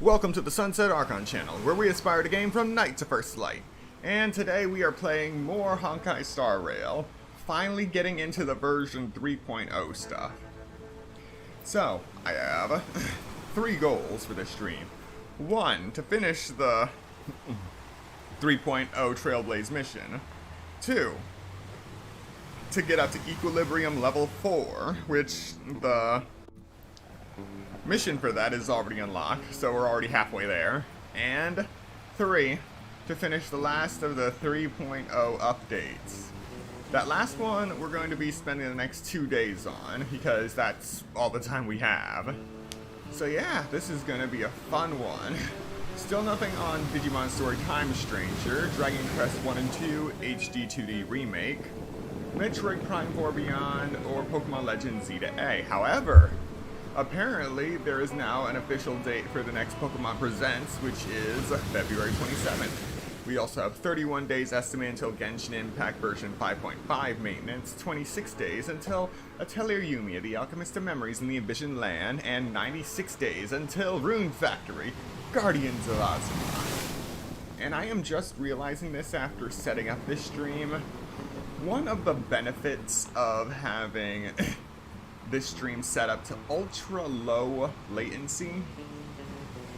Welcome to the Sunset Archon channel, where we aspire to game from night to first light. And today we are playing more Honkai Star Rail, finally getting into the version 3.0 stuff. So, I have 3 goals for this stream. 1, to finish the 3.0 Trailblaze mission. 2, to get up to Equilibrium level 4, which the mission for that is already unlocked, so we're already halfway there. And 3, to finish the last of the 3.0 updates. That last one we're going to be spending the next 2 days on, because that's all the time we have. So yeah, this is going to be a fun one. Still nothing on Digimon Story Time Stranger, Dragon Quest 1 and 2 HD 2D Remake, Metroid Prime 4 Beyond, or Pokemon Legends Z to A. However, apparently, there is now an official date for the next Pokemon Presents, which is February 27th. We also have 31 days estimated until Genshin Impact version 5.5 maintenance, 26 days until Atelier Yumiya, the Alchemist of Memories in the Envisioned Land, and 96 days until Rune Factory, Guardians of Azeroth. And I am just realizing this after setting up this stream. One of the benefits of having this stream set up to ultra low latency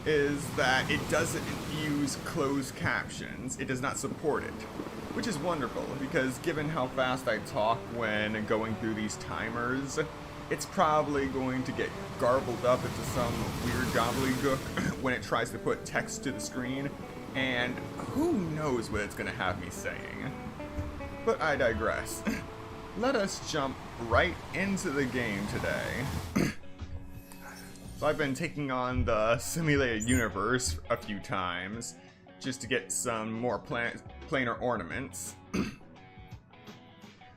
is that it doesn't use closed captions. It does not support it, which is wonderful because given how fast I talk when going through these timers, it's probably going to get garbled up into some weird gobbledygook when it tries to put text to the screen, and who knows what it's going to have me saying. But I digress. Let us jump right into the game today. So I've been taking on the simulated universe a few times just to get some more planar ornaments.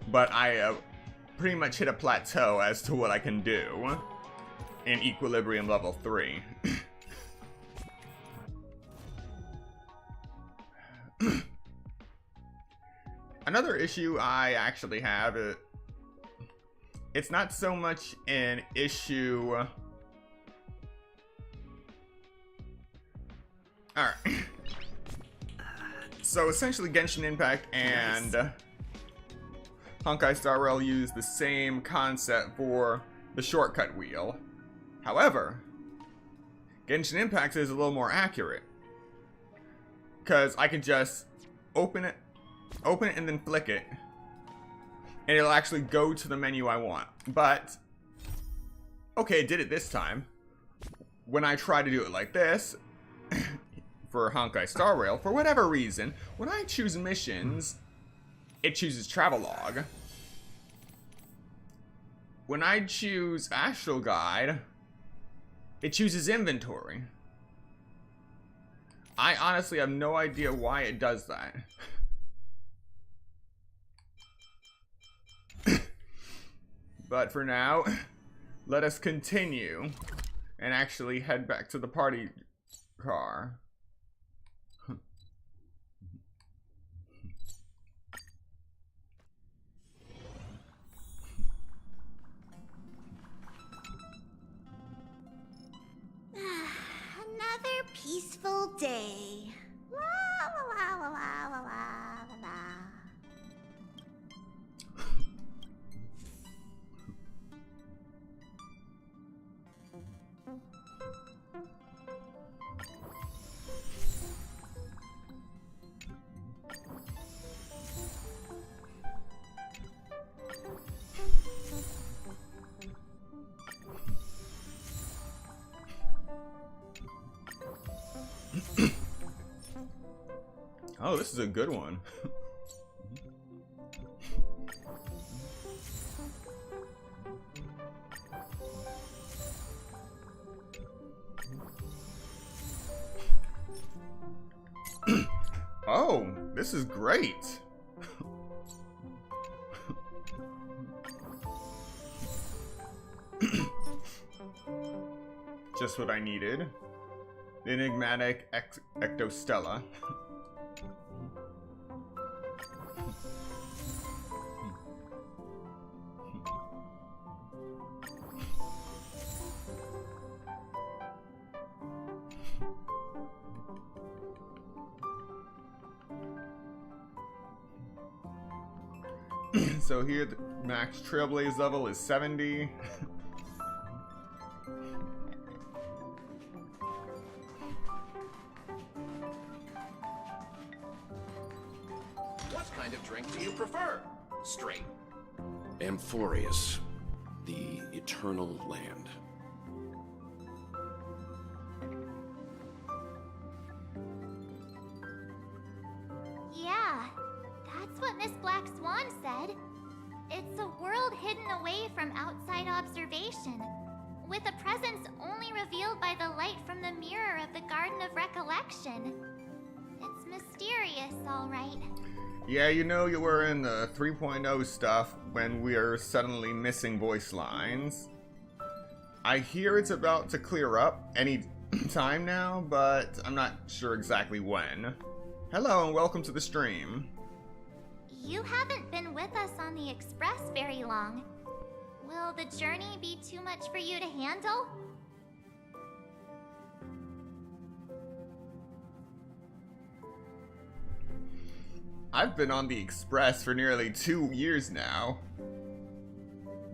But I pretty much hit a plateau as to what I can do in Equilibrium level 3. Another issue I actually have, it's not so much an issue. Alright. So essentially Genshin Impact and Honkai Star Rail use the same concept for the shortcut wheel. However, Genshin Impact is a little more accurate, because I can just open it and then flick it, and it'll actually go to the menu I want. But, okay, it did it this time. When I try to do it like this, for Honkai Star Rail, for whatever reason, when I choose missions, it chooses Travelogue. When I choose Astral Guide, it chooses Inventory. I honestly have no idea why it does that. But for now, let us continue and actually head back to the party car. Another peaceful day. La la la la la la la la. Oh, this is a good one. Oh, this is great. Just what I needed. The enigmatic Ectostella. So here the max Trailblaze level is 70. What kind of drink do you prefer? Straight. Amphorius, the eternal land. Yeah, that's what Miss Black Swan said. It's a world hidden away from outside observation, with a presence only revealed by the light from the mirror of the Garden of Recollection. It's mysterious, all right. Yeah, you know you were in the 3.0 stuff when we are suddenly missing voice lines. I hear it's about to clear up any time now, but I'm not sure exactly when. Hello and welcome to the stream. You haven't been with us on the Express very long. Will the journey be too much for you to handle? I've been on the Express for nearly 2 years now.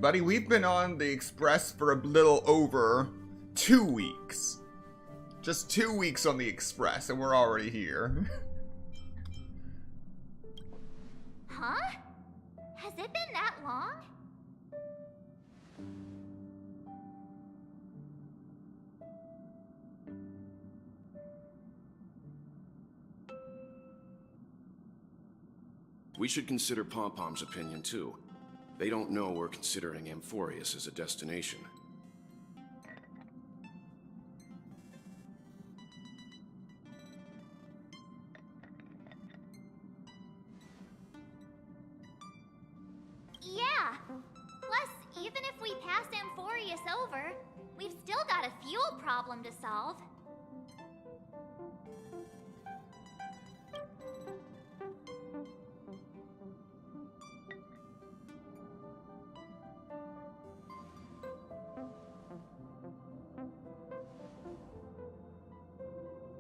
Buddy, we've been on the Express for a little over 2 weeks. Just 2 weeks on the Express and we're already here. Huh? Has it been that long? We should consider Pom-Pom's opinion too. They don't know we're considering Amphorius as a destination. Yeah. Plus, even if we pass Amphorius over, we've still got a fuel problem to solve.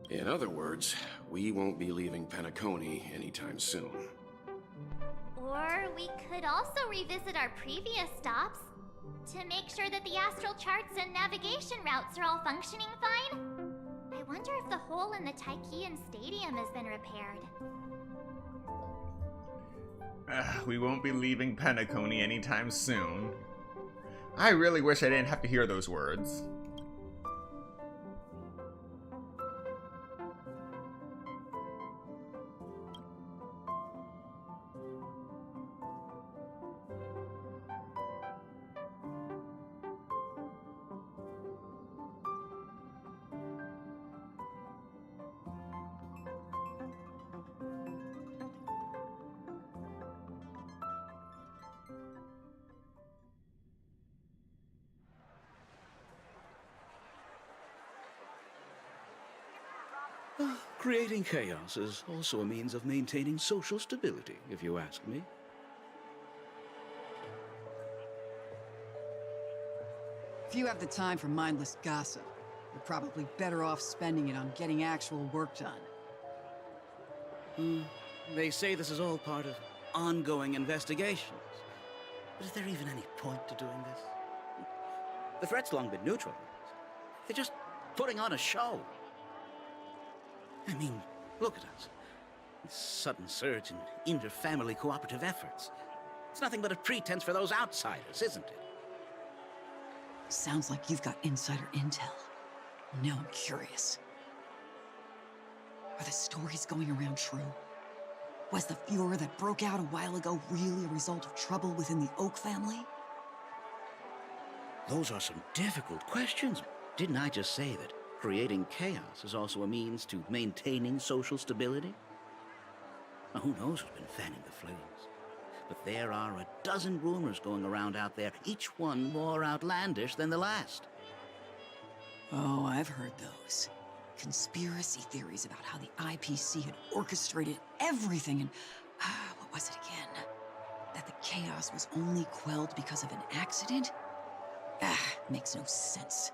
In other words, we won't be leaving Penacony anytime soon. Or we could also revisit our previous stops to make sure that the astral charts and navigation routes are all functioning fine. I wonder if the hole in the Tychean Stadium has been repaired. We won't be leaving Penacony anytime soon. I really wish I didn't have to hear those words. Creating chaos is also a means of maintaining social stability, if you ask me. If you have the time for mindless gossip, you're probably better off spending it on getting actual work done. They say this is all part of ongoing investigations. But is there even any point to doing this? The threat's long been neutralized. They're just putting on a show. I mean, look at us. This sudden surge in inter-family cooperative efforts. It's nothing but a pretense for those outsiders, isn't it? Sounds like you've got insider intel. Now I'm curious. Are the stories going around true? Was the furor that broke out a while ago really a result of trouble within the Oak family? Those are some difficult questions. Didn't I just say that creating chaos is also a means to maintaining social stability? Now, who knows who's been fanning the flames? But there are a dozen rumors going around out there, each one more outlandish than the last. Oh, I've heard those. Conspiracy theories about how the IPC had orchestrated everything and... what was it again? That the chaos was only quelled because of an accident? Makes no sense.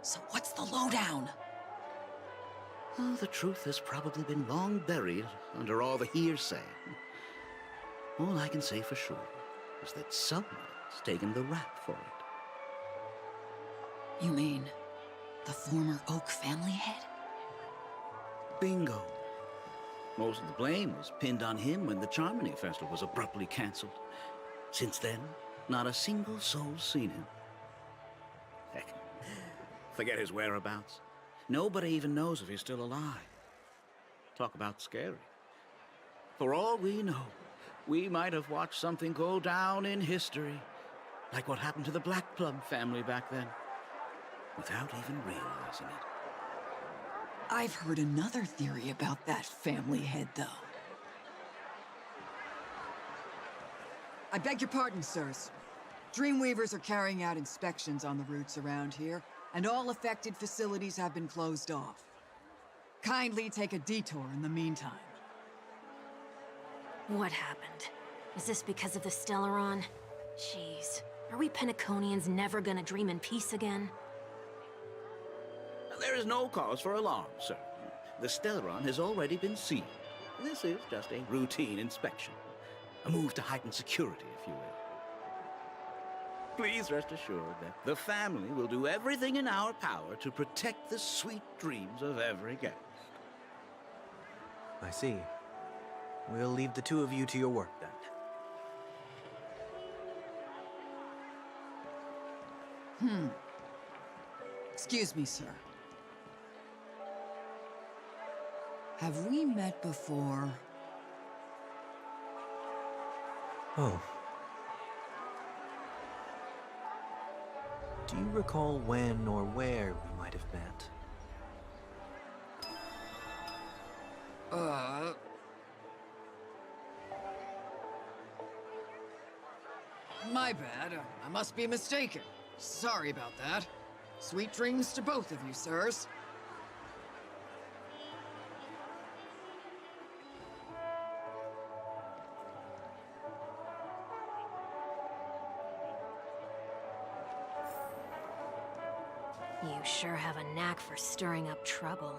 So what's the lowdown? Oh, the truth has probably been long buried under all the hearsay. All I can say for sure is that someone's taken the rap for it. You mean the former Oak family head? Bingo. Most of the blame was pinned on him when the Charmony Festival was abruptly cancelled. Since then, not a single soul's seen him. Heck, forget his whereabouts. Nobody even knows if he's still alive. Talk about scary. For all we know, we might have watched something go down in history, like what happened to the Black Plum family back then, without even realizing it. I've heard another theory about that family head, though. I beg your pardon, sirs. Dreamweavers are carrying out inspections on the routes around here, and all affected facilities have been closed off. Kindly take a detour in the meantime. What happened? Is this because of the Stellaron? Jeez, are we Penaconians never gonna dream in peace again? There is no cause for alarm, sir. The Stellaron has already been sealed. This is just a routine inspection. A move to heighten security, if you will. Please rest assured that the family will do everything in our power to protect the sweet dreams of every guest. I see. We'll leave the two of you to your work, then. Excuse me, sir. Have we met before? Oh. Do you recall when or where we might have met? My bad. I must be mistaken. Sorry about that. Sweet dreams to both of you, sirs. You sure have a knack for stirring up trouble.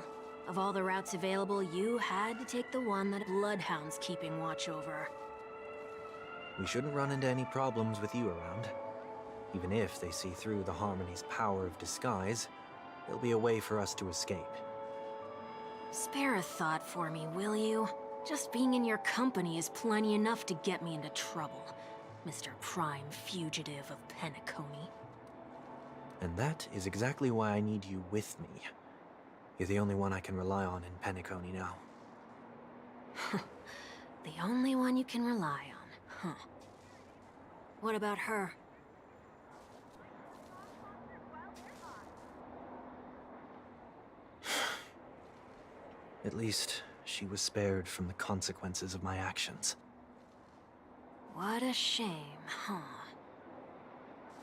Of all the routes available, you had to take the one that Bloodhound's keeping watch over. We shouldn't run into any problems with you around. Even if they see through the Harmony's power of disguise, there'll be a way for us to escape. Spare a thought for me, will you? Just being in your company is plenty enough to get me into trouble, Mr. Prime Fugitive of Penacony. And that is exactly why I need you with me. You're the only one I can rely on in Penacony now. The only one you can rely on, huh? What about her? At least, she was spared from the consequences of my actions. What a shame, huh?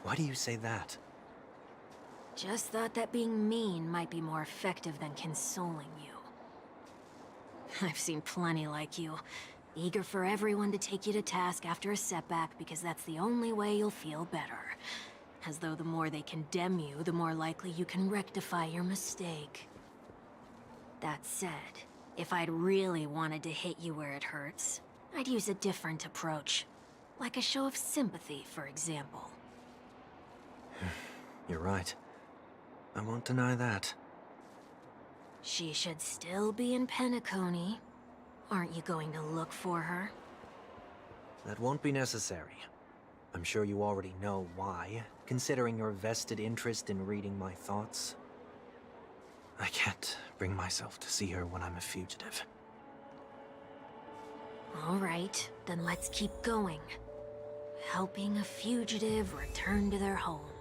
Why do you say that? Just thought that being mean might be more effective than consoling you. I've seen plenty like you, eager for everyone to take you to task after a setback because that's the only way you'll feel better. As though the more they condemn you, the more likely you can rectify your mistake. That said, if I'd really wanted to hit you where it hurts, I'd use a different approach. Like a show of sympathy, for example. You're right. I won't deny that. She should still be in Penacony. Aren't you going to look for her? That won't be necessary. I'm sure you already know why, considering your vested interest in reading my thoughts. I can't bring myself to see her when I'm a fugitive. All right, then let's keep going. Helping a fugitive return to their home.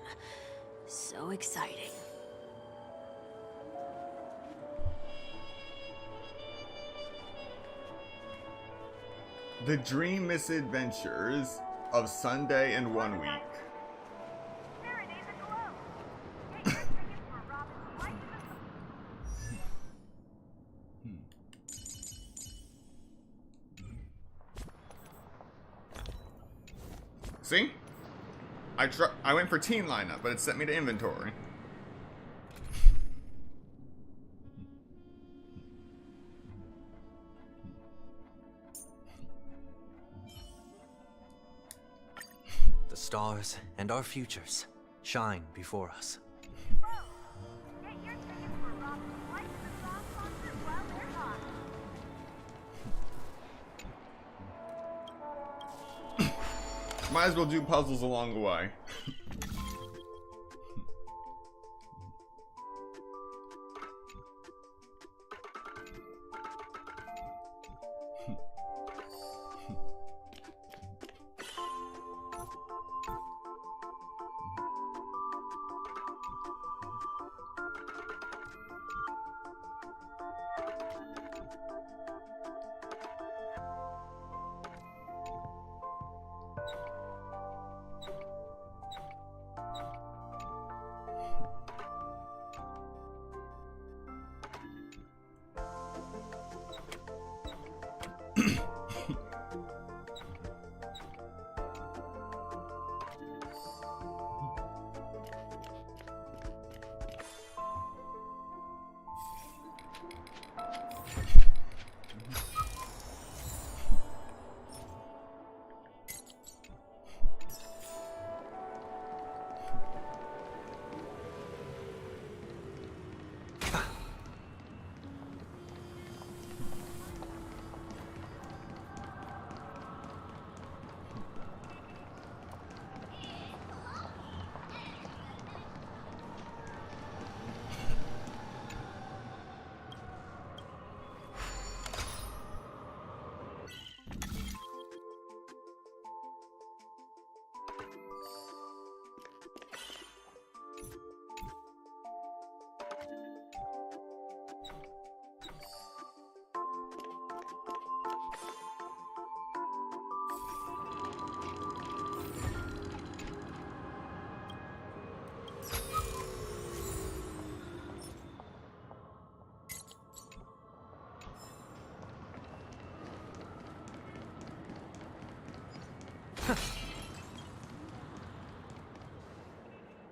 So exciting. The Dream Misadventures of Sunday in 1 week. See? I went for teen lineup, but it sent me to inventory. stars and our futures shine before us. Might as well do puzzles along the way.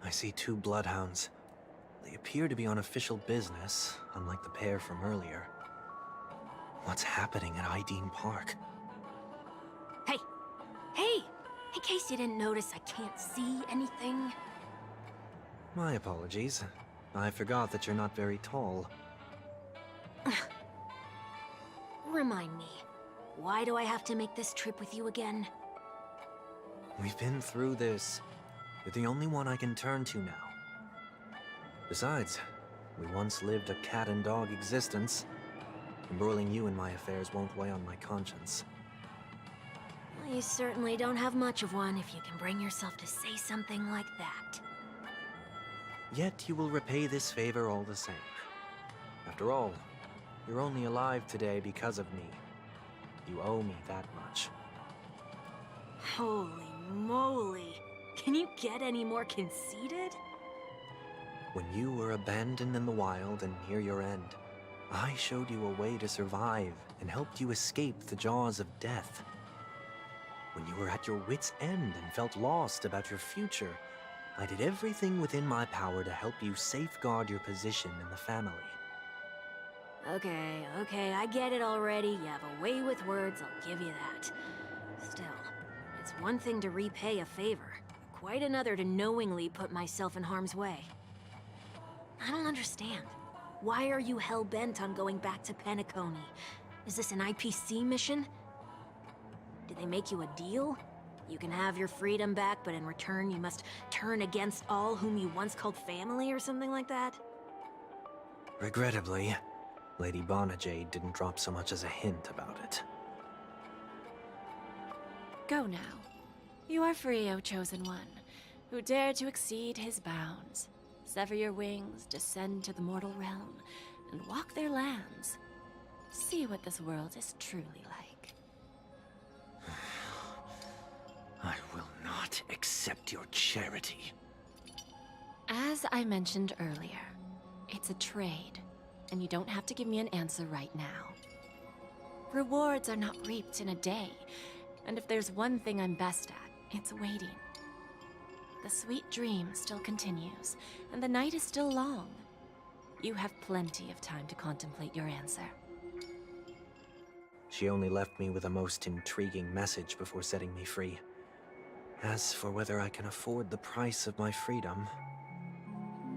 I see 2 bloodhounds. They appear to be on official business, unlike the pair from earlier. What's happening at Ideen Park? Hey! Hey! In case you didn't notice, I can't see anything. My apologies. I forgot that you're not very tall. Remind me, why do I have to make this trip with you again? We've been through this. You're the only one I can turn to now. Besides, we once lived a cat and dog existence. Embroiling you in my affairs won't weigh on my conscience. Well, you certainly don't have much of one if you can bring yourself to say something like that. Yet you will repay this favor all the same. After all, you're only alive today because of me. You owe me that much. Holy moly! Can you get any more conceited? When you were abandoned in the wild and near your end, I showed you a way to survive and helped you escape the jaws of death. When you were at your wit's end and felt lost about your future, I did everything within my power to help you safeguard your position in the family. Okay, I get it already. You have a way with words, I'll give you that. Still, it's one thing to repay a favor, quite another to knowingly put myself in harm's way. I don't understand. Why are you hell-bent on going back to Penacony? Is this an IPC mission? Did they make you a deal? You can have your freedom back, but in return you must turn against all whom you once called family or something like that? Regrettably, Lady Bonajade didn't drop so much as a hint about it. Go now. You are free, O Chosen One, who dare to exceed his bounds. Sever your wings, descend to the mortal realm, and walk their lands. See what this world is truly like. I will not accept your charity. As I mentioned earlier, it's a trade, and you don't have to give me an answer right now. Rewards are not reaped in a day, and if there's one thing I'm best at, it's waiting. The sweet dream still continues, and the night is still long. You have plenty of time to contemplate your answer. She only left me with a most intriguing message before setting me free. As for whether I can afford the price of my freedom,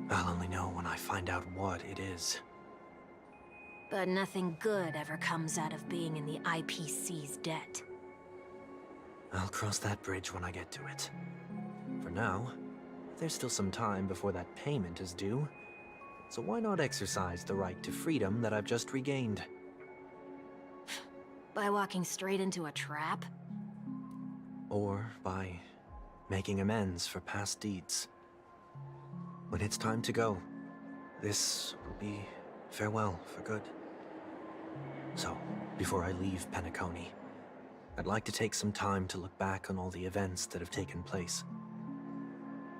I'll only know when I find out what it is. But nothing good ever comes out of being in the IPC's debt. I'll cross that bridge when I get to it. For now, there's still some time before that payment is due, so why not exercise the right to freedom that I've just regained? By walking straight into a trap? Or by making amends for past deeds. When it's time to go, this will be farewell for good. So, before I leave Penacony, I'd like to take some time to look back on all the events that have taken place.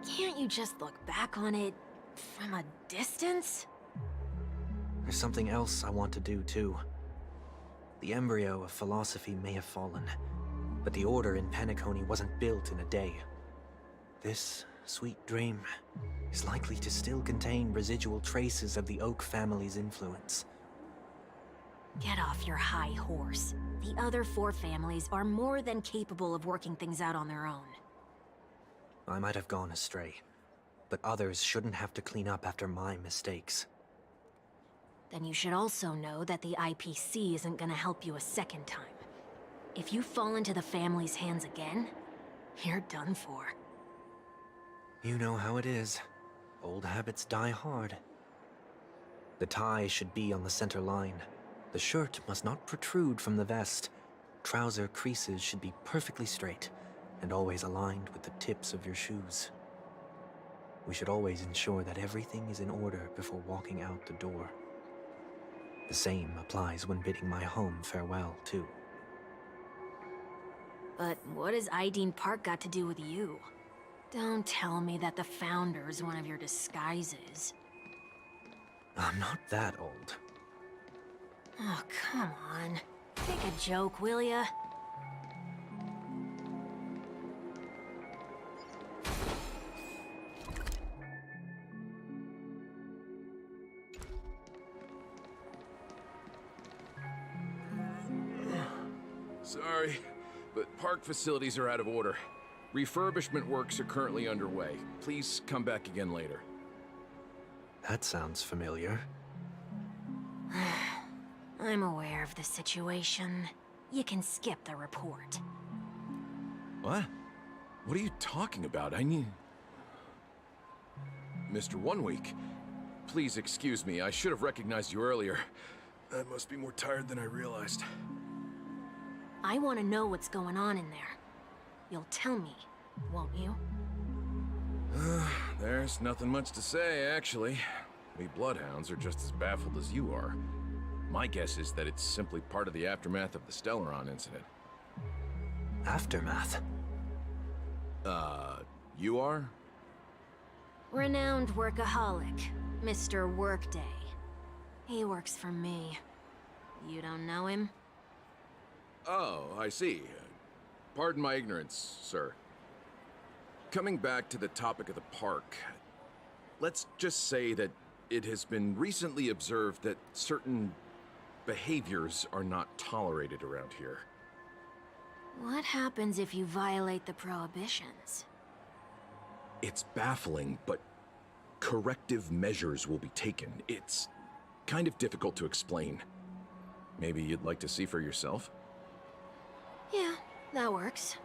Can't you just look back on it from a distance? There's something else I want to do, too. The embryo of philosophy may have fallen, but the order in Penacony wasn't built in a day. This sweet dream is likely to still contain residual traces of the Oak family's influence. Get off your high horse. The other 4 families are more than capable of working things out on their own. I might have gone astray, but others shouldn't have to clean up after my mistakes. Then you should also know that the IPC isn't gonna help you a second time. If you fall into the family's hands again, you're done for. You know how it is. Old habits die hard. The tie should be on the center line. The shirt must not protrude from the vest. Trouser creases should be perfectly straight, and always aligned with the tips of your shoes. We should always ensure that everything is in order before walking out the door. The same applies when bidding my home farewell, too. But what has Ideen Park got to do with you? Don't tell me that the Founder's one of your disguises. I'm not that old. Oh, come on. Take a joke, will ya? Sorry, but park facilities are out of order. Refurbishment works are currently underway. Please come back again later. That sounds familiar. I'm aware of the situation. You can skip the report. What? What are you talking about? I need... Mr. One Week, please excuse me. I should have recognized you earlier. I must be more tired than I realized. I want to know what's going on in there. You'll tell me, won't you? There's nothing much to say, actually. We Bloodhounds are just as baffled as you are. My guess is that it's simply part of the aftermath of the Stellaron incident. Aftermath? You are? Renowned workaholic, Mr. Workday. He works for me. You don't know him? Oh, I see. Pardon my ignorance, sir. Coming back to the topic of the park, let's just say that it has been recently observed that certain behaviors are not tolerated around here. What happens if you violate the prohibitions? It's baffling, but corrective measures will be taken. It's kind of difficult to explain. Maybe you'd like to see for yourself? Yeah, that works.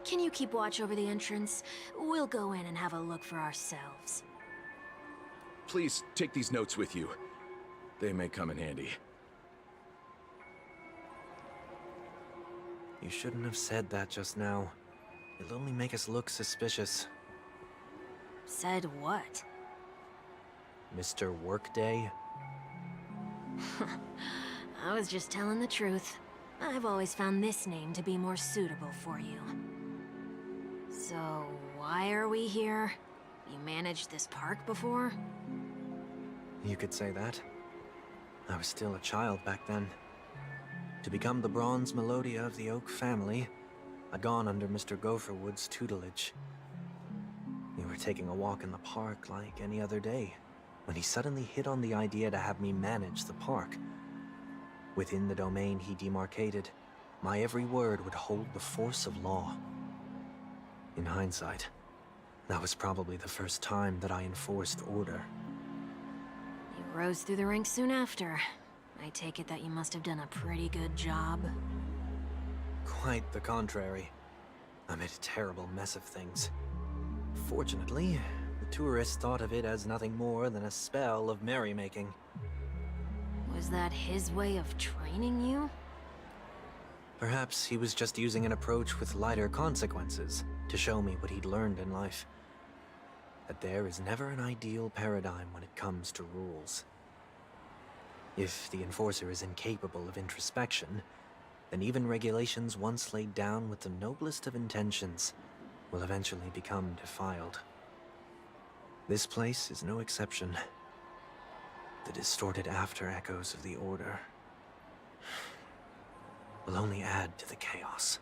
Can you keep watch over the entrance? We'll go in and have a look for ourselves. Please take these notes with you. They may come in handy. You shouldn't have said that just now. It'll only make us look suspicious. Said what? Mr. Workday? I was just telling the truth. I've always found this name to be more suitable for you. So, why are we here? You managed this park before? You could say that. I was still a child back then. To become the bronze Melodia of the Oak family, I'd gone under Mr. Gopherwood's tutelage. We were taking a walk in the park like any other day, when he suddenly hit on the idea to have me manage the park. Within the domain he demarcated, my every word would hold the force of law. In hindsight, that was probably the first time that I enforced order. You rose through the ranks soon after. I take it that you must have done a pretty good job. Quite the contrary. I made a terrible mess of things. Fortunately, the tourist thought of it as nothing more than a spell of merrymaking. Was that his way of training you? Perhaps he was just using an approach with lighter consequences to show me what he'd learned in life. That there is never an ideal paradigm when it comes to rules. If the enforcer is incapable of introspection, then even regulations once laid down with the noblest of intentions will eventually become defiled. This place is no exception. The distorted after-echoes of the Order will only add to the chaos.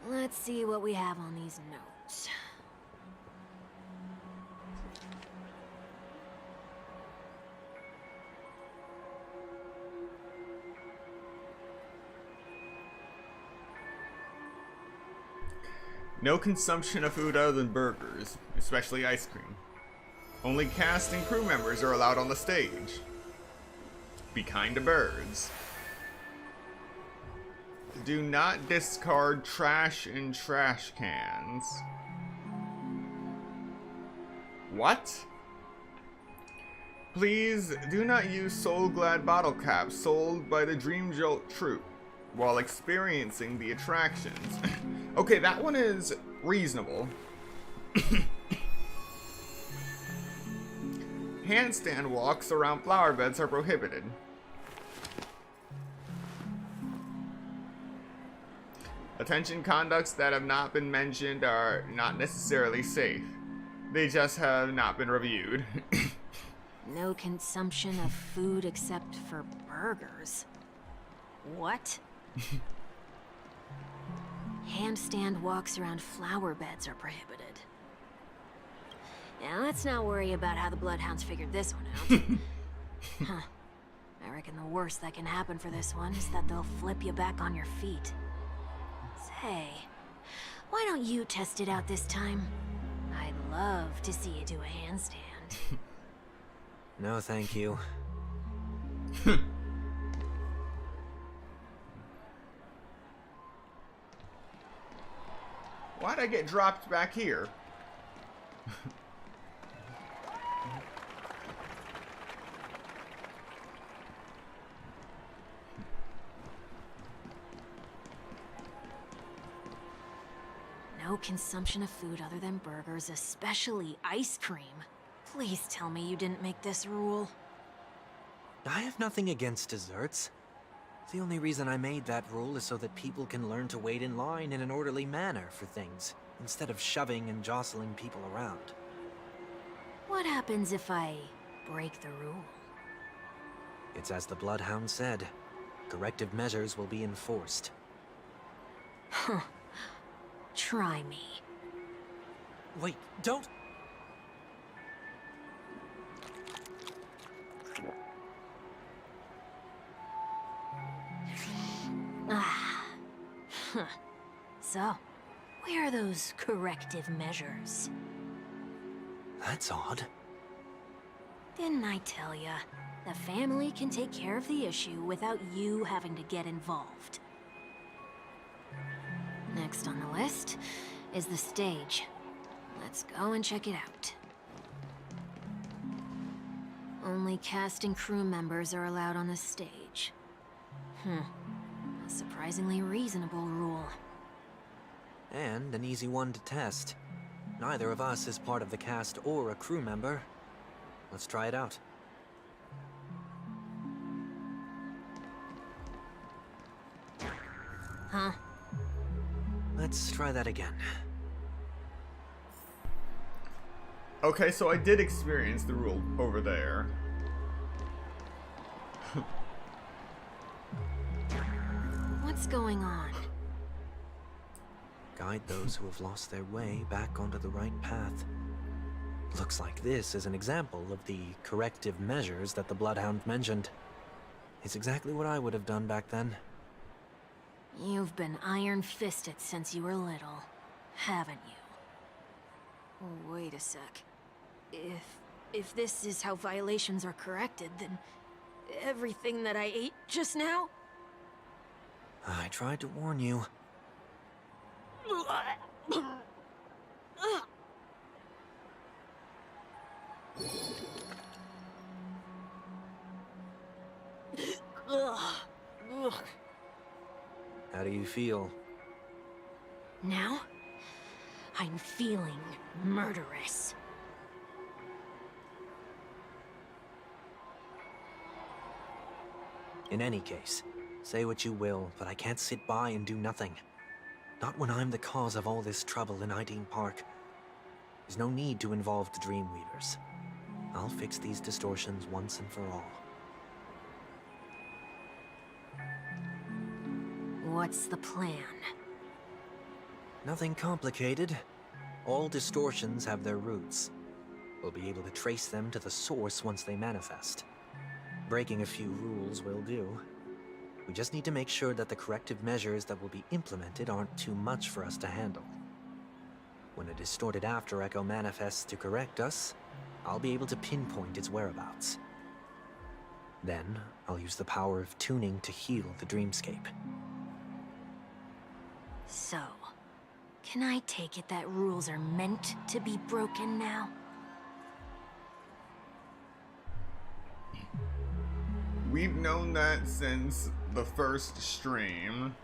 Let's see what we have on these notes. No consumption of food other than burgers, especially ice cream. Only cast and crew members are allowed on the stage. Be kind to birds. Do not discard trash in trash cans. What? Please do not use Soul Glad bottle caps sold by the Dream Jolt troupe while experiencing the attractions. Okay, that one is reasonable. Handstand walks around flower beds are prohibited. Attention conducts that have not been mentioned are not necessarily safe. They just have not been reviewed. No consumption of food except for burgers. What? Handstand walks around flower beds are prohibited. Now let's not worry about how the Bloodhounds figured this one out. Huh. I reckon the worst that can happen for this one is that they'll flip you back on your feet. Say, why don't you test it out this time? I'd love to see you do a handstand. No, thank you. Why'd I get dropped back here? No consumption of food other than burgers, especially ice cream. Please tell me you didn't make this rule. I have nothing against desserts. The only reason I made that rule is so that people can learn to wait in line in an orderly manner for things, instead of shoving and jostling people around. What happens if I break the rule? It's as the Bloodhound said. Corrective measures will be enforced. Huh. Try me. Wait, don't... Ah. Huh. So, where are those corrective measures? That's odd. Didn't I tell ya? The family can take care of the issue without you having to get involved. Next on the list is the stage. Let's go and check it out. Only cast and crew members are allowed on the stage. A surprisingly reasonable rule. And an easy one to test. Neither of us is part of the cast or a crew member. Let's try it out. Huh? Let's try that again. Okay, so I did experience the rule over there. What's going on? Guide those who have lost their way back onto the right path. Looks like this is an example of the corrective measures that the Bloodhound mentioned. It's exactly what I would have done back then. You've been iron-fisted since you were little. haven't you? Oh, wait a sec. If this is how violations are corrected, then everything that I ate just now? I tried to warn you. How do you feel? Now, I'm feeling murderous. In any case, say what you will, but I can't sit by and do nothing. Not when I'm the cause of all this trouble in Ideen Park. There's no need to involve the Dreamweavers. I'll fix these distortions once and for all. What's the plan? Nothing complicated. All distortions have their roots. We'll be able to trace them to the source once they manifest. Breaking a few rules will do. We just need to make sure that the corrective measures that will be implemented aren't too much for us to handle. When a distorted after echo manifests to correct us, I'll be able to pinpoint its whereabouts. Then, I'll use the power of tuning to heal the dreamscape. So, can I take it that rules are meant to be broken now? We've known that since the first stream.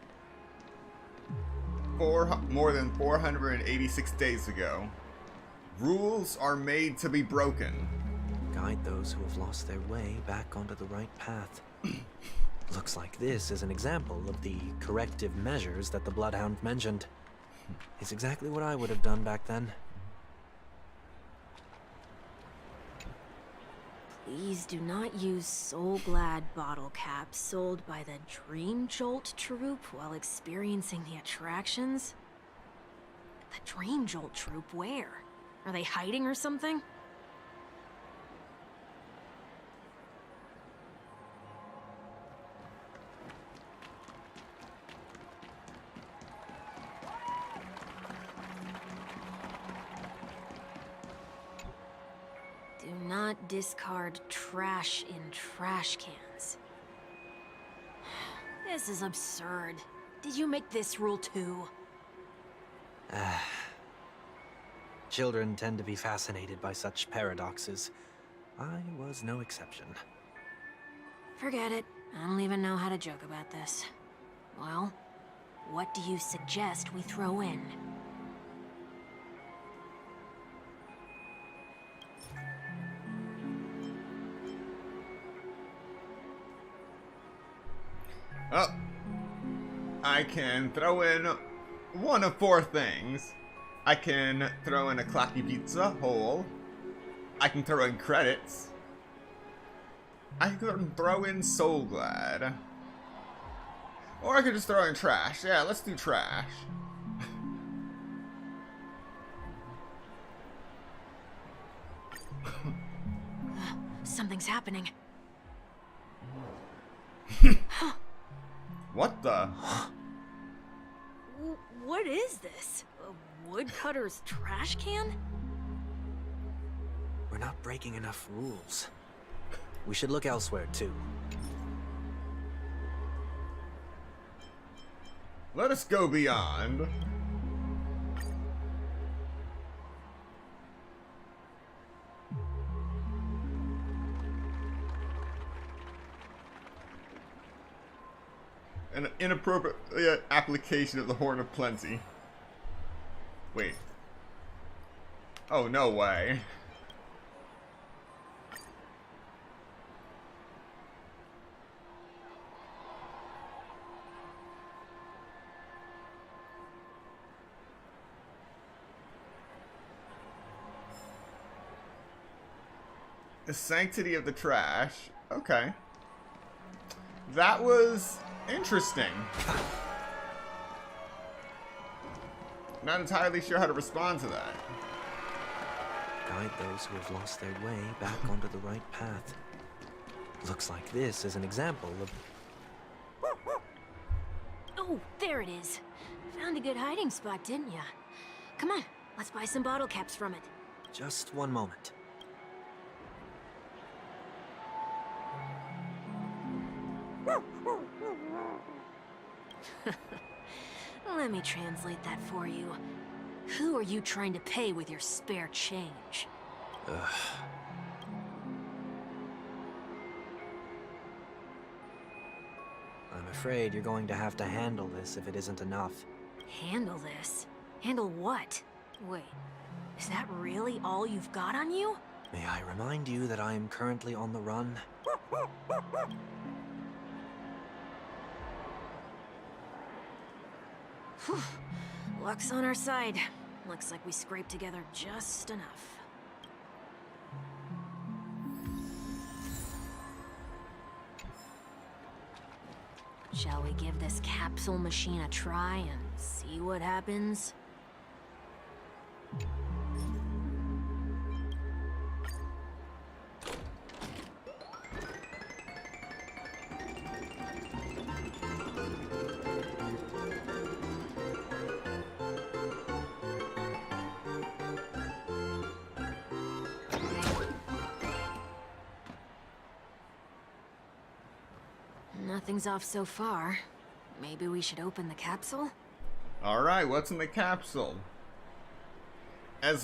More than 486 days ago. Rules are made to be broken. Guide those who have lost their way back onto the right path. Looks like this is an example of the corrective measures that the Bloodhound mentioned. It's exactly what I would have done back then. Please do not use Soul Glad bottle caps sold by the Dream Jolt troupe while experiencing the attractions. The Dream Jolt troupe, where? Are they hiding or something? Do not discard trash in trash cans. This is absurd. Did you make this rule too? Children tend to be fascinated by such paradoxes. I was no exception. Forget it. I don't even know how to joke about this. Well, what do you suggest we throw in? Oh, I can throw in one of four things. I can throw in a Clacky Pizza whole. I can throw in credits. I can throw in Soul Glad. Or I could just throw in trash. Yeah, let's do trash. Something's happening. What the? What is this? A woodcutter's trash can? We're not breaking enough rules. We should look elsewhere, too. Let us go beyond. An inappropriate application of the Horn of Plenty. Wait. Oh, no way. The sanctity of the trash. Okay. That was interesting. Not entirely sure how to respond to that. Guide those who have lost their way back onto the right path. Looks like this is an example of... Oh, there it is. Found a good hiding spot, didn't ya? Come on, let's buy some bottle caps from it. Just one moment. Let me translate that for you. Who are you trying to pay with your spare change? I'm afraid you're going to have to handle this if it isn't enough. Handle this? Handle what? Wait, is that really all you've got on you? May I remind you that I am currently on the run? Whew. Luck's on our side. Looks like we scraped together just enough. Shall we give this capsule machine a try and see what happens? Nothing's off so far. Maybe we should open the capsule? Alright, what's in the capsule? As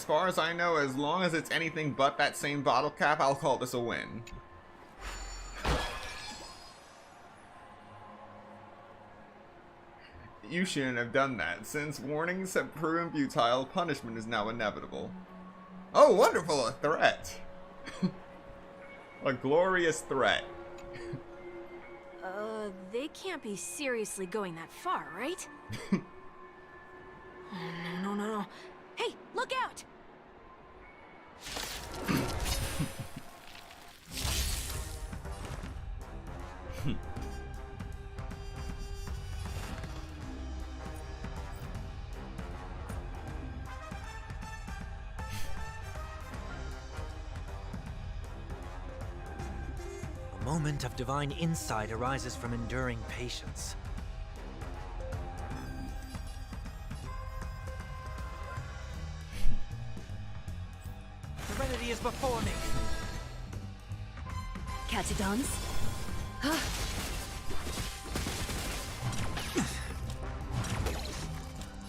far as I know, as long as it's anything but that same bottle cap, I'll call this a win. You shouldn't have done that. Since warnings have proven futile, punishment is now inevitable. Oh, wonderful! A threat! A glorious threat. They can't be seriously going that far, right? No. Hey, look out! A moment of divine insight arises from enduring patience. Serenity is before me. Catagons?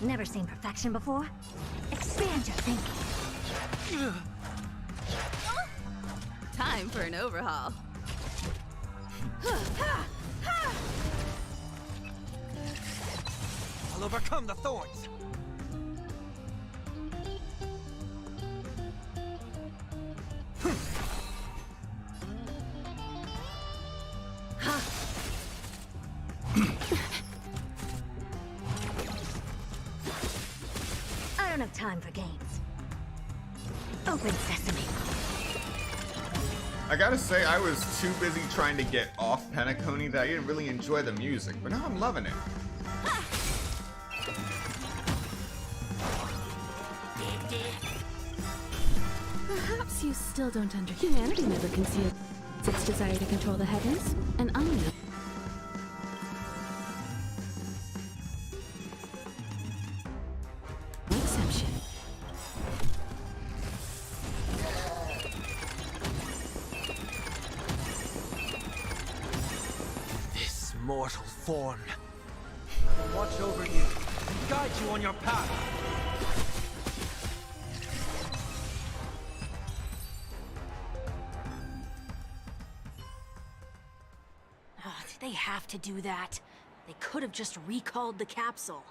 Never seen perfection before? Expand your thinking. Time for an overhaul. I'll overcome the thorns. I don't have time for games. Open sesame. I gotta say, I was too busy trying to get off Penacony that I didn't really enjoy the music, but now I'm loving it. Perhaps you still don't understand. Humanity never concealed its desire to control the heavens, and I know. No exception. This mortal form. I will watch over you and guide you on your path. Did they have to do that? They could have just recalled the capsule.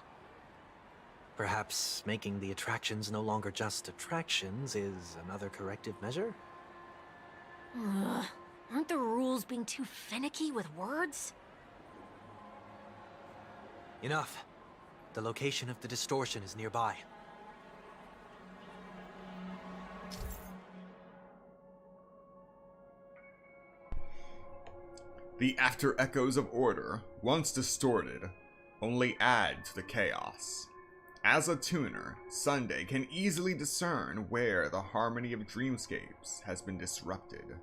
Perhaps making the attractions no longer just attractions is another corrective measure? Ugh. Aren't the rules being too finicky with words? Enough. The location of the distortion is nearby. The after echoes of order, once distorted, only add to the chaos. As a tuner, Sunday can easily discern where the harmony of dreamscapes has been disrupted.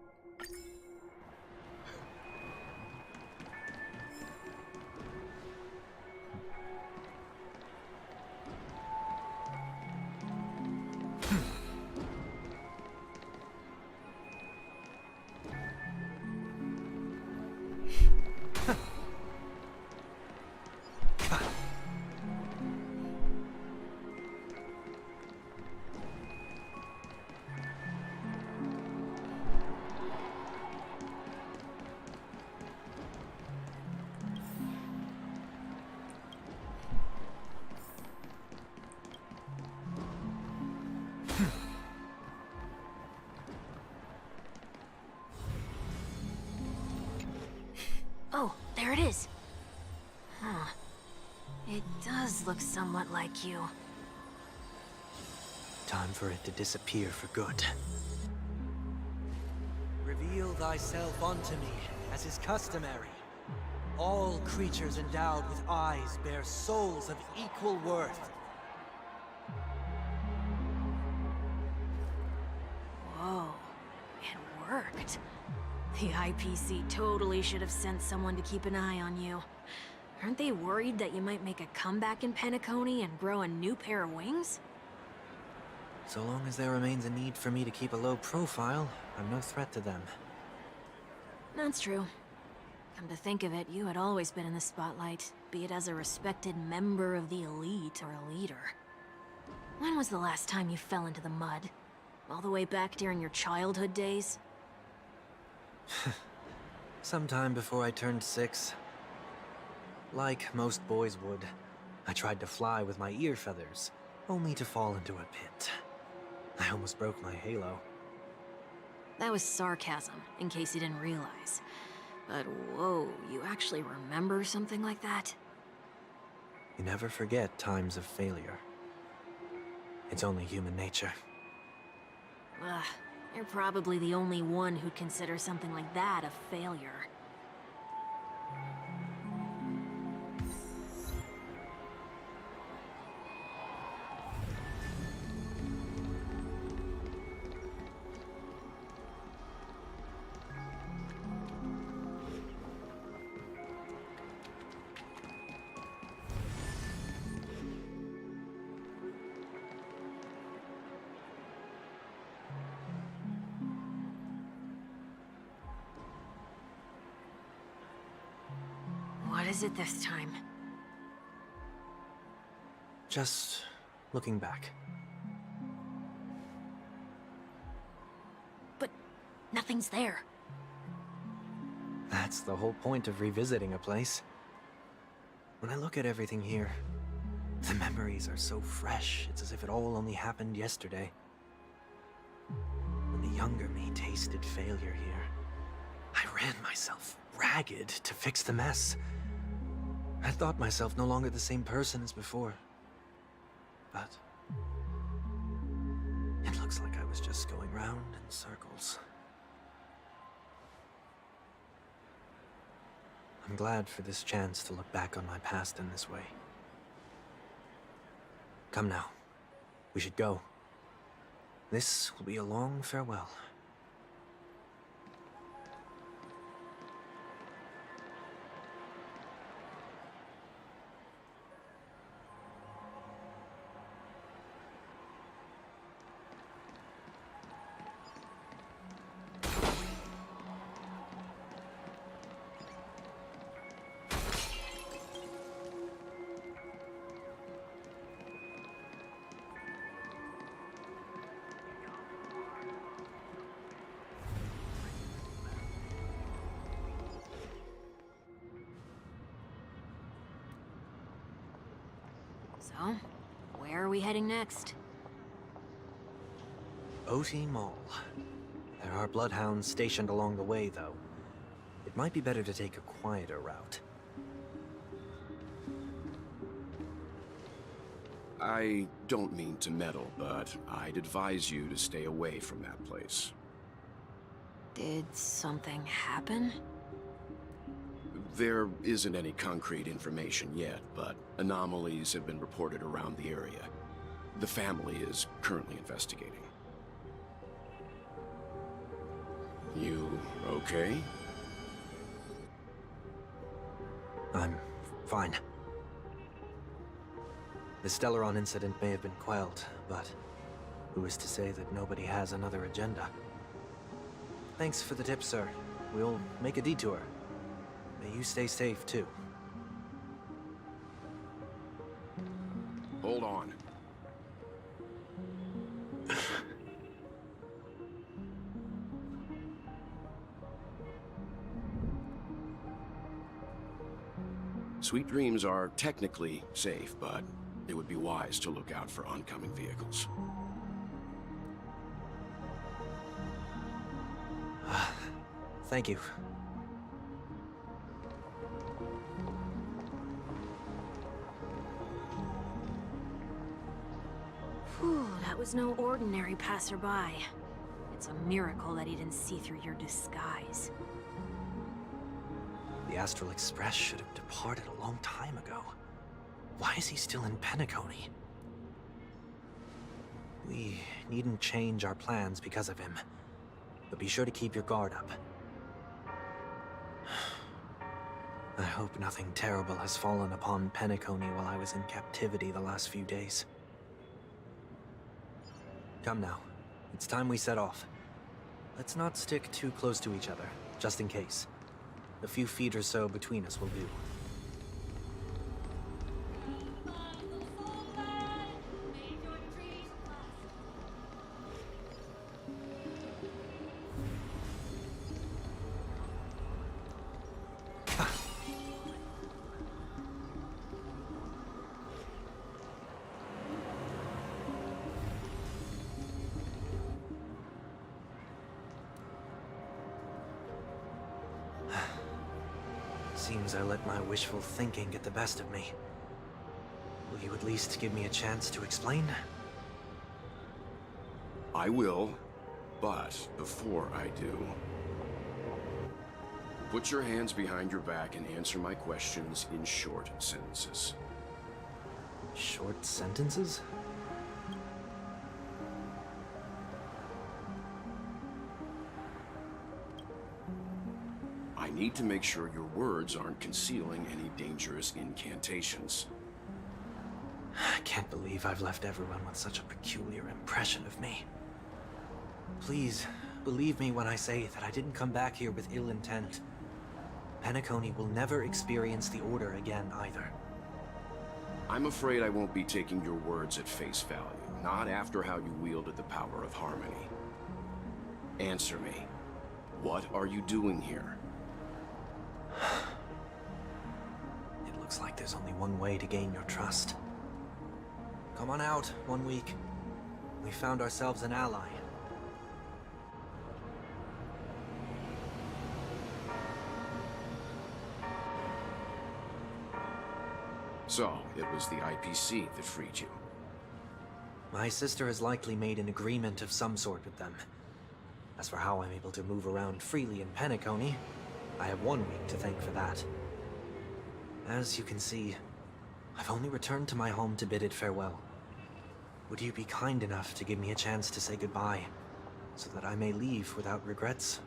This looks somewhat like you. Time for it to disappear for good. Reveal thyself unto me, as is customary. All creatures endowed with eyes bear souls of equal worth. Whoa, it worked. The IPC totally should have sent someone to keep an eye on you. Aren't they worried that you might make a comeback in Penacony and grow a new pair of wings? So long as there remains a need for me to keep a low profile, I'm no threat to them. That's true. Come to think of it, you had always been in the spotlight, be it as a respected member of the elite or a leader. When was the last time you fell into the mud? All the way back during your childhood days? Sometime before I turned 6. Like most boys would, I tried to fly with my ear feathers, only to fall into a pit. I almost broke my halo. That was sarcasm, in case you didn't realize. But whoa, you actually remember something like that? You never forget times of failure. It's only human nature. Ugh, you're probably the only one who'd consider something like that a failure. What is it this time? Just looking back. But nothing's there. That's the whole point of revisiting a place. When I look at everything here, the memories are so fresh, it's as if it all only happened yesterday. When the younger me tasted failure here, I ran myself ragged to fix the mess. I thought myself no longer the same person as before. But it looks like I was just going round in circles. I'm glad for this chance to look back on my past in this way. Come now. We should go. This will be a long farewell. So, where are we heading next? OT Mall. There are bloodhounds stationed along the way, though. It might be better to take a quieter route. I don't mean to meddle, but I'd advise you to stay away from that place. Did something happen? There isn't any concrete information yet, but anomalies have been reported around the area. The family is currently investigating. You okay? I'm fine. The Stellaron incident may have been quelled, but who is to say that nobody has another agenda? Thanks for the tip, sir. We'll make a detour. May you stay safe, too. Hold on. Sweet Dreams are technically safe, but it would be wise to look out for oncoming vehicles. Thank you. was no ordinary passerby. It's a miracle that he didn't see through your disguise. The Astral Express should have departed a long time ago. Why is he still in Penacony? We needn't change our plans because of him, but be sure to keep your guard up. I hope nothing terrible has fallen upon Penacony while I was in captivity the last few days. Come now, it's time we set off. Let's not stick too close to each other, just in case. A few feet or so between us will do. Seems I let my wishful thinking get the best of me. Will you at least give me a chance to explain? I will, but before I do, put your hands behind your back and answer my questions in short sentences. Short sentences? I need to make sure your words aren't concealing any dangerous incantations. I can't believe I've left everyone with such a peculiar impression of me. Please, believe me when I say that I didn't come back here with ill intent. Penacony will never experience the Order again, either. I'm afraid I won't be taking your words at face value, not after how you wielded the power of harmony. Answer me. What are you doing here? It looks like there's only one way to gain your trust. Come on out, 1 week. We found ourselves an ally. So, it was the IPC that freed you. My sister has likely made an agreement of some sort with them. As for how I'm able to move around freely in Penacony, I have 1 week to thank for that. As you can see, I've only returned to my home to bid it farewell. Would you be kind enough to give me a chance to say goodbye, so that I may leave without regrets?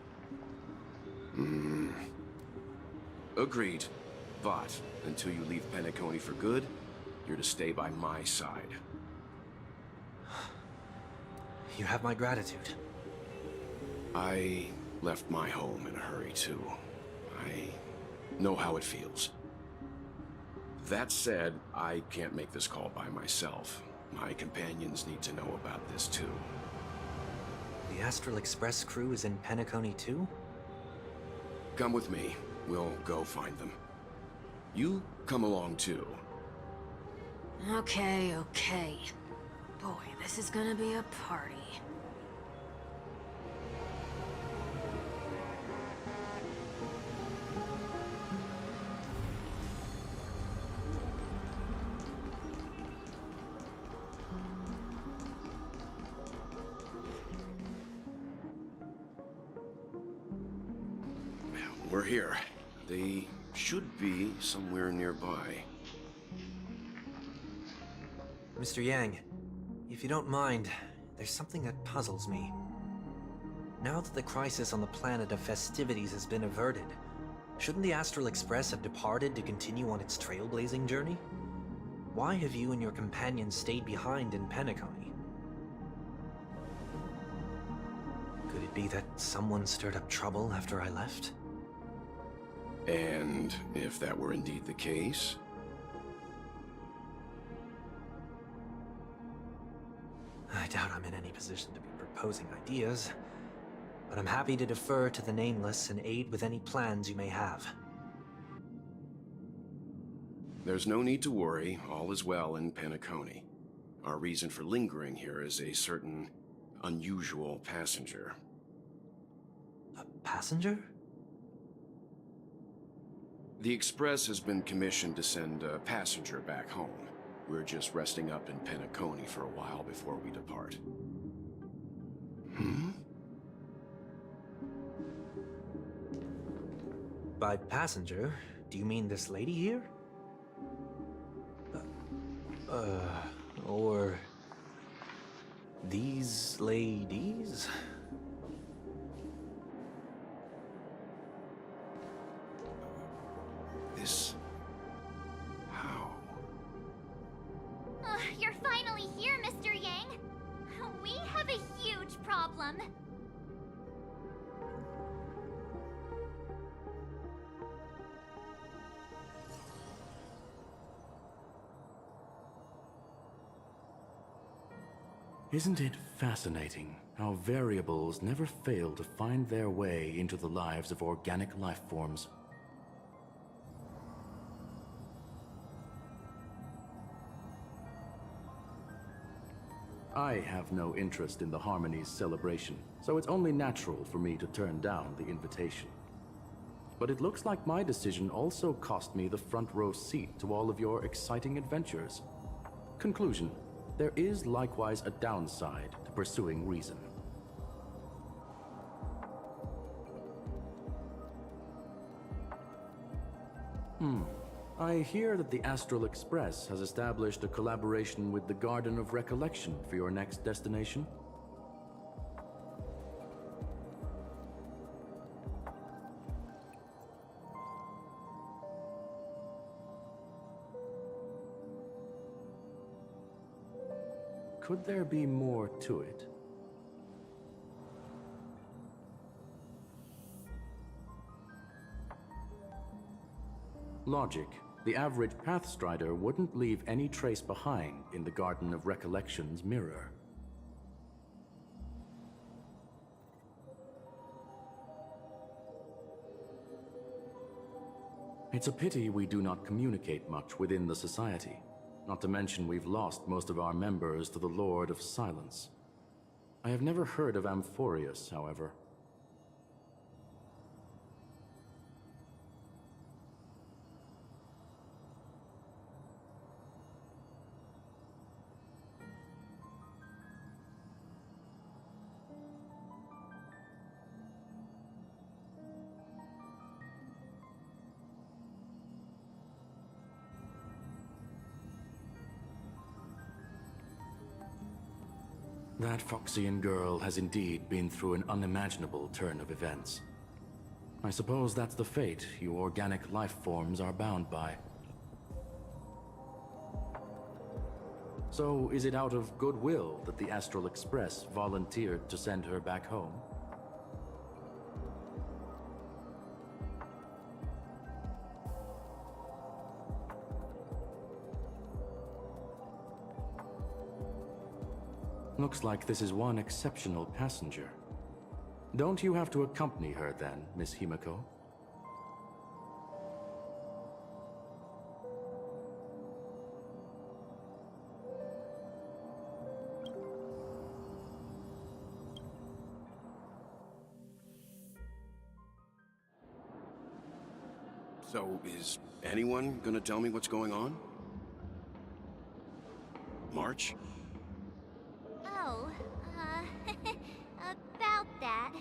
Agreed. But, until you leave Penacony for good, you're to stay by my side. You have my gratitude. I left my home in a hurry, too. I know how it feels. That said, I can't make this call by myself. My companions need to know about this, too. The Astral Express crew is in Penacony too? Come with me. We'll go find them. You come along, too. Okay. Boy, this is gonna be a party. We're here. They should be somewhere nearby. Mr. Yang, if you don't mind, there's something that puzzles me. Now that the crisis on the planet of festivities has been averted, shouldn't the Astral Express have departed to continue on its trailblazing journey? Why have you and your companions stayed behind in Penacony? Could it be that someone stirred up trouble after I left? And if that were indeed the case? I doubt I'm in any position to be proposing ideas, but I'm happy to defer to the Nameless and aid with any plans you may have. There's no need to worry. All is well in Penacony. Our reason for lingering here is a certain unusual passenger. A passenger? The Express has been commissioned to send a passenger back home. We're just resting up in Penacony for a while before we depart. By passenger, do you mean this lady here? Or these ladies? This... how? You're finally here, Mr. Yang. We have a huge problem. Isn't it fascinating how variables never fail to find their way into the lives of organic life forms? I have no interest in the Harmony's celebration, so it's only natural for me to turn down the invitation. But it looks like my decision also cost me the front row seat to all of your exciting adventures. Conclusion: there is likewise a downside to pursuing reason. I hear that the Astral Express has established a collaboration with the Garden of Recollection for your next destination. Could there be more to it? Logic. The average Pathstrider wouldn't leave any trace behind in the Garden of Recollection's mirror. It's a pity we do not communicate much within the society. Not to mention we've lost most of our members to the Lord of Silence. I have never heard of Amphorius, however. That Foxian girl has indeed been through an unimaginable turn of events. I suppose that's the fate you organic life forms are bound by. So, is it out of goodwill that the Astral Express volunteered to send her back home? Looks like this is one exceptional passenger. Don't you have to accompany her then, Miss Himiko? So, is anyone gonna tell me what's going on? March? Oh, about that.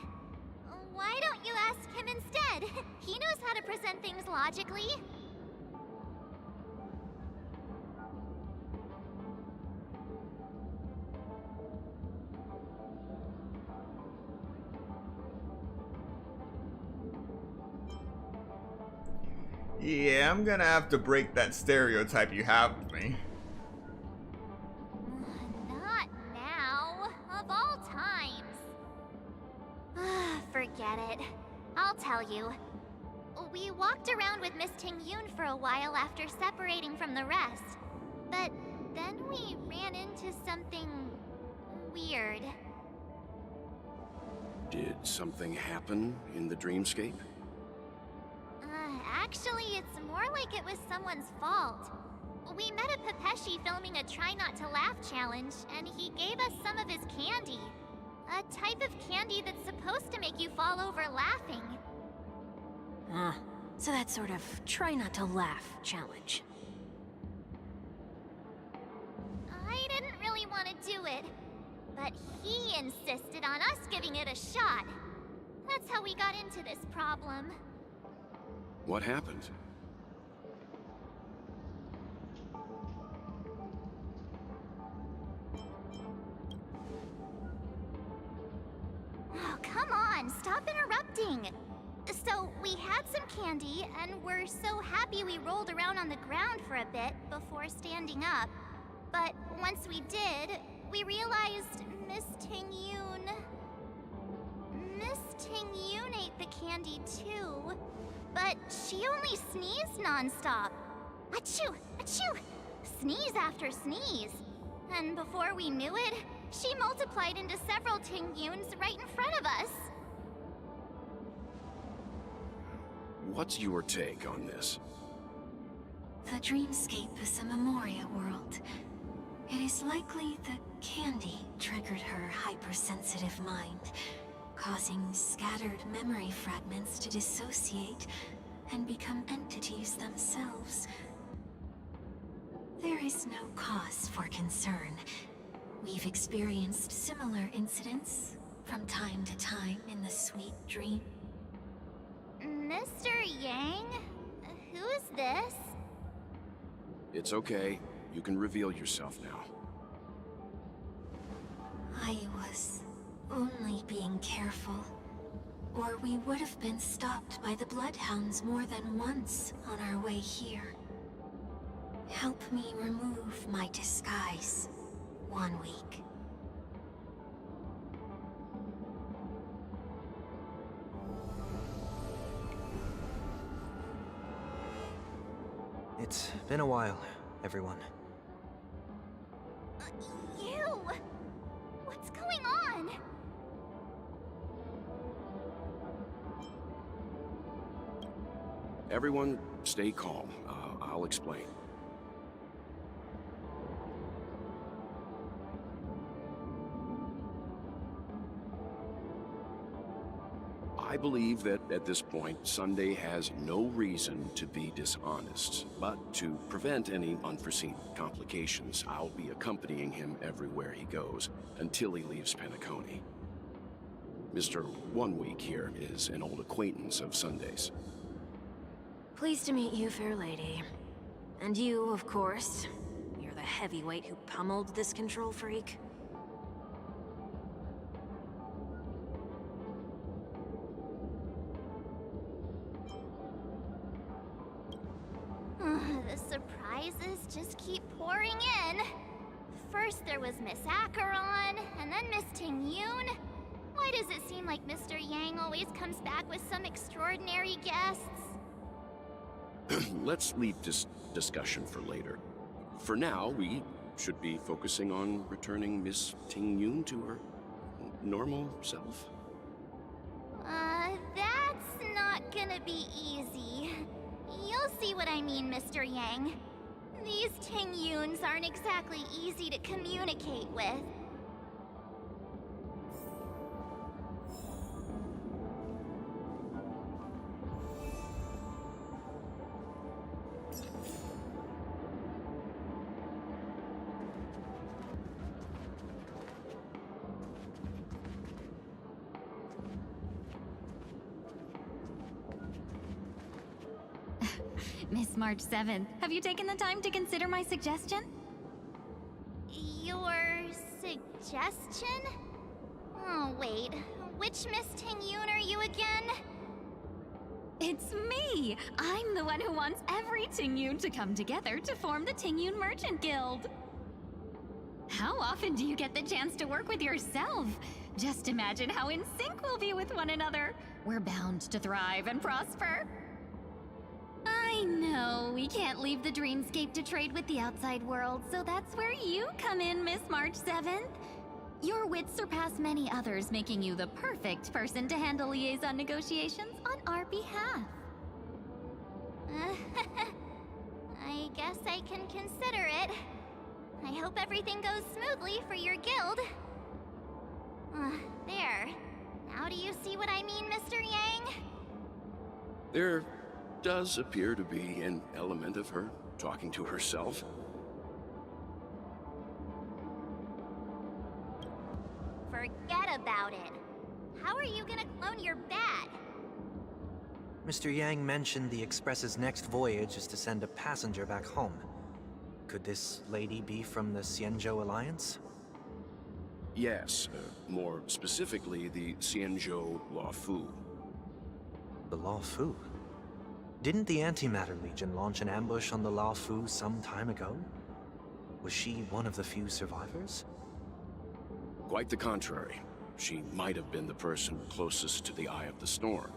Why don't you ask him instead? He knows how to present things logically. Yeah, I'm gonna have to break that stereotype you have of me. Not now. Of all times. Forget it. I'll tell you. We walked around with Miss Ting-Yun for a while after separating from the rest. But then we ran into something weird. Did something happen in the dreamscape? Actually, it's more like it was someone's fault. We met a Pepeshi filming a Try Not to Laugh challenge, and he gave us some of his candy. A type of candy that's supposed to make you fall over laughing. So that sort of try not to laugh challenge. want to do it. But he insisted on us giving it a shot. That's how we got into this problem. What happened? Oh, come on, stop interrupting. So, we had some candy, and we're so happy we rolled around on the ground for a bit before standing up. But once we did, we realized Miss Ting-Yoon... Miss Ting-Yoon ate the candy too. But she only sneezed nonstop. Achoo! Achoo! Sneeze after sneeze. And before we knew it, she multiplied into several Ting-Yoons right in front of us. What's your take on this? The dreamscape is a Memoria world. It is likely the candy triggered her hypersensitive mind, causing scattered memory fragments to dissociate and become entities themselves. There is no cause for concern. We've experienced similar incidents from time to time in the sweet dream. Mr. Yang? Who's this? It's okay. You can reveal yourself now. I was only being careful, or we would have been stopped by the Bloodhounds more than once on our way here. Help me remove my disguise 1 week. It's been a while, everyone. You! What's going on? Everyone, stay calm. I'll explain. I believe that at this point, Sunday has no reason to be dishonest. But to prevent any unforeseen complications, I'll be accompanying him everywhere he goes until he leaves Penacony. Mr. 1 Week here is an old acquaintance of Sunday's. Pleased to meet you, fair lady. And you, of course. You're the heavyweight who pummeled this control freak. The surprises just keep pouring in. First there was Miss Acheron, and then Miss Ting-Yoon. Why does it seem like Mr. Yang always comes back with some extraordinary guests? Let's leave this discussion for later. For now, we should be focusing on returning Miss Ting-Yoon to her normal self. That's not gonna be easy. You'll see what I mean, Mr. Yang. These Ting-Yoons aren't exactly easy to communicate with. Miss March 7th, have you taken the time to consider my suggestion? Your suggestion? Oh, wait. Which Miss Ting-Yoon are you again? It's me! I'm the one who wants every Ting-Yoon to come together to form the Ting-Yoon Merchant Guild. How often do you get the chance to work with yourself? Just imagine how in sync we'll be with one another. We're bound to thrive and prosper. I know, we can't leave the dreamscape to trade with the outside world, so that's where you come in, Miss March 7th. Your wits surpass many others, making you the perfect person to handle liaison negotiations on our behalf. I guess I can consider it. I hope everything goes smoothly for your guild. There. Now do you see what I mean, Mr. Yang? There does appear to be an element of her talking to herself. How are you gonna clone your bat? Mr. Yang mentioned the Express's next voyage is to send a passenger back home. Could this lady be from the Xianzhou Alliance? Yes, more specifically, the Xianzhou Luofu. The Luofu? Didn't the Antimatter Legion launch an ambush on the Luofu some time ago? Was she one of the few survivors? Quite the contrary. She might have been the person closest to the eye of the storm.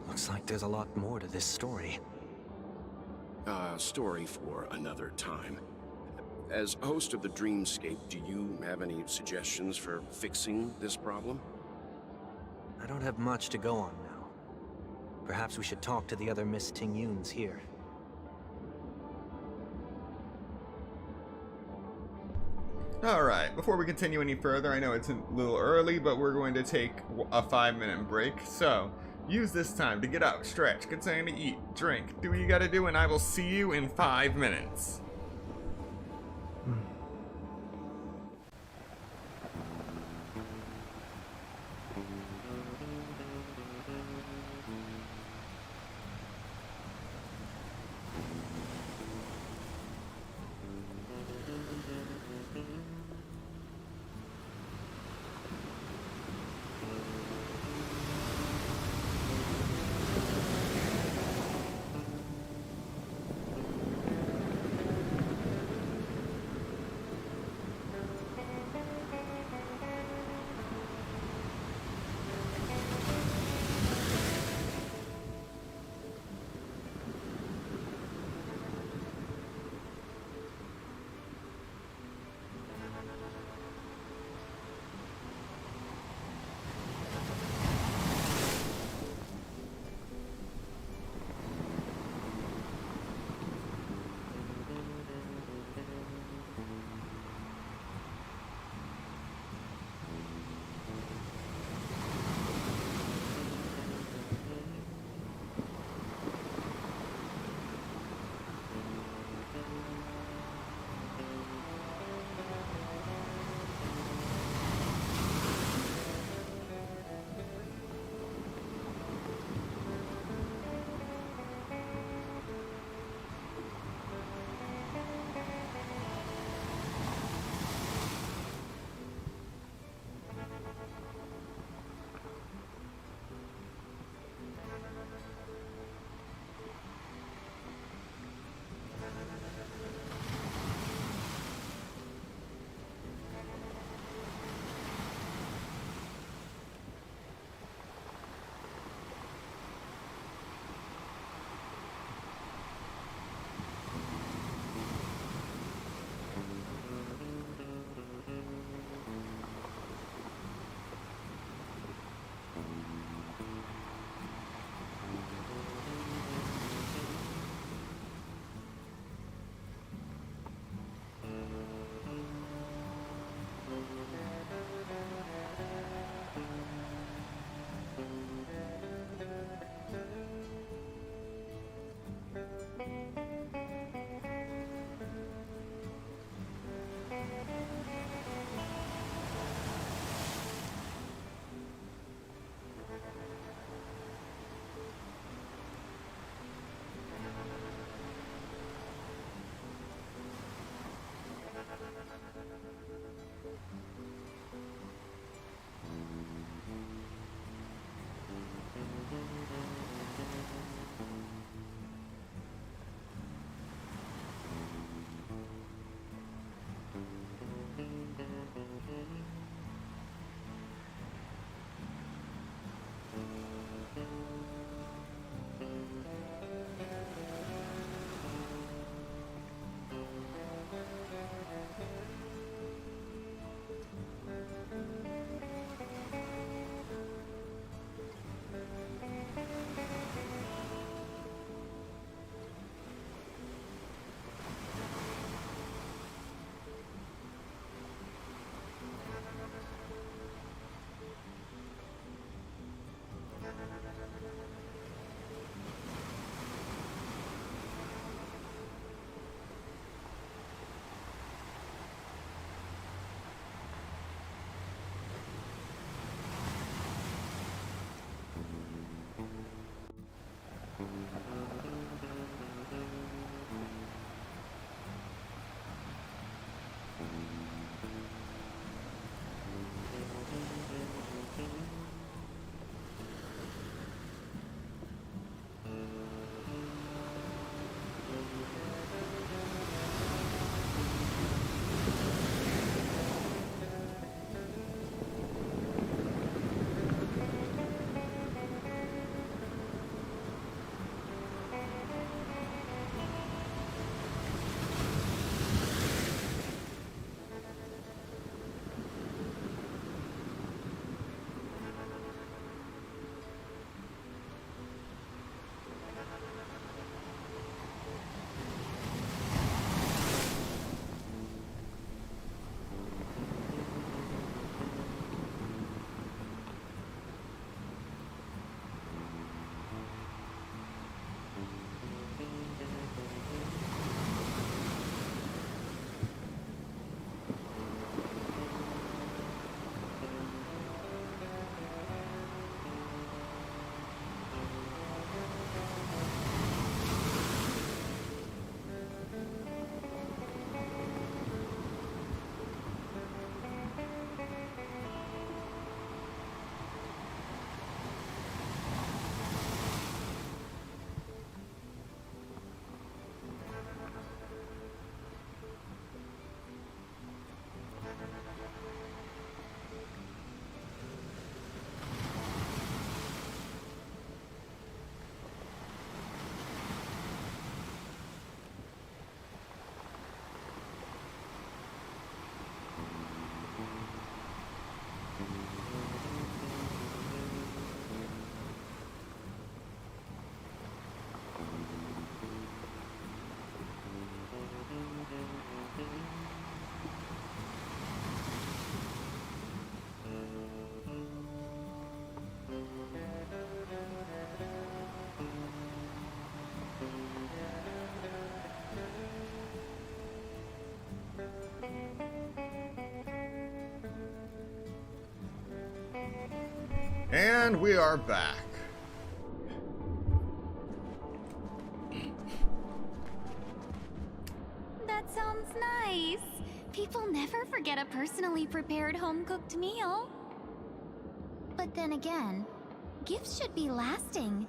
Looks like there's a lot more to this story. Story for another time. As host of the Dreamscape, do you have any suggestions for fixing this problem? I don't have much to go on now. Perhaps we should talk to the other Miss Tingyuns here. Alright, before we continue any further, I know it's a little early, but we're going to take a 5-minute break. So, use this time to get out, stretch, get something to eat, drink, do what you gotta do, and I will see you in 5 minutes. And we are back. That sounds nice. People never forget a personally prepared home-cooked meal. But then again, gifts should be lasting.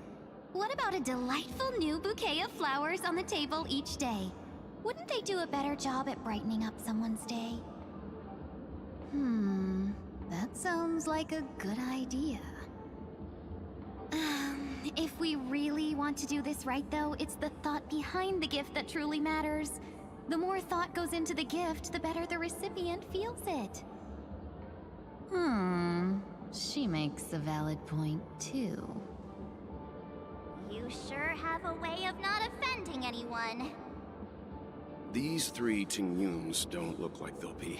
What about a delightful new bouquet of flowers on the table each day? Wouldn't they do a better job at brightening up someone's day? That sounds like a good idea. If we really want to do this right, though, it's the thought behind the gift that truly matters. The more thought goes into the gift, the better the recipient feels it. She makes a valid point, too. You sure have a way of not offending anyone. These three Tingyuns don't look like they'll be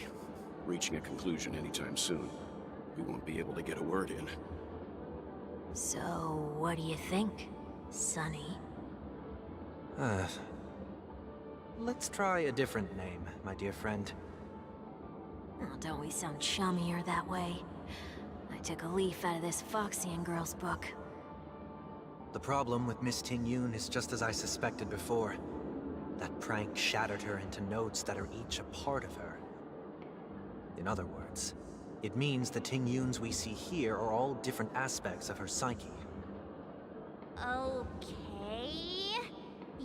reaching a conclusion anytime soon. We won't be able to get a word in. So, what do you think, Sonny? Let's try a different name, my dear friend. Oh, don't we sound chummier that way? I took a leaf out of this Foxian girl's book. The problem with Miss Tingyun is just as I suspected before. That prank shattered her into notes that are each a part of her. In other words, it means the Tingyuns we see here are all different aspects of her psyche. Okay.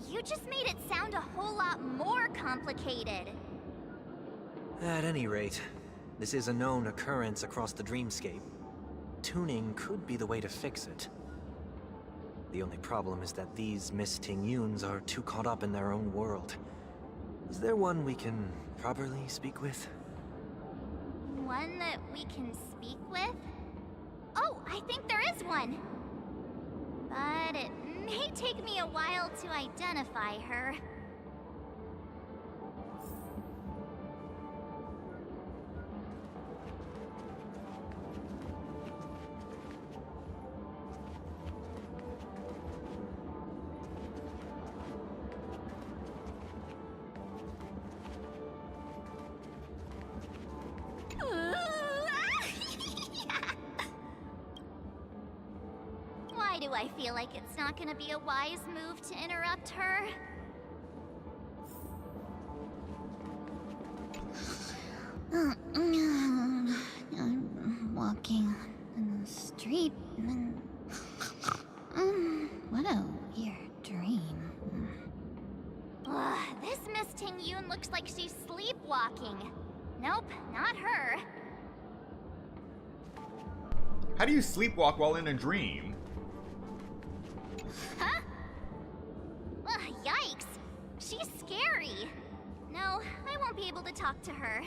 You just made it sound a whole lot more complicated. At any rate, this is a known occurrence across the dreamscape. Tuning could be the way to fix it. The only problem is that these Miss Tingyuns are too caught up in their own world. Is there one we can properly speak with? One that we can speak with? Oh, I think there is one. But it may take me a while to identify her. Why do I feel like it's not gonna be a wise move to interrupt her? I'm walking in the street and... what a weird dream. This Miss Ting Yun looks like she's sleepwalking. Nope, not her. How do you sleepwalk while in a dream? Huh? Yikes! She's scary. No, I won't be able to talk to her.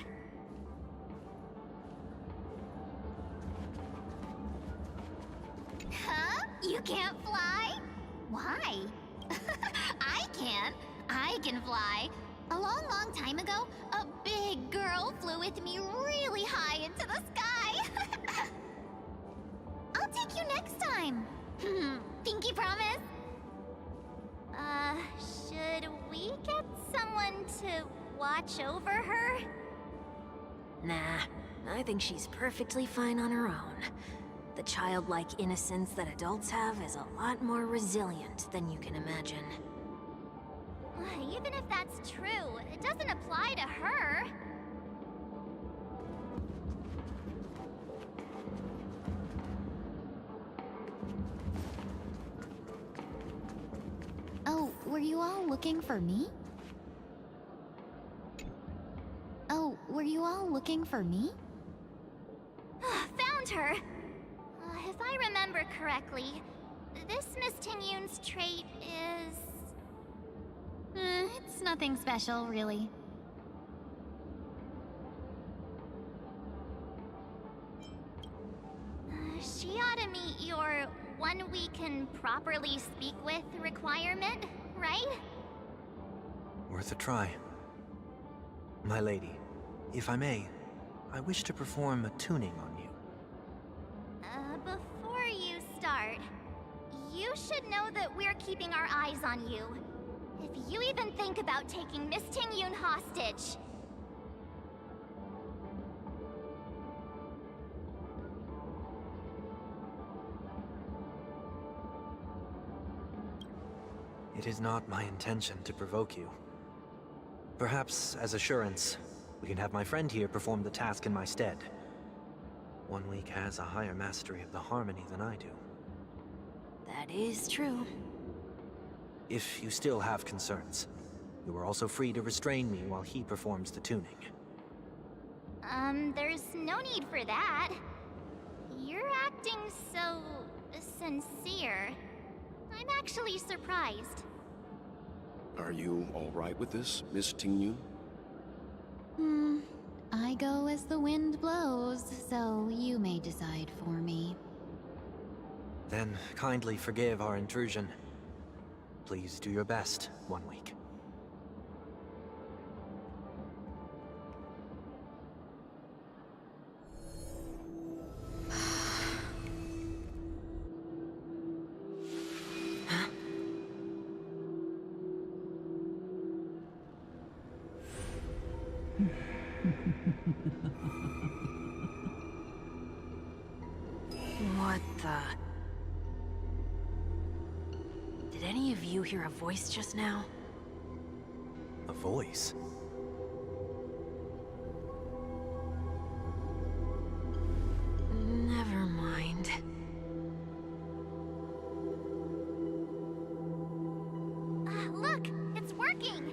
Huh? You can't fly? Why? I can. I can fly. A long time ago, a big girl flew with me really high into the sky. I'll take you next time. Pinky promise? Should we get someone to watch over her? Nah, I think she's perfectly fine on her own. The childlike innocence that adults have is a lot more resilient than you can imagine. Even if that's true, it doesn't apply to her. Oh, were you all looking for me? Oh, were you all looking for me? Found her! If I remember correctly, this Miss Ting Yun's trait is... It's nothing special, really. She ought to meet your one we can properly speak with requirement, right? Worth a try. My lady, if I may, I wish to perform a tuning on you. Before you start, you should know that we're keeping our eyes on you. If you even think about taking Miss Ting Yun hostage... It is not my intention to provoke you. Perhaps, as assurance, we can have my friend here perform the task in my stead. 1 week has a higher mastery of the harmony than I do. That is true. If you still have concerns, you are also free to restrain me while he performs the tuning. There's no need for that. You're acting so... sincere. I'm actually surprised. Are you all right with this, Miss Ting Yun? I go as the wind blows, so you may decide for me. Then kindly forgive our intrusion. Please do your best, 1 week. What the... Did any of you hear a voice just now? A voice? Never mind. Look! It's working!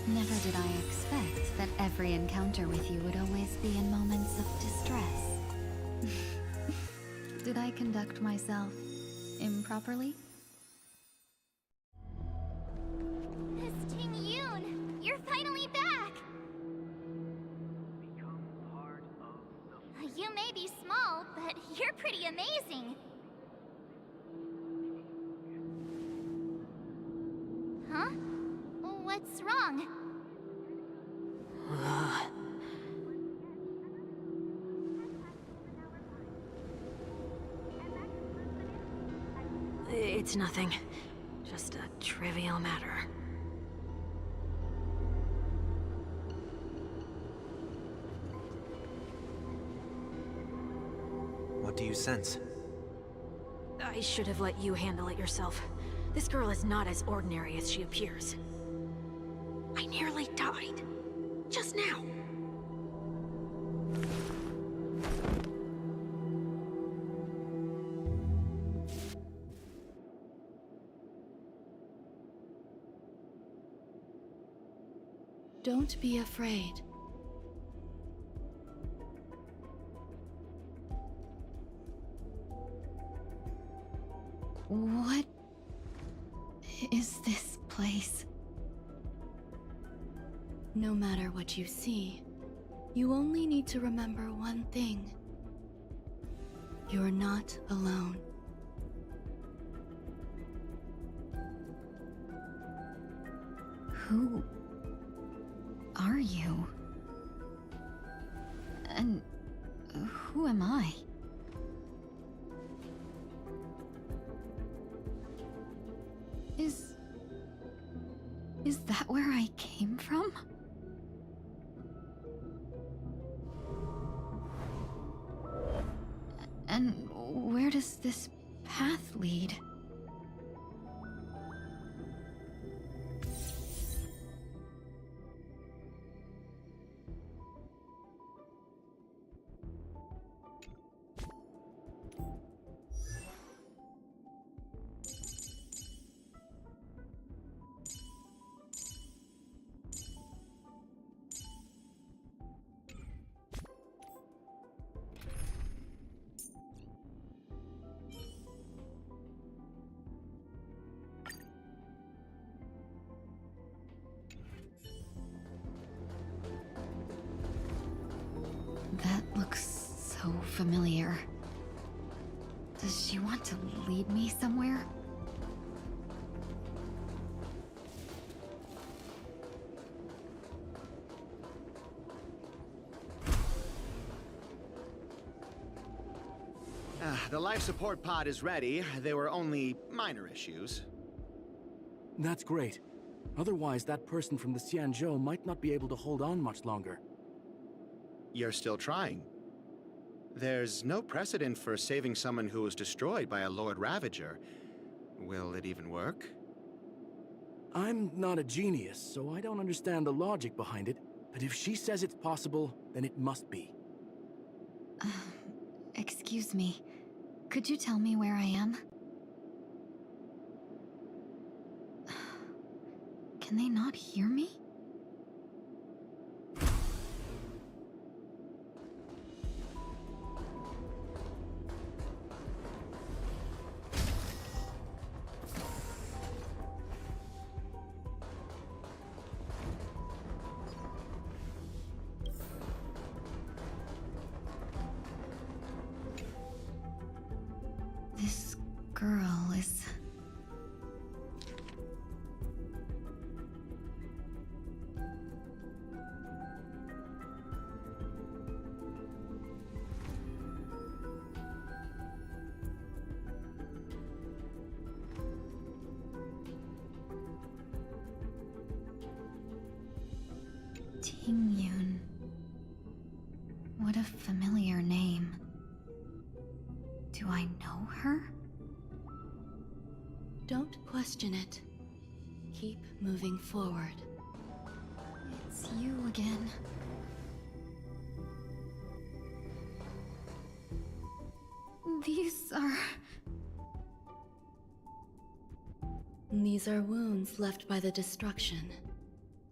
Never did I expect that every encounter with you would always be in moments of distress. Did I conduct myself improperly? Miss Ting Yun! You're finally back! You may be small, but you're pretty amazing. Huh? What's wrong? It's nothing. Just a trivial matter. What do you sense? I should have let you handle it yourself. This girl is not as ordinary as she appears. I nearly died. Just now. Don't be afraid. What is this place? No matter what you see, you only need to remember one thing. You're not alone. Who are you? And who am I? Is that where I came from? And where does this path lead? That looks so familiar. Does she want to lead me somewhere? The life support pod is ready. There were only minor issues. That's great. Otherwise, that person from the Xianzhou might not be able to hold on much longer. You're still trying. There's no precedent for saving someone who was destroyed by a Lord Ravager. Will it even work? I'm not a genius, so I don't understand the logic behind it. But if she says it's possible, then it must be. Excuse me. Could you tell me where I am? Can they not hear me? This girl is... Tingyun. What a familiar name. Do I know her? Don't question it. Keep moving forward. It's you again. These are wounds left by the destruction.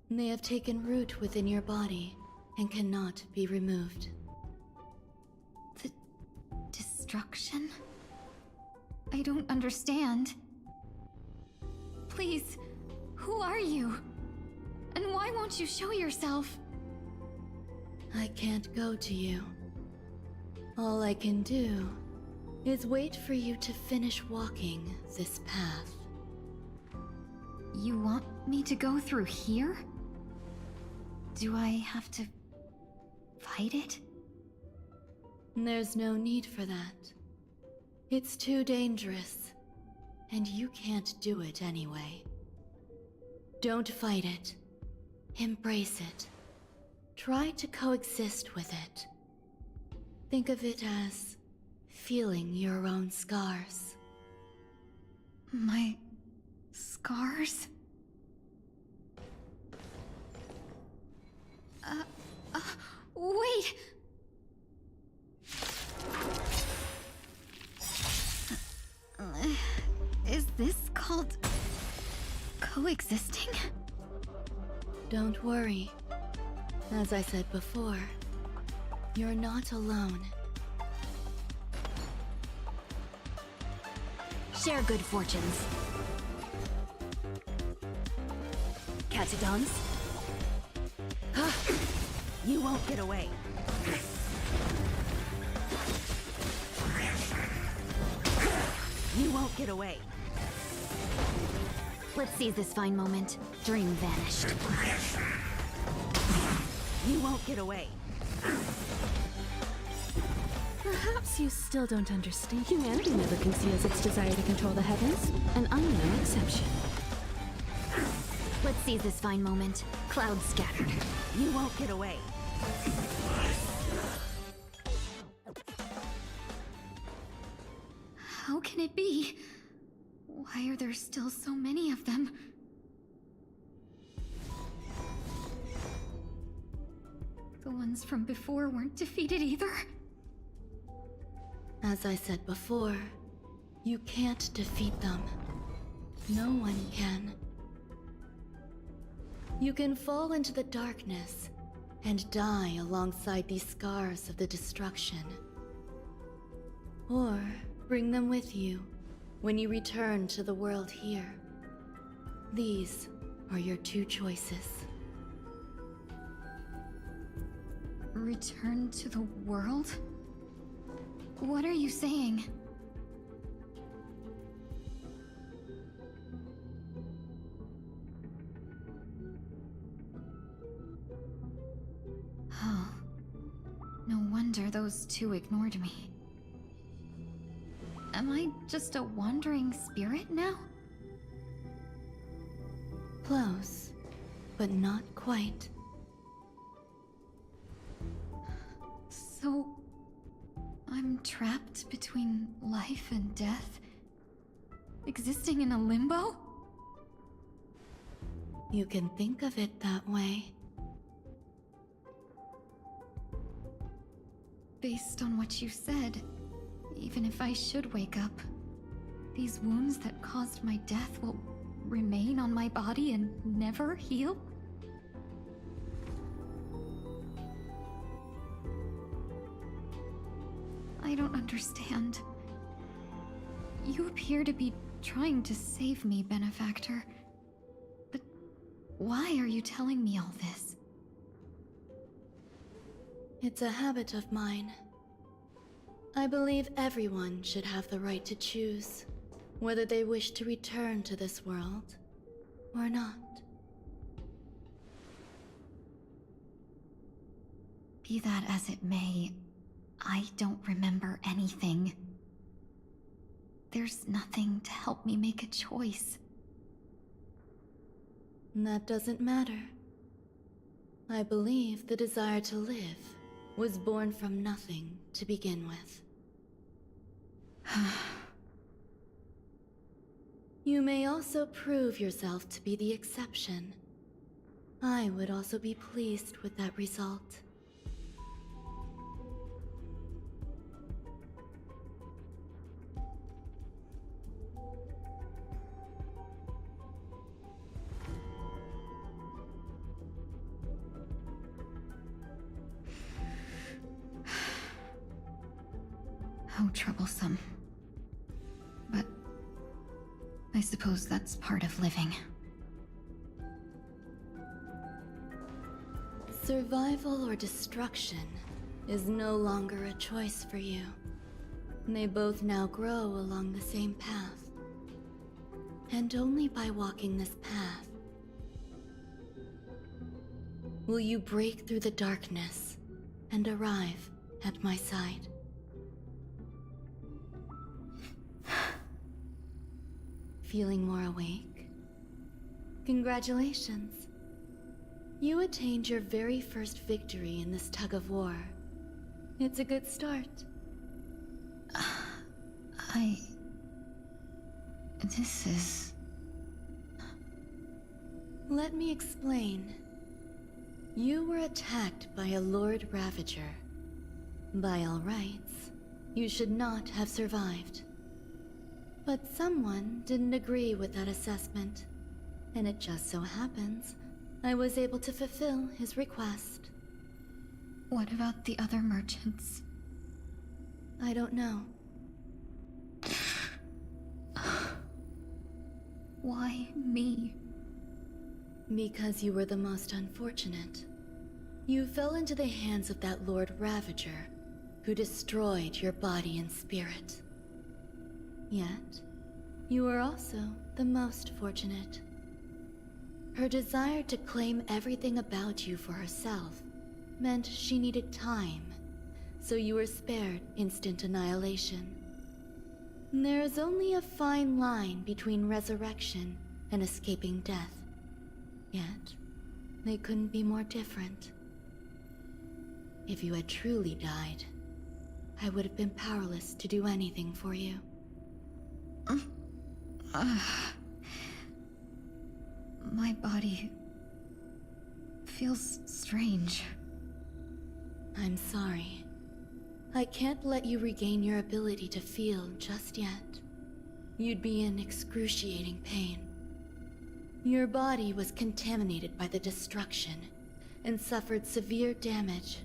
They have taken root within your body and cannot be removed. The destruction? I don't understand. Please, who are you? And why won't you show yourself? I can't go to you. All I can do is wait for you to finish walking this path. You want me to go through here? Do I have to fight it? There's no need for that. It's too dangerous, and you can't do it anyway. Don't fight it. Embrace it. Try to coexist with it. Think of it as feeling your own scars. My scars? Wait! Is this called coexisting? Don't worry. As I said before, you're not alone. Share good fortunes. Catadons? You won't get away. You won't get away. Let's seize this fine moment. Dream vanished. You won't get away. Perhaps you still don't understand. Humanity never conceals its desire to control the heavens, and I'm no exception. Let's seize this fine moment. Clouds scattered. You won't get away. How can it be? Why are there still so many of them? The ones from before weren't defeated either? As I said before, you can't defeat them. No one can. You can fall into the darkness and die alongside these scars of the destruction. Or bring them with you when you return to the world here. These are your two choices. Return to the world? What are you saying? Oh. No wonder those two ignored me. Am I just a wandering spirit now? Close, but not quite. So, I'm trapped between life and death? Existing in a limbo? You can think of it that way. Based on what you said, even if I should wake up, these wounds that caused my death will remain on my body and never heal? I don't understand. You appear to be trying to save me, Benefactor. But why are you telling me all this? It's a habit of mine. I believe everyone should have the right to choose whether they wish to return to this world or not. Be that as it may, I don't remember anything. There's nothing to help me make a choice. That doesn't matter. I believe the desire to live was born from nothing to begin with. You may also prove yourself to be the exception. I would also be pleased with that result. How troublesome. But I suppose that's part of living. Survival or destruction is no longer a choice for you. They both now grow along the same path. And only by walking this path will you break through the darkness and arrive at my side. feeling more awake? Congratulations. You attained your very first victory in this tug of war. It's a good start. This is... Let me explain. You were attacked by a Lord Ravager. By all rights, you should not have survived. But someone didn't agree with that assessment, and it just so happens I was able to fulfill his request. What about the other merchants? I don't know. Why me? Because you were the most unfortunate. You fell into the hands of that Lord Ravager, who destroyed your body and spirit. Yet, you were also the most fortunate. Her desire to claim everything about you for herself meant she needed time, so you were spared instant annihilation. There is only a fine line between resurrection and escaping death. Yet, they couldn't be more different. If you had truly died, I would have been powerless to do anything for you. My body feels strange. I'm sorry. I can't let you regain your ability to feel just yet. You'd be in excruciating pain. Your body was contaminated by the destruction and suffered severe damage.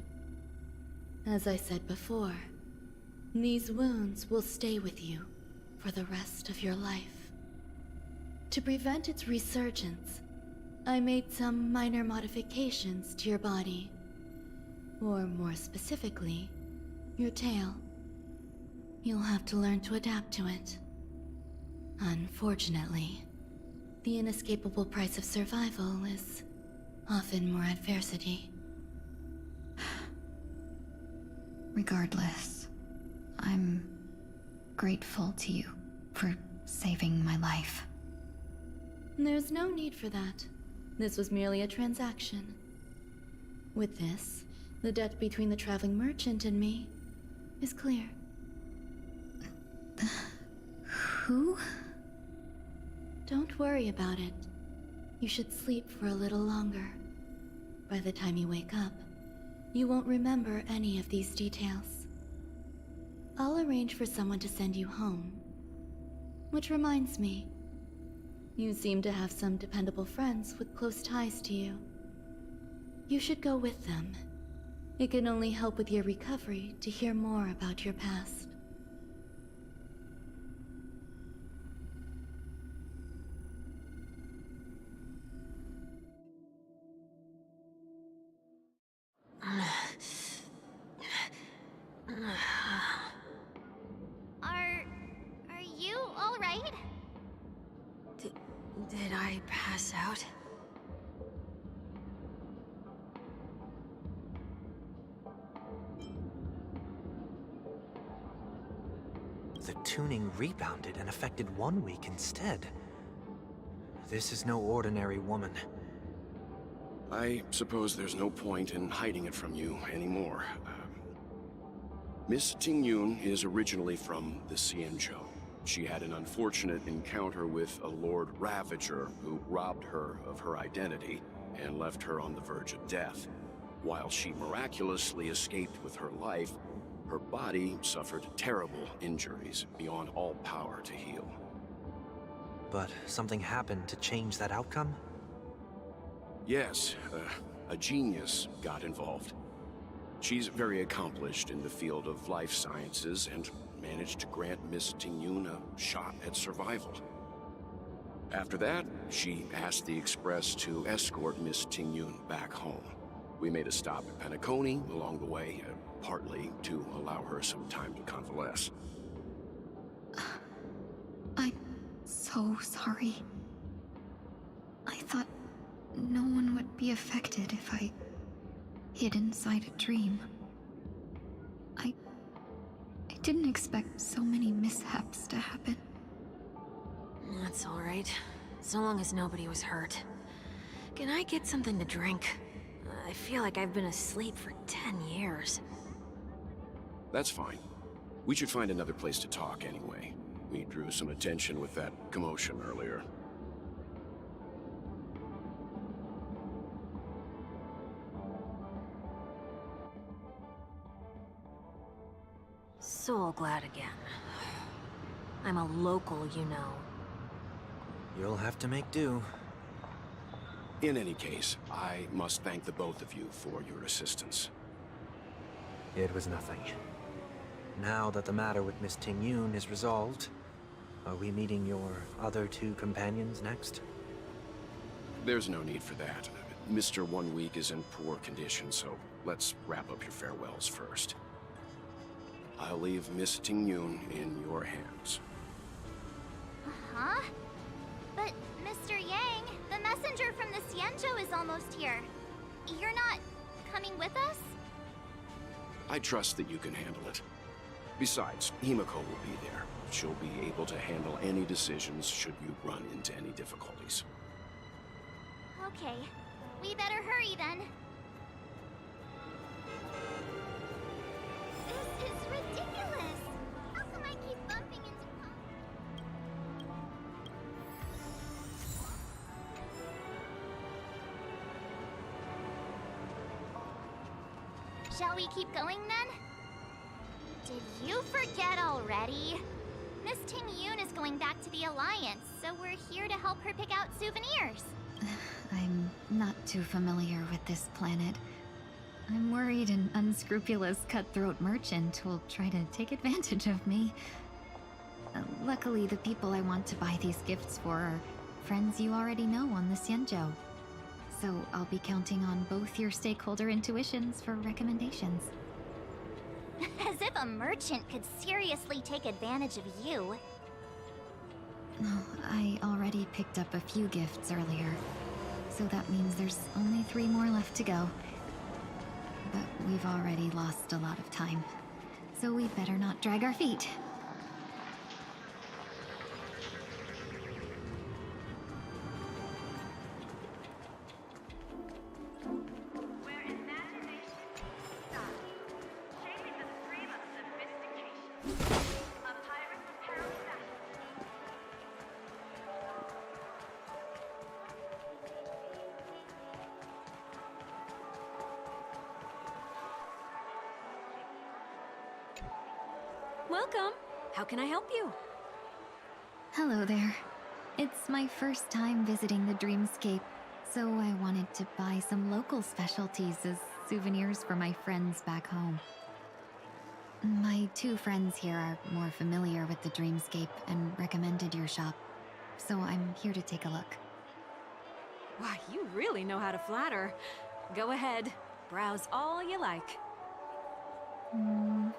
As I said before, these wounds will stay with you for the rest of your life. To prevent its resurgence, I made some minor modifications to your body. Or more specifically, your tail. You'll have to learn to adapt to it. Unfortunately, the inescapable price of survival is often more adversity. Regardless, I'm grateful to you for saving my life. There's no need for that. This was merely a transaction. With this, the debt between the traveling merchant and me is clear. Who? Don't worry about it. You should sleep for a little longer. By the time you wake up, you won't remember any of these details. I'll arrange for someone to send you home. Which reminds me, you seem to have some dependable friends with close ties to you. You should go with them. It can only help with your recovery to hear more about your past. Are you all right? Did I pass out? The tuning rebounded and affected 1 week instead. This is no ordinary woman. I suppose there's no point in hiding it from you anymore. Miss Tingyun is originally from the Xianzhou. She had an unfortunate encounter with a Lord Ravager who robbed her of her identity and left her on the verge of death. While she miraculously escaped with her life, her body suffered terrible injuries beyond all power to heal. But something happened to change that outcome? Yes, a genius got involved. She's very accomplished in the field of life sciences and managed to grant Miss Tingyun a shot at survival. After that, she asked the Express to escort Miss Tingyun back home. We made a stop at Penacony along the way, partly to allow her some time to convalesce. I'm so sorry. I thought no one would be affected if I hid inside a dream. I didn't expect so many mishaps to happen. That's all right. So long as nobody was hurt. Can I get something to drink? I feel like I've been asleep for 10 years. That's fine. We should find another place to talk anyway. We drew some attention with that commotion earlier. So glad again. I'm a local, you know. You'll have to make do. In any case, I must thank the both of you for your assistance. It was nothing. Now that the matter with Miss Ting-Yun is resolved, are we meeting your other two companions next? There's no need for that. Mr. 1 Week is in poor condition, so let's wrap up your farewells first. I'll leave Miss Ting-Yun in your hands. Huh? But, Mr. Yang, the messenger from the Xianzhou is almost here. You're not coming with us? I trust that you can handle it. Besides, Himiko will be there. She'll be able to handle any decisions should you run into any difficulties. Okay. We better hurry then. This is ridiculous! How come I keep bumping into Shall we keep going then? Did you forget already? Miss Ting-Yun is going back to the Alliance, so we're here to help her pick out souvenirs. I'm not too familiar with this planet. I'm worried an unscrupulous cutthroat merchant will try to take advantage of me. Luckily, the people I want to buy these gifts for are friends you already know on the Xianzhou. So I'll be counting on both your stakeholder intuitions for recommendations. As if a merchant could seriously take advantage of you. Oh, I already picked up a few gifts earlier, so that means there's only 3 more left to go. But we've already lost a lot of time, so we better not drag our feet. Welcome. How can I help you? Hello there. It's my first time visiting the Dreamscape, so I wanted to buy some local specialties as souvenirs for my friends back home. My 2 friends here are more familiar with the Dreamscape and recommended your shop, so I'm here to take a look. Wow, you really know how to flatter. Go ahead. Browse all you like.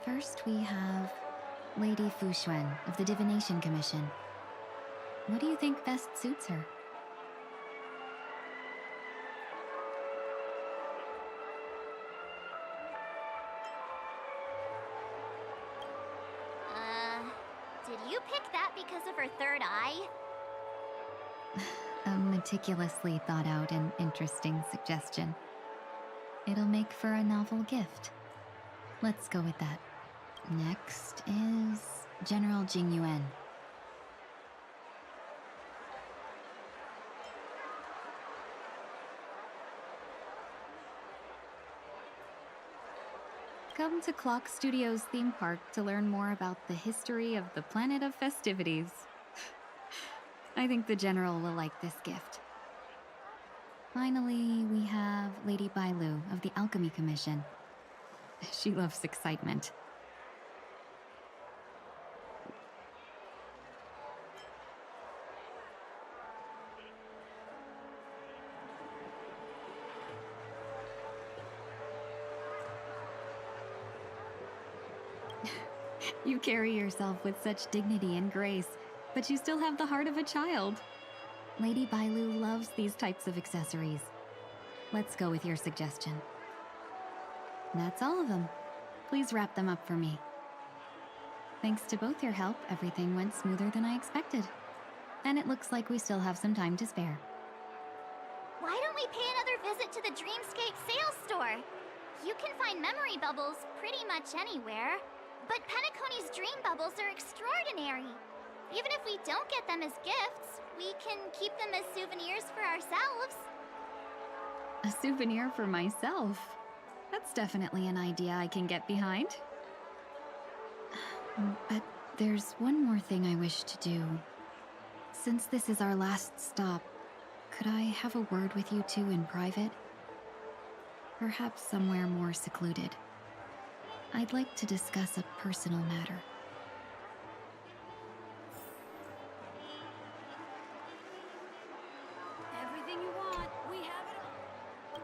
First we have Lady Fu Xuan of the Divination Commission. What do you think best suits her? Did you pick that because of her third eye? A meticulously thought out and interesting suggestion. It'll make for a novel gift. Let's go with that. Next is General Jing Yuan. Come to Clock Studios theme park to learn more about the history of the planet of festivities. I think the General will like this gift. Finally, we have Lady Bailu of the Alchemy Commission. She loves excitement. You carry yourself with such dignity and grace, but you still have the heart of a child. Lady Bailu loves these types of accessories. Let's go with your suggestion. That's all of them. Please wrap them up for me. Thanks to both your help, everything went smoother than I expected. and it looks like we still have some time to spare. Why don't we pay another visit to the Dreamscape sales store? You can find memory bubbles pretty much anywhere, but Penacony's dream bubbles are extraordinary. Even if we don't get them as gifts, we can keep them as souvenirs for ourselves. A souvenir for myself? That's definitely an idea I can get behind. But there's one more thing I wish to do. Since this is our last stop, could I have a word with you two in private? Perhaps somewhere more secluded. I'd like to discuss a personal matter. Everything you want, we have it all.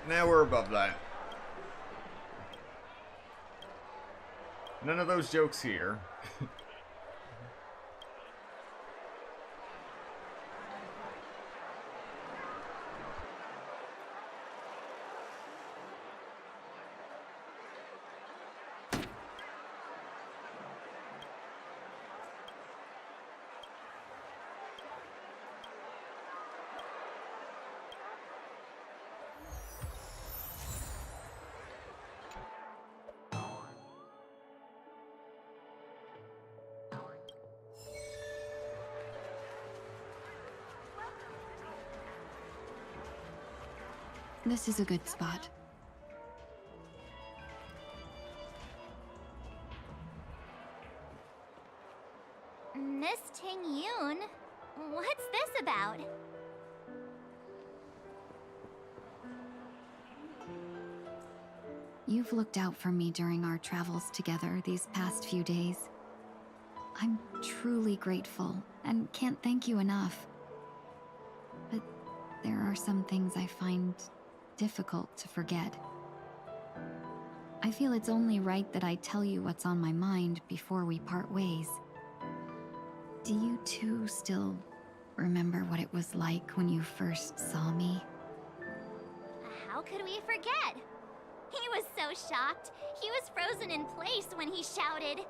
Now we're above that. None of those jokes here. This is a good spot. Miss Ting Yoon, what's this about? You've looked out for me during our travels together these past few days. I'm truly grateful and can't thank you enough. But there are some things I find difficult to forget. I feel it's only right that I tell you what's on my mind before we part ways. Do you two still remember what it was like when you first saw me? How could we forget? He was so shocked. He was frozen in place when he shouted.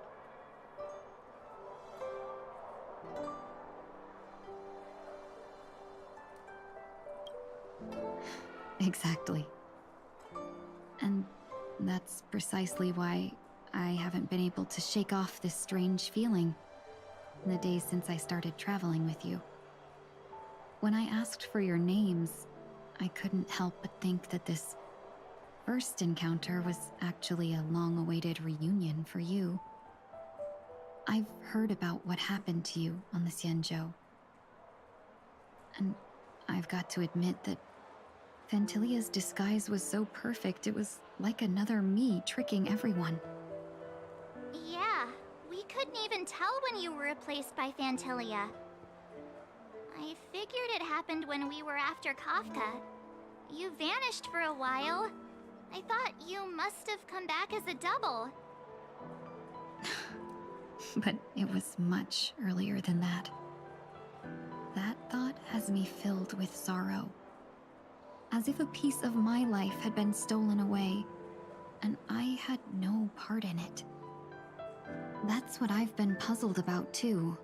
Exactly. And that's precisely why I haven't been able to shake off this strange feeling in the days since I started traveling with you. When I asked for your names, I couldn't help but think that this first encounter was actually a long-awaited reunion for you. I've heard about what happened to you on the Xianzhou. And I've got to admit that Fantilia's disguise was so perfect, it was like another me tricking everyone. Yeah, we couldn't even tell when you were replaced by Fantilia. I figured it happened when we were after Kafka. You vanished for a while. I thought you must have come back as a double. But it was much earlier than that. That thought has me filled with sorrow. As if a piece of my life had been stolen away. and I had no part in it. That's what I've been puzzled about, too.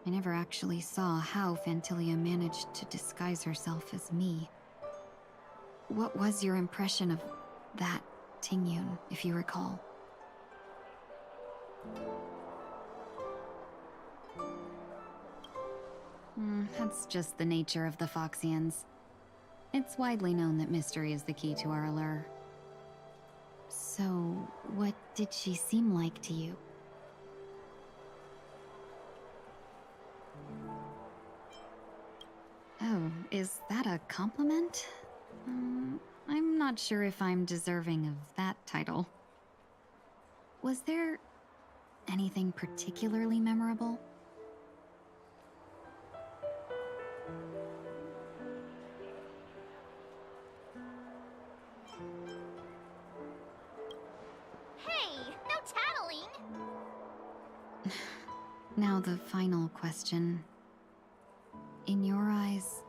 I never actually saw how Phantilia managed to disguise herself as me. What was your impression of that Tingyun, if you recall? That's just the nature of the Foxians. It's widely known that mystery is the key to our allure. So, what did she seem like to you? Oh, is that a compliment? I'm not sure if I'm deserving of that title. Was there anything particularly memorable? Hey, no tattling! Now the final question. In your eyes,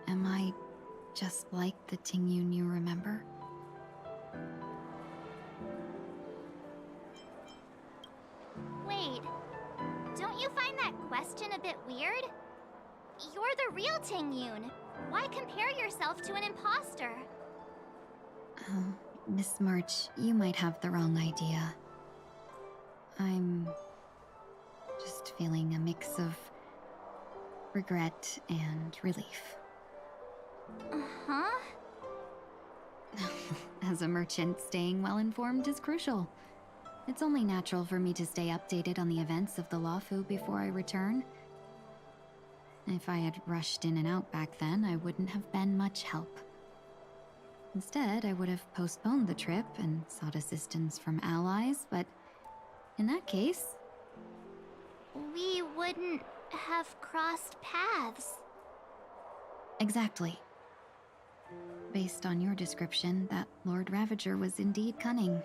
am I just like the Tingyun you remember? Wait, don't you find that question a bit weird? You're the real Tingyun. Why compare yourself to an imposter? Oh, Miss March, you might have the wrong idea. I'm just feeling a mix of regret and relief. Uh-huh? As a merchant, staying well-informed is crucial. It's only natural for me to stay updated on the events of the Lawfu before I return. If I had rushed in and out back then, I wouldn't have been much help. Instead, I would have postponed the trip and sought assistance from allies, but in that case... We wouldn't have crossed paths. Exactly. Based on your description, that Lord Ravager was indeed cunning.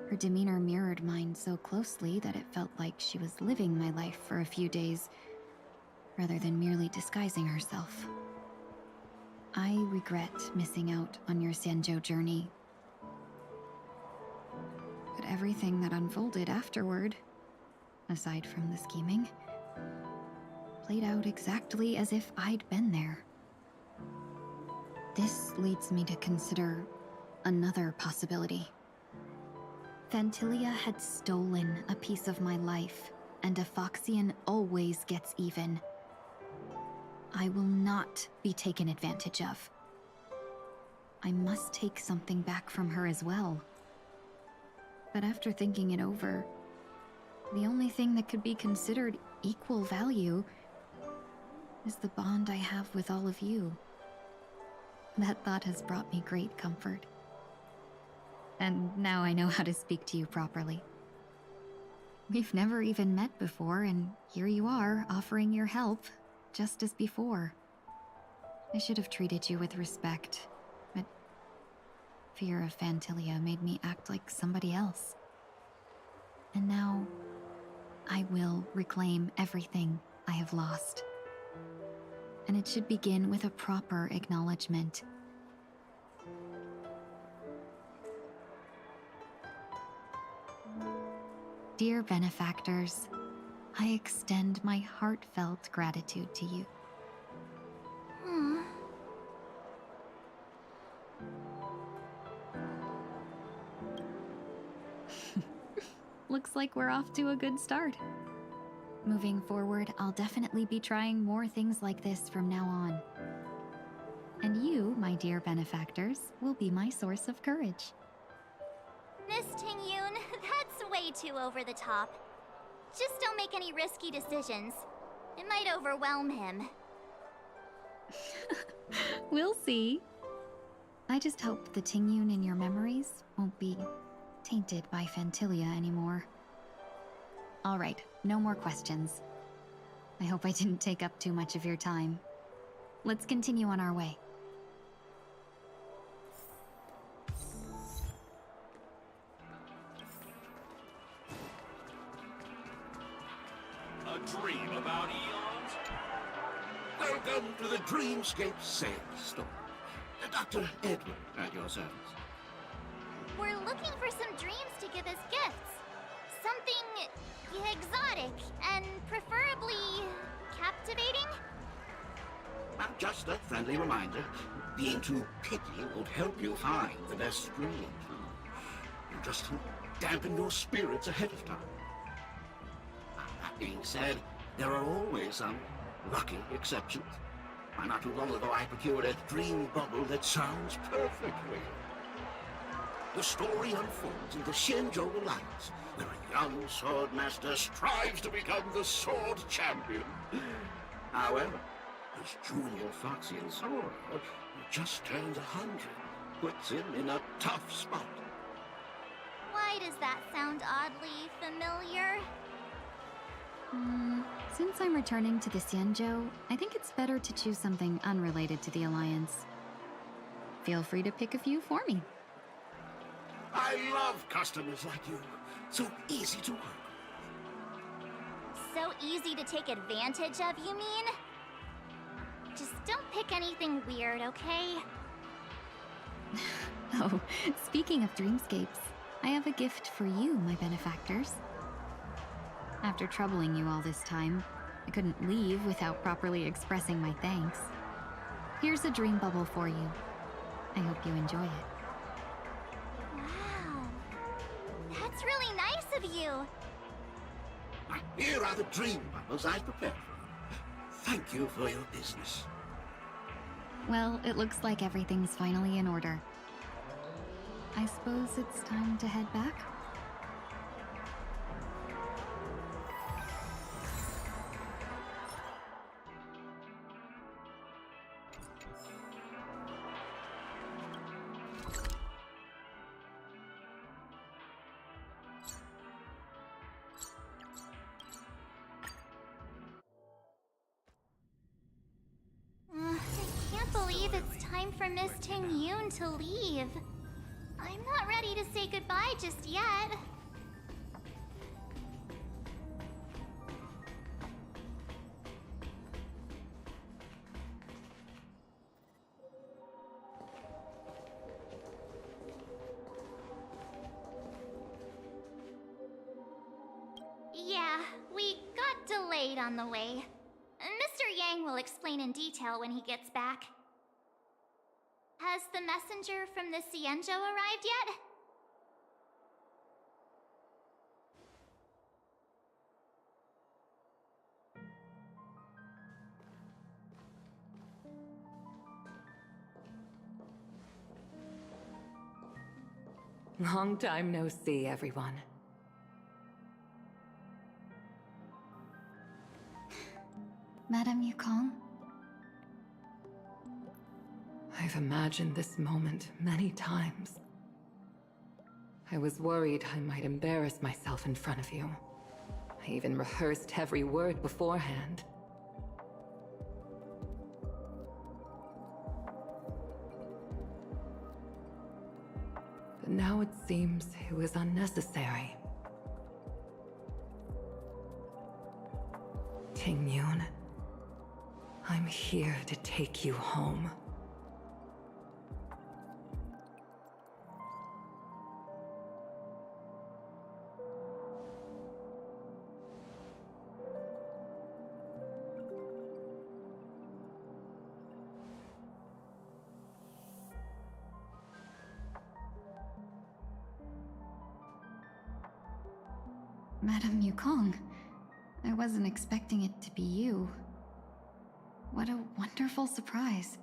Her demeanor mirrored mine so closely that it felt like she was living my life for a few days, rather than merely disguising herself. I regret missing out on your Sanjo journey. But everything that unfolded afterward, aside from the scheming, played out exactly as if I'd been there. This leads me to consider another possibility. Phantilia had stolen a piece of my life, and a Foxian always gets even. I will not be taken advantage of. I must take something back from her as well. But after thinking it over, the only thing that could be considered equal value is the bond I have with all of you. That thought has brought me great comfort. And now I know how to speak to you properly. We've never even met before, and here you are, offering your help, just as before. I should have treated you with respect, but fear of Phantilia made me act like somebody else. And now, I will reclaim everything I have lost. And it should begin with a proper acknowledgement. Dear benefactors, I extend my heartfelt gratitude to you. Looks like we're off to a good start. Moving forward, I'll definitely be trying more things like this from now on. And you, my dear benefactors, will be my source of courage. Miss Tingyun, that's way too over the top. Just don't make any risky decisions. It might overwhelm him. We'll see. I just hope the Tingyun in your memories won't be tainted by Phantilia anymore. All right, no more questions. I hope I didn't take up too much of your time. Let's continue on our way. A dream about eons? Welcome to the Dreamscape Sandstorm. Dr. Edward, at your service. We're looking for some dreams to give as gifts. Something exotic and preferably captivating. Well, just a friendly reminder. Being too picky won't help you find the best dreams. You just dampen your spirits ahead of time. That being said, there are always some lucky exceptions. Not too long ago, I procured a dream bubble that sounds perfect real. The story unfolds in the Xianzhou Alliance, where a young swordmaster strives to become the sword champion. However, his junior Foxian sword, who just turned 100, puts him in a tough spot. Why does that sound oddly familiar? Since I'm returning to the Xianzhou, I think it's better to choose something unrelated to the Alliance. Feel free to pick a few for me. I love customers like you. So easy to work. So easy to take advantage of, you mean? Just don't pick anything weird, okay? Oh, speaking of dreamscapes, I have a gift for you, my benefactors. After troubling you all this time, I couldn't leave without properly expressing my thanks. Here's a dream bubble for you. I hope you enjoy it. Wow. That's really nice of you. Here are the dream bubbles I prepared for you. Thank you for your business. Well, it looks like everything's finally in order. I suppose it's time to head back? I can't believe it's time for Miss Ting Yoon to leave. I'm not ready to say goodbye just yet. Yeah, we got delayed on the way. Mr. Yang will explain in detail when he gets back. Has the messenger from the Xianzhou arrived yet? Long time no see, everyone. Madame Yukong? I've imagined this moment many times. I was worried I might embarrass myself in front of you. I even rehearsed every word beforehand. But now it seems it was unnecessary. Ting Yoon, I'm here to take you home. Madame Yukong, I wasn't expecting it to be you. What a wonderful surprise.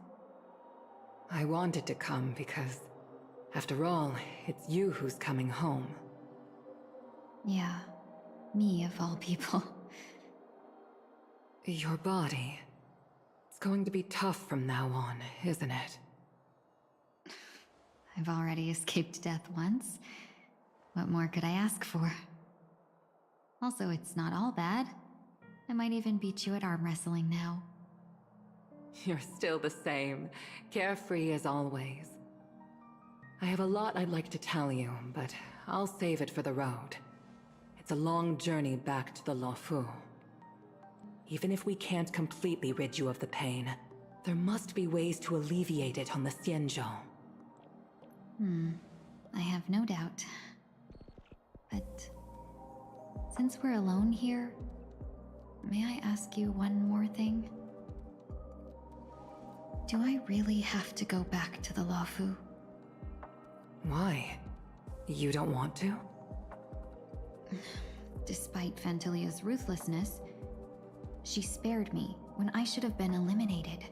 I wanted to come because, after all, it's you who's coming home. Yeah, me of all people. Your body. It's going to be tough from now on, isn't it? I've already escaped death once. What more could I ask for? Also, it's not all bad. I might even beat you at arm wrestling now. You're still the same, carefree as always. I have a lot I'd like to tell you, but I'll save it for the road. It's a long journey back to the Luofu. Even if we can't completely rid you of the pain, There must be ways to alleviate it on the Xianzhou. I have no doubt. But since we're alone here, may I ask you one more thing? Do I really have to go back to the Luofu? Why? You don't want to? Despite Fantilia's ruthlessness, she spared me when I should have been eliminated.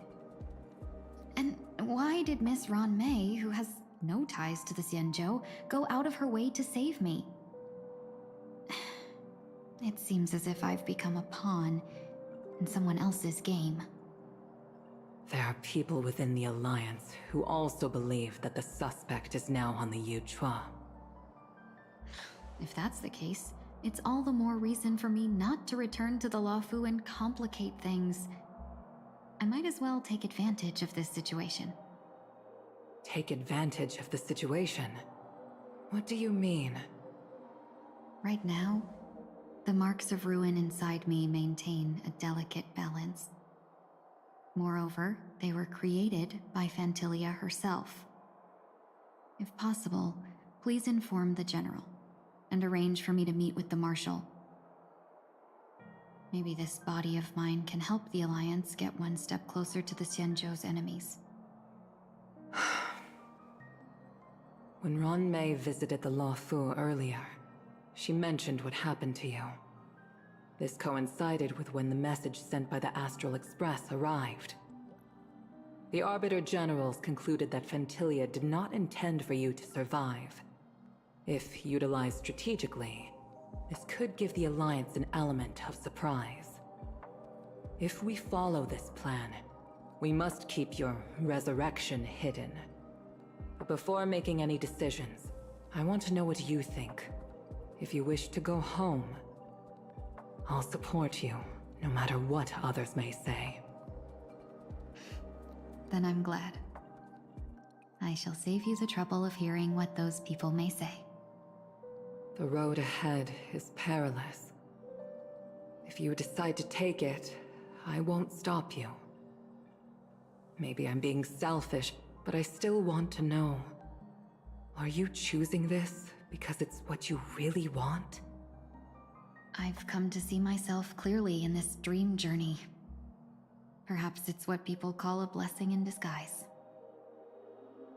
And why did Miss Ron Mei, who has no ties to the Xianzhou, go out of her way to save me? It seems as if I've become a pawn in someone else's game. There are people within the Alliance who also believe that the suspect is now on the Yuchua. If that's the case, it's all the more reason for me not to return to the Luofu and complicate things. I might as well take advantage of this situation. Take advantage of the situation? What do you mean? Right now, the marks of ruin inside me maintain a delicate balance. Moreover, they were created by Fantilia herself. If possible, please inform the General and arrange for me to meet with the Marshal. Maybe this body of mine can help the Alliance get one step closer to the Xianzhou's enemies. When Ron Mei visited the Luofu earlier, she mentioned what happened to you. This coincided with when the message sent by the Astral Express arrived. The Arbiter Generals concluded that Fantilia did not intend for you to survive. If utilized strategically, this could give the Alliance an element of surprise. If we follow this plan, we must keep your resurrection hidden. But before making any decisions, I want to know what you think. If you wish to go home, I'll support you, no matter what others may say. Then I'm glad. I shall save you the trouble of hearing what those people may say. The road ahead is perilous. If you decide to take it, I won't stop you. Maybe I'm being selfish, but I still want to know. Are you choosing this because it's what you really want? I've come to see myself clearly in this dream journey. Perhaps it's what people call a blessing in disguise.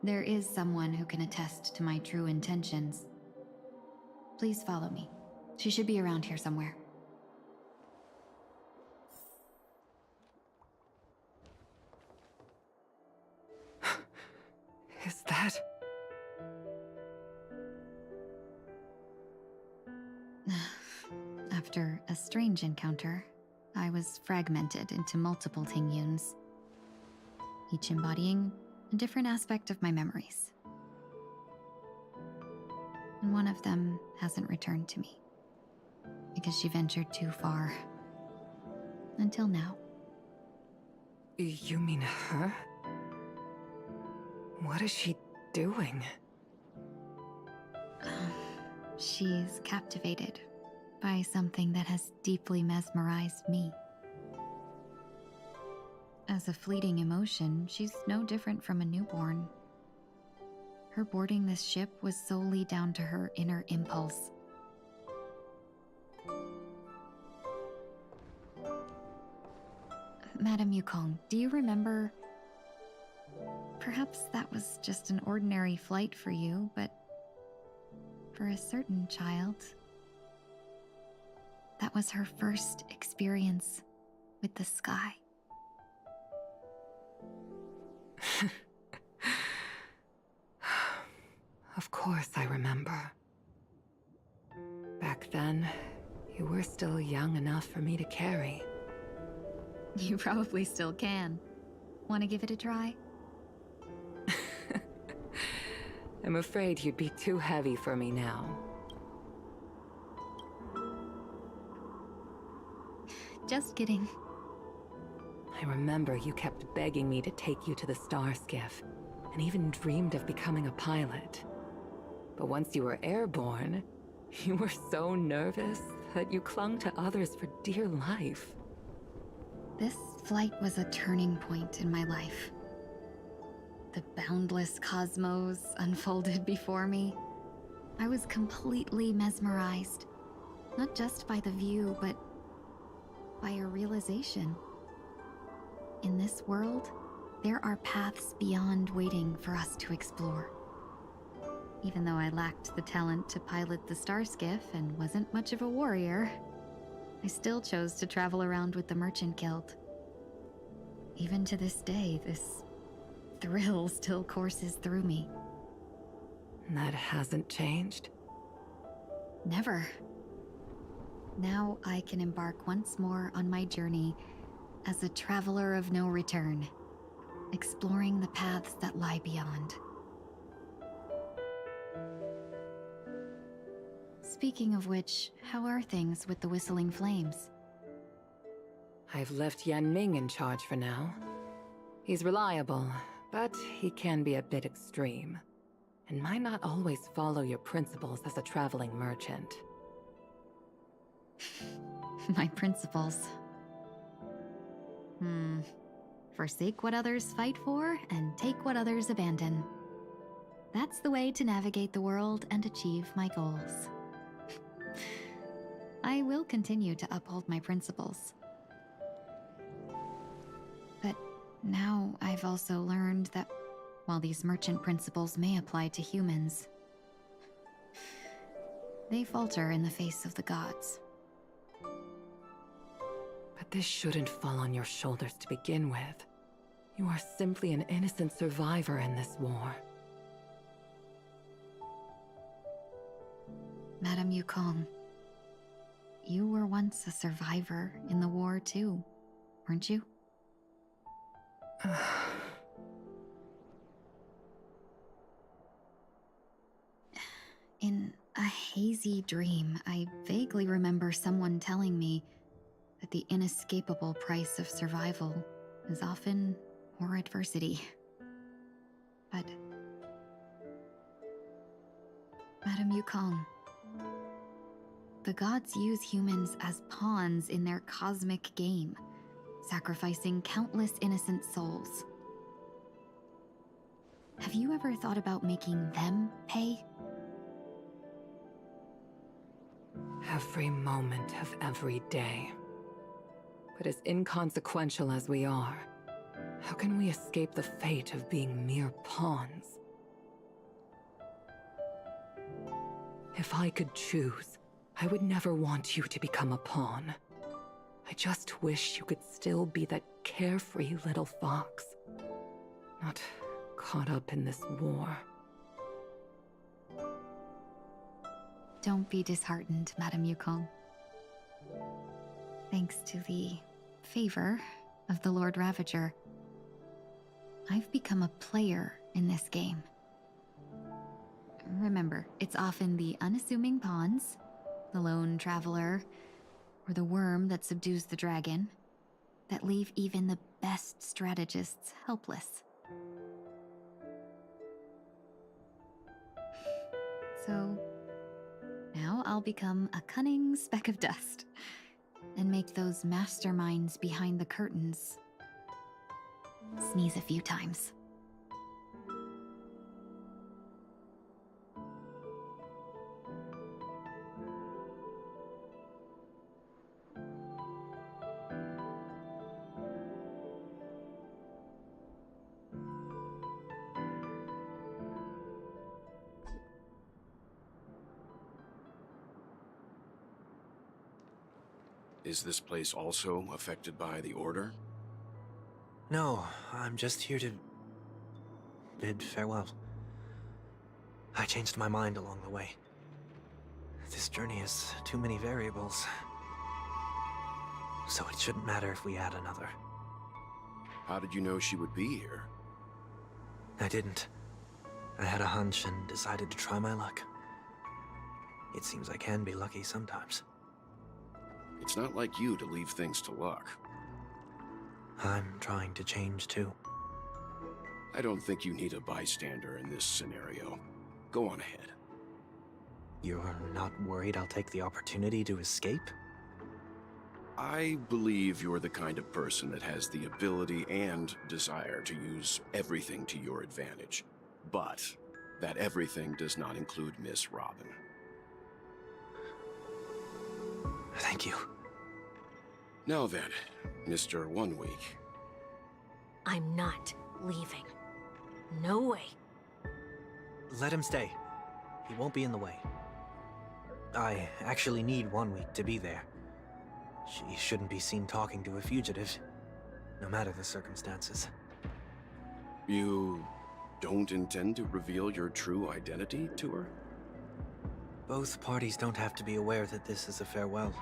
There is someone who can attest to my true intentions. Please follow me. She should be around here somewhere. Is that... After a strange encounter, I was fragmented into multiple Tingyuns, each embodying a different aspect of my memories. And one of them hasn't returned to me, because she ventured too far. Until now. You mean her? What is she doing? She's captivated by something that has deeply mesmerized me. As a fleeting emotion, she's no different from a newborn. Her boarding this ship was solely down to her inner impulse. Madame Yukong, do you remember? Perhaps that was just an ordinary flight for you, but for a certain child, that was her first experience with the sky. Of course I remember. Back then, you were still young enough for me to carry. You probably still can. Want to give it a try? I'm afraid you'd be too heavy for me now. Just kidding. I remember you kept begging me to take you to the star skiff, and even dreamed of becoming a pilot. But once you were airborne, you were so nervous that you clung to others for dear life. This flight was a turning point in my life. The boundless cosmos unfolded before me. I was completely mesmerized, not just by the view, but by a realization. In this world, there are paths beyond waiting for us to explore. Even though I lacked the talent to pilot the Starskiff and wasn't much of a warrior, I still chose to travel around with the Merchant Guild. Even to this day, this thrill still courses through me. That hasn't changed? Never. Now I can embark once more on my journey as a traveler of no return, exploring the paths that lie beyond. Speaking of which, how are things with the Whistling Flames? I've left Yan Ming in charge for now. He's reliable, but he can be a bit extreme, and might not always follow your principles as a traveling merchant. My principles. Forsake what others fight for, and take what others abandon. That's the way to navigate the world and achieve my goals. I will continue to uphold my principles. But now I've also learned that while these merchant principles may apply to humans, they falter in the face of the gods. But this shouldn't fall on your shoulders to begin with. You are simply an innocent survivor in this war. Madame Yukong, you were once a survivor in the war too, weren't you? In a hazy dream, I vaguely remember someone telling me that the inescapable price of survival is often more adversity. But Madame Yukong, the gods use humans as pawns in their cosmic game, sacrificing countless innocent souls. Have you ever thought about making them pay? Every moment of every day. But as inconsequential as we are, how can we escape the fate of being mere pawns? If I could choose, I would never want you to become a pawn. I just wish you could still be that carefree little fox, not caught up in this war. Don't be disheartened, Madame Yukong. Thanks to the favor of the Lord Ravager, I've become a player in this game. Remember, it's often the unassuming pawns, the lone traveler, or the worm that subdues the dragon, that leave even the best strategists helpless. So, now I'll become a cunning speck of dust, and make those masterminds behind the curtains sneeze a few times. Is this place also affected by the Order? No, I'm just here to bid farewell. I changed my mind along the way. This journey has too many variables. So it shouldn't matter if we add another. How did you know she would be here? I didn't. I had a hunch and decided to try my luck. It seems I can be lucky sometimes. It's not like you to leave things to luck. I'm trying to change too. I don't think you need a bystander in this scenario. Go on ahead. You're not worried I'll take the opportunity to escape? I believe you're the kind of person that has the ability and desire to use everything to your advantage. But that everything does not include Miss Robin. Thank you. Now then, Mr. 1 Week. I'm not leaving. No way. Let him stay. He won't be in the way. I actually need 1 week to be there. She shouldn't be seen talking to a fugitive, no matter the circumstances. You don't intend to reveal your true identity to her? Both parties don't have to be aware that this is a farewell.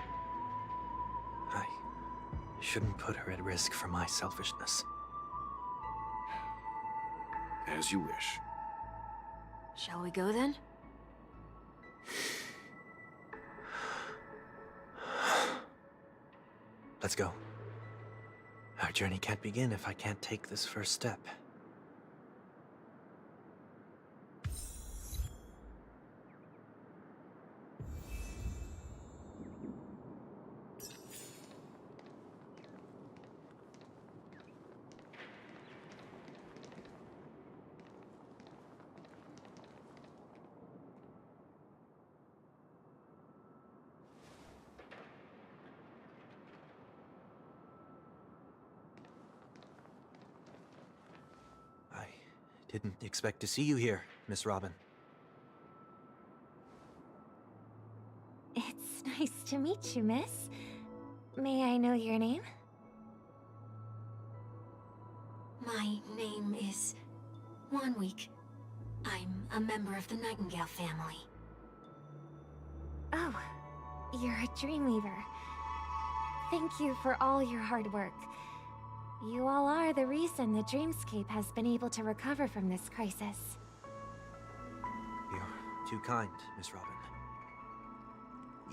I shouldn't put her at risk for my selfishness. As you wish. Shall we go then? Let's go. Our journey can't begin if I can't take this first step. Didn't expect to see you here, Miss Robin. It's nice to meet you, miss. May I know your name? My name is 1 Week. I'm a member of the Nightingale family. Oh, you're a Dreamweaver. Thank you for all your hard work. You all are the reason the Dreamscape has been able to recover from this crisis. You're too kind, Miss Robin.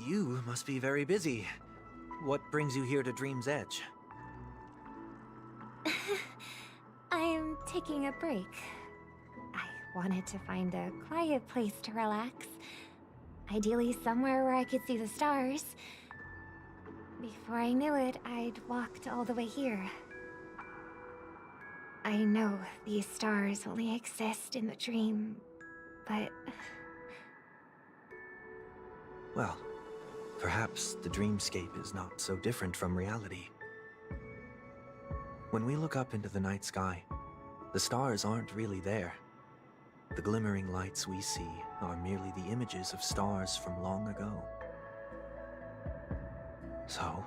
You must be very busy. What brings you here to Dream's Edge? I am taking a break. I wanted to find a quiet place to relax. Ideally somewhere where I could see the stars. Before I knew it, I'd walked all the way here. I know these stars only exist in the dream, but... Well, perhaps the dreamscape is not so different from reality. When we look up into the night sky, the stars aren't really there. The glimmering lights we see are merely the images of stars from long ago. So,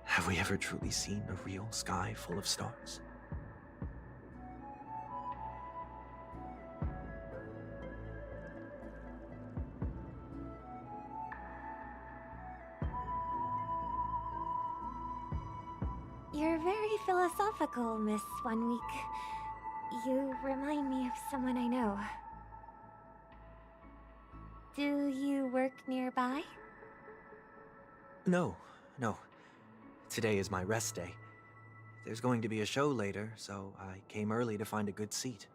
have we ever truly seen a real sky full of stars? You're very philosophical, Miss 1 Week. You remind me of someone I know. Do you work nearby? No. Today is my rest day. There's going to be a show later, so I came early to find a good seat.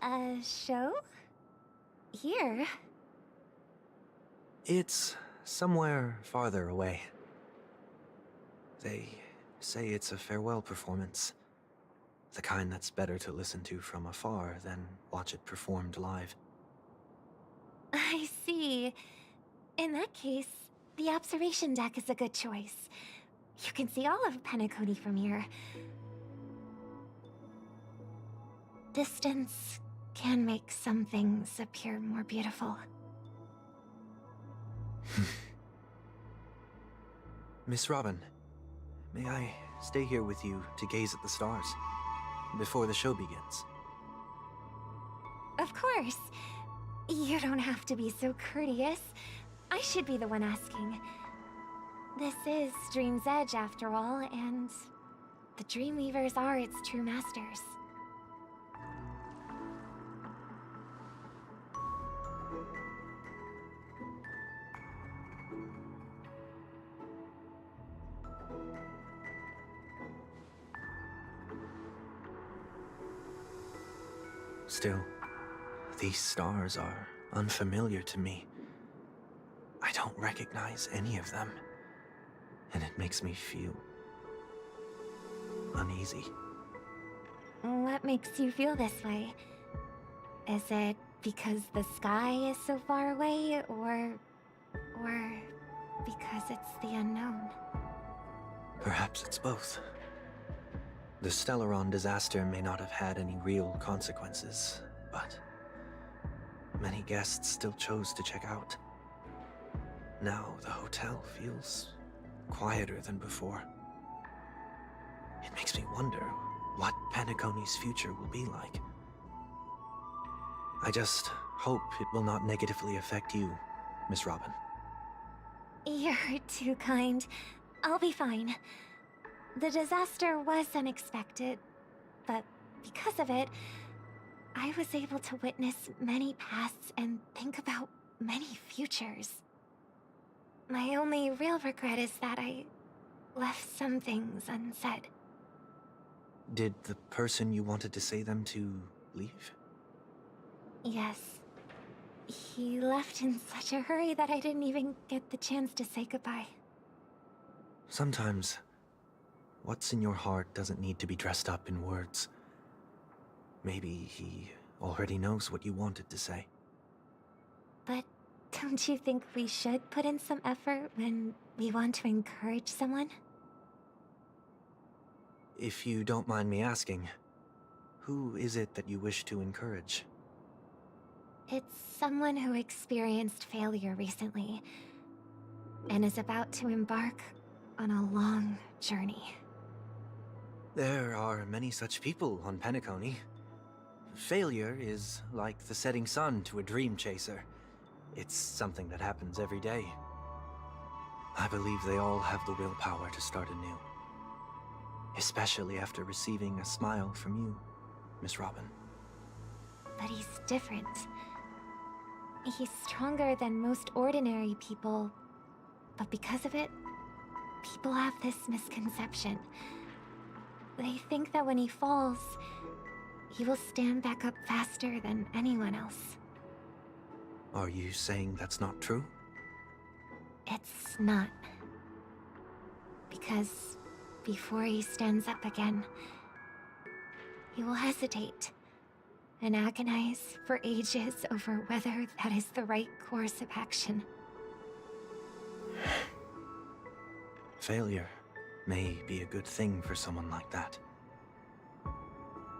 A show? Here? It's somewhere farther away. They say it's a farewell performance. The kind that's better to listen to from afar than watch it performed live. I see. In that case, the observation deck is a good choice. You can see all of Penacony from here. Distance can make some things appear more beautiful. Miss Robin, may I stay here with you to gaze at the stars before the show begins? Of course. You don't have to be so courteous. I should be the one asking. This is Dream's Edge, after all, and the Dreamweavers are its true masters. Still, these stars are unfamiliar to me. I don't recognize any of them. and it makes me feel uneasy. What makes you feel this way? Is it because the sky is so far away, or because it's the unknown? Perhaps it's both. The Stellaron disaster may not have had any real consequences, but many guests still chose to check out. Now the hotel feels quieter than before. It makes me wonder what Penacony's future will be like. I just hope it will not negatively affect you, Miss Robin. You're too kind. I'll be fine. The disaster was unexpected, but because of it, I was able to witness many pasts and think about many futures. My only real regret is that I left some things unsaid. Did the person you wanted to say them to leave? Yes. He left in such a hurry that I didn't even get the chance to say goodbye. Sometimes, what's in your heart doesn't need to be dressed up in words. Maybe he already knows what you wanted to say. But don't you think we should put in some effort when we want to encourage someone? If you don't mind me asking, who is it that you wish to encourage? It's someone who experienced failure recently and is about to embark on a long journey. There are many such people on Penacony. Failure is like the setting sun to a dream chaser. It's something that happens every day. I believe they all have the willpower to start anew. Especially after receiving a smile from you, Miss Robin. But he's different. He's stronger than most ordinary people, but because of it, people have this misconception. They think that when he falls, he will stand back up faster than anyone else. Are you saying that's not true? It's not. Because before he stands up again, he will hesitate and agonize for ages over whether that is the right course of action. Failure may be a good thing for someone like that.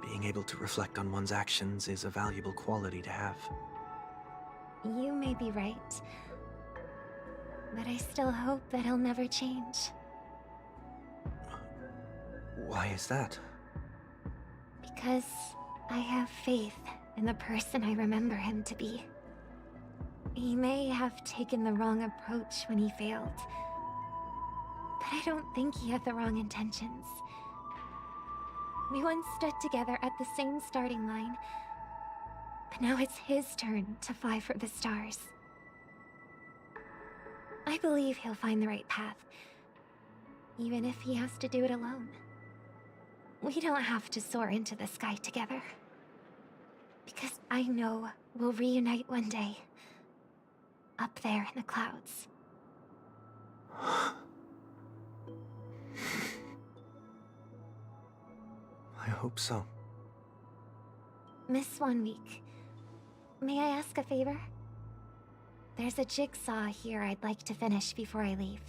Being able to reflect on one's actions is a valuable quality to have. You may be right, but I still hope that he'll never change. Why is that? Because I have faith in the person I remember him to be. He may have taken the wrong approach when he failed, but I don't think he had the wrong intentions. We once stood together at the same starting line, but now it's his turn to fly for the stars. I believe he'll find the right path, even if he has to do it alone. We don't have to soar into the sky together, because I know we'll reunite one day, up there in the clouds. I hope so. Miss 1 Week, may I ask a favor? There's a jigsaw here I'd like to finish before I leave.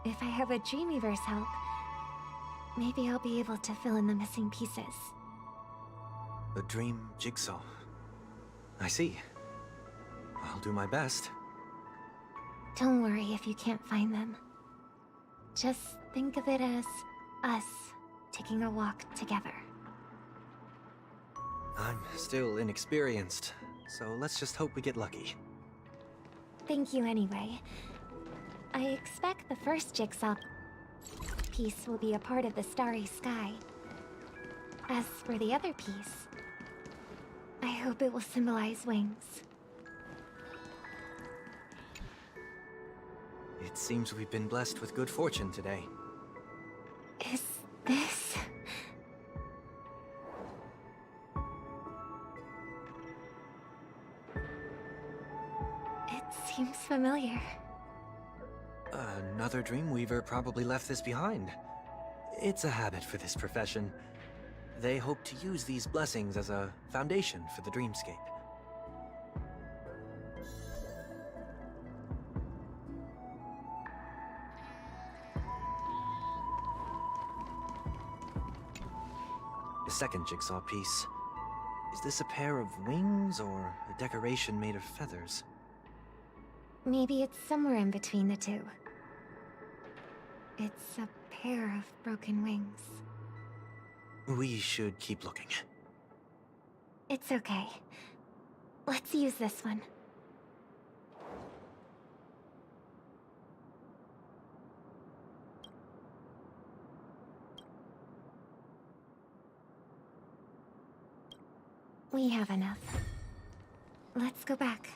If I have a Dreamweaver's help, maybe I'll be able to fill in the missing pieces. A dream jigsaw. I see. I'll do my best. Don't worry if you can't find them. Just think of it as us taking a walk together. I'm still inexperienced, so let's just hope we get lucky. Thank you anyway. I expect the first jigsaw piece will be a part of the starry sky. As for the other piece, I hope it will symbolize wings. It seems we've been blessed with good fortune today. Is this... It seems familiar. Another Dreamweaver probably left this behind. It's a habit for this profession. They hope to use these blessings as a foundation for the dreamscape. The second jigsaw piece. Is this a pair of wings or a decoration made of feathers? Maybe it's somewhere in between the two. It's a pair of broken wings. We should keep looking. It's okay. Let's use this one. We have enough. Let's go back.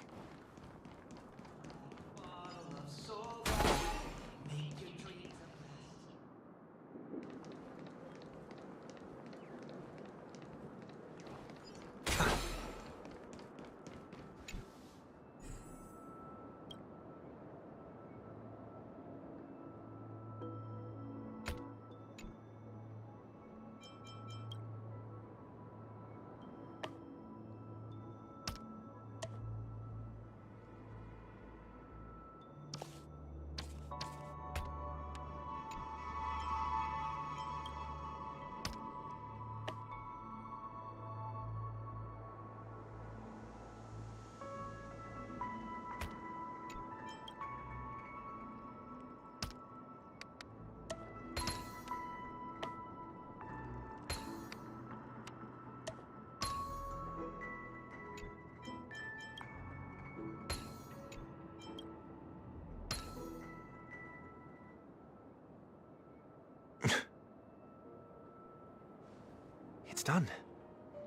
It's done.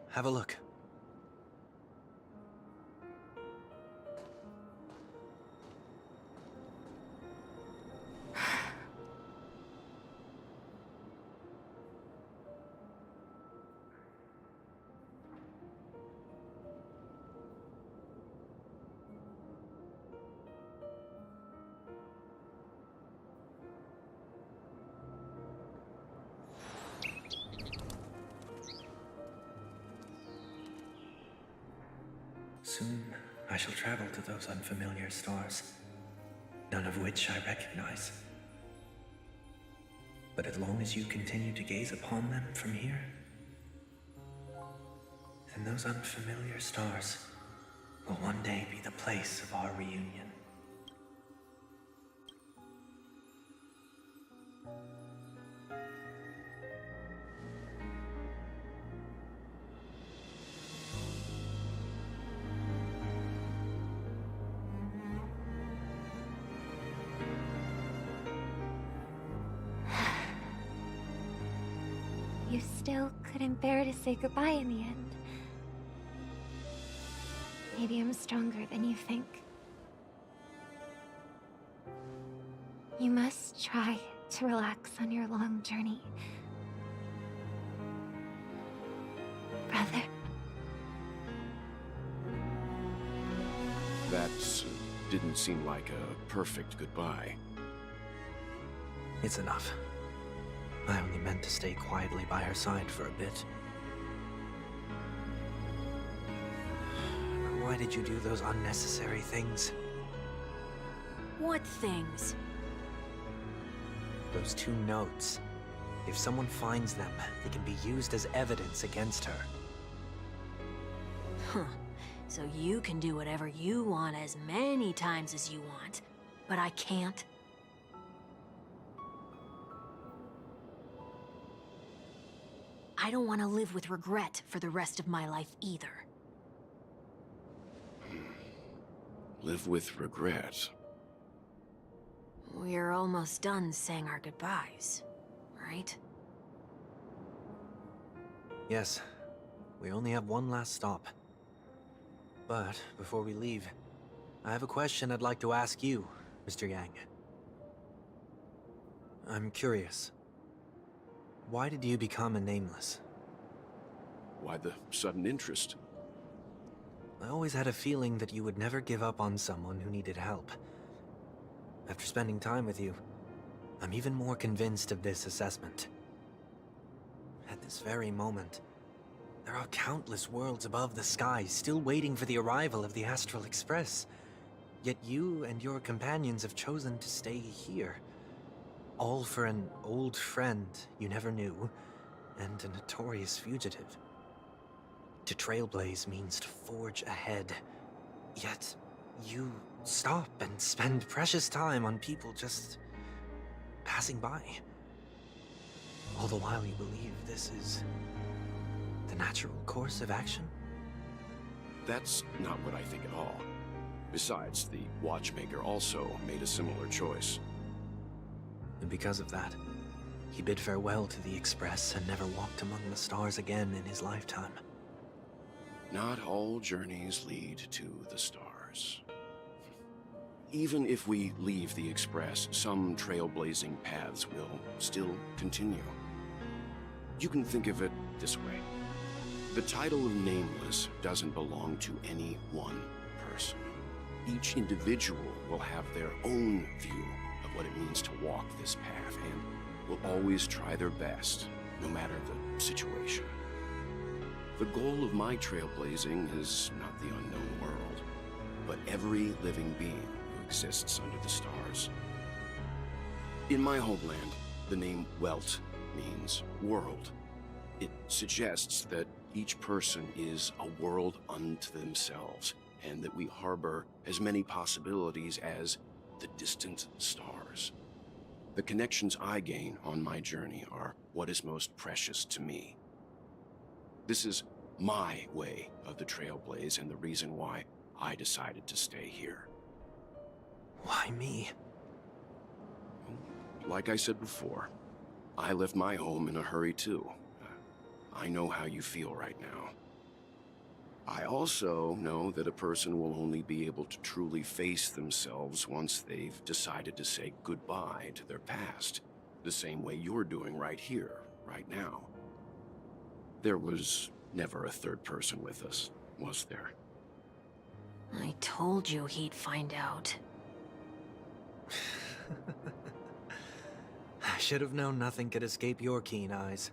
Have a look. Soon, I shall travel to those unfamiliar stars, none of which I recognize. But as long as you continue to gaze upon them from here, then those unfamiliar stars will one day be the place of our reunion. You still couldn't bear to say goodbye in the end. Maybe I'm stronger than you think. You must try to relax on your long journey. Brother. That didn't seem like a perfect goodbye. It's enough. I only meant to stay quietly by her side for a bit. Why did you do those unnecessary things? What things? Those 2 notes. If someone finds them, they can be used as evidence against her. Huh. So you can do whatever you want as many times as you want, but I can't? I don't want to live with regret for the rest of my life either. Live with regret. We're almost done saying our goodbyes, right? Yes. We only have one last stop. But before we leave, I have a question I'd like to ask you, Mr. Yang. I'm curious. Why did you become a Nameless? Why the sudden interest? I always had a feeling that you would never give up on someone who needed help. After spending time with you, I'm even more convinced of this assessment. At this very moment, there are countless worlds above the sky still waiting for the arrival of the Astral Express. Yet you and your companions have chosen to stay here. All for an old friend you never knew, and a notorious fugitive. To trailblaze means to forge ahead. Yet, you stop and spend precious time on people just passing by. All the while you believe this is the natural course of action? That's not what I think at all. Besides, the watchmaker also made a similar choice. And because of that, he bid farewell to the Express and never walked among the stars again in his lifetime. Not all journeys lead to the stars. Even if we leave the Express, some trailblazing paths will still continue. You can think of it this way. The title of Nameless doesn't belong to any one person. Each individual will have their own view of what it means to walk this path and will always try their best, no matter the situation. The goal of my trailblazing is not the unknown world, but every living being who exists under the stars. In my homeland, the name Welt means world. It suggests that each person is a world unto themselves, and that we harbor as many possibilities as the distant stars. The connections I gain on my journey are what is most precious to me. This is my way of the Trailblaze and the reason why I decided to stay here. Why me? Like I said before, I left my home in a hurry too. I know how you feel right now. I also know that a person will only be able to truly face themselves once they've decided to say goodbye to their past, the same way you're doing right here, right now. There was never a third person with us, was there? I told you he'd find out. I should have known nothing could escape your keen eyes.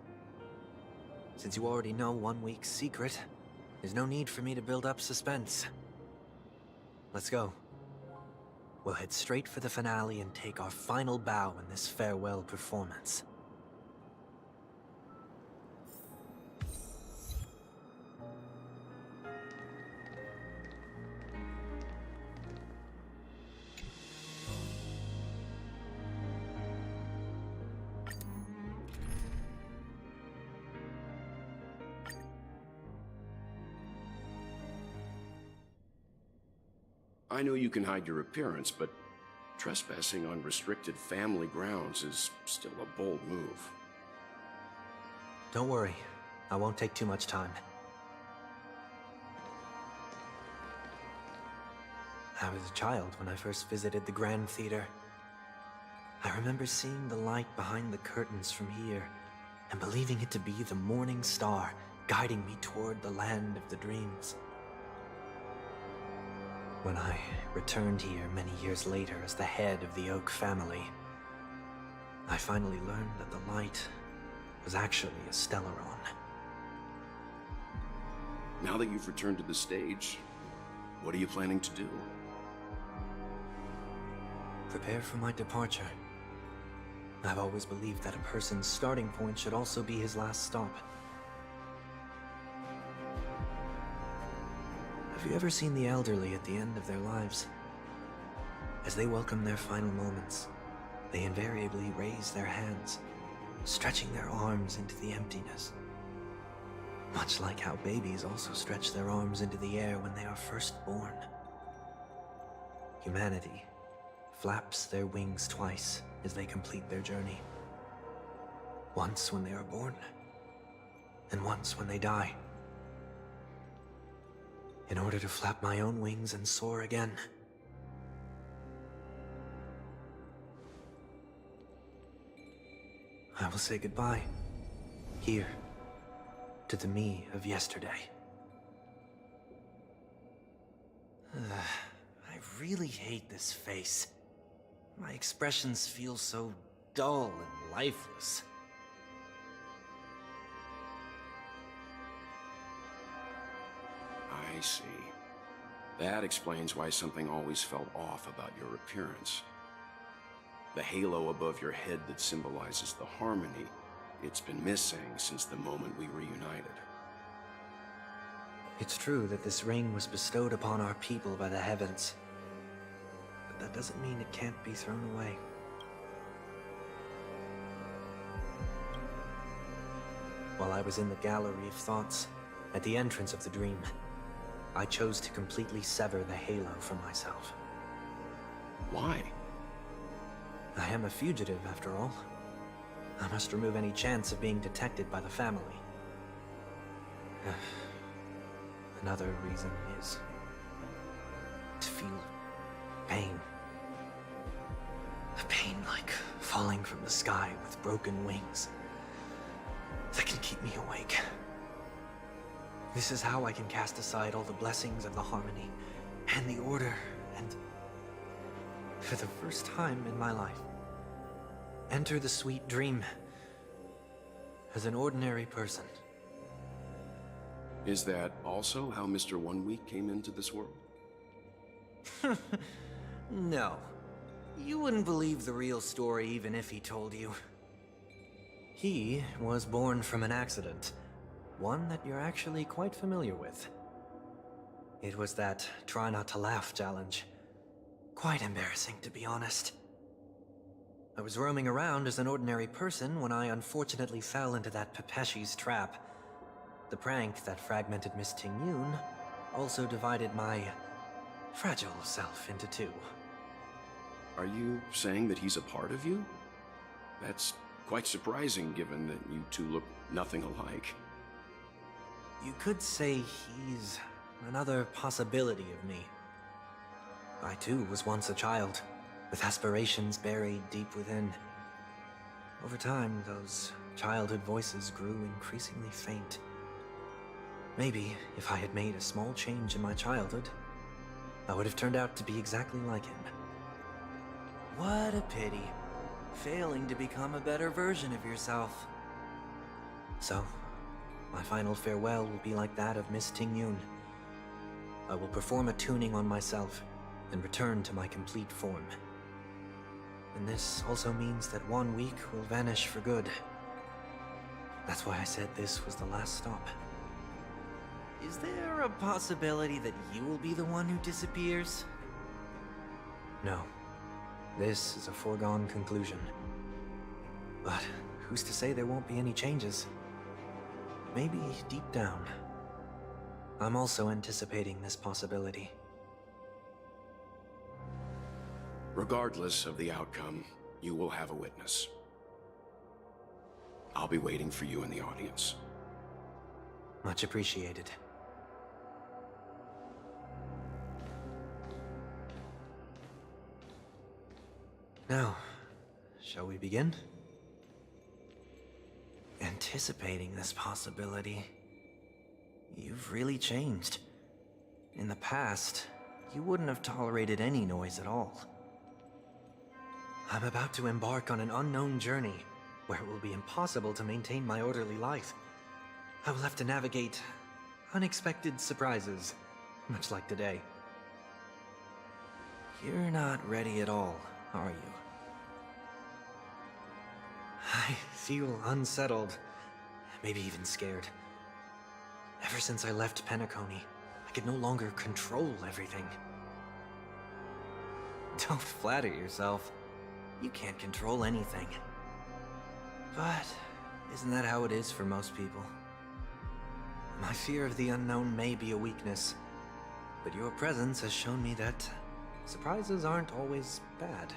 Since you already know 1 week's secret, there's no need for me to build up suspense. Let's go. We'll head straight for the finale and take our final bow in this farewell performance. I know you can hide your appearance, but trespassing on restricted family grounds is still a bold move. Don't worry, I won't take too much time. I was a child when I first visited the Grand Theater. I remember seeing the light behind the curtains from here and believing it to be the morning star guiding me toward the land of the dreams. When I returned here many years later as the head of the Oak family, I finally learned that the light was actually a Stellaron. Now that you've returned to the stage, what are you planning to do? Prepare for my departure. I've always believed that a person's starting point should also be his last stop. Have you ever seen the elderly at the end of their lives? As they welcome their final moments, they invariably raise their hands, stretching their arms into the emptiness. Much like how babies also stretch their arms into the air when they are first born. Humanity flaps their wings twice as they complete their journey. Once when they are born, and once when they die. In order to flap my own wings and soar again. I will say goodbye, here, to the me of yesterday. I really hate this face. my expressions feel so dull and lifeless. I see. That explains why something always felt off about your appearance. The halo above your head that symbolizes the harmony, it's been missing since the moment we reunited. It's true that this ring was bestowed upon our people by the heavens, but that doesn't mean it can't be thrown away. While I was in the gallery of thoughts, at the entrance of the dream, I chose to completely sever the halo from myself. Why? I am a fugitive, after all. I must remove any chance of being detected by the family. Another reason is to feel pain. A pain like falling from the sky with broken wings that can keep me awake. This is how I can cast aside all the blessings of the harmony and the order and, for the first time in my life, enter the sweet dream as an ordinary person. Is that also how Mr. 1 Week came into this world? No. You wouldn't believe the real story even if he told you. He was born from an accident. One that you're actually quite familiar with. It was that try not to laugh challenge. Quite embarrassing, to be honest. I was roaming around as an ordinary person when I unfortunately fell into that Pepeshi's trap. The prank that fragmented Miss Ting-Yun also divided my fragile self into two. Are you saying that he's a part of you? That's quite surprising given that you two look nothing alike. You could say he's another possibility of me. I too was once a child, with aspirations buried deep within. Over time, those childhood voices grew increasingly faint. Maybe if I had made a small change in my childhood, I would have turned out to be exactly like him. What a pity, failing to become a better version of yourself. So, my final farewell will be like that of Miss Ting-Yun. I will perform a tuning on myself and return to my complete form. And this also means that 1 week will vanish for good. That's why I said this was the last stop. Is there a possibility that you will be the one who disappears? No. This is a foregone conclusion. But who's to say there won't be any changes? Maybe deep down, I'm also anticipating this possibility. Regardless of the outcome, you will have a witness. I'll be waiting for you in the audience. Much appreciated. Now, shall we begin? Anticipating this possibility, you've really changed. In the past, you wouldn't have tolerated any noise at all. I'm about to embark on an unknown journey where it will be impossible to maintain my orderly life. I will have to navigate unexpected surprises, much like today. You're not ready at all, are you? I feel unsettled, maybe even scared. Ever since I left Penacony, I could no longer control everything. Don't flatter yourself. You can't control anything. But isn't that how it is for most people? My fear of the unknown may be a weakness, but your presence has shown me that surprises aren't always bad.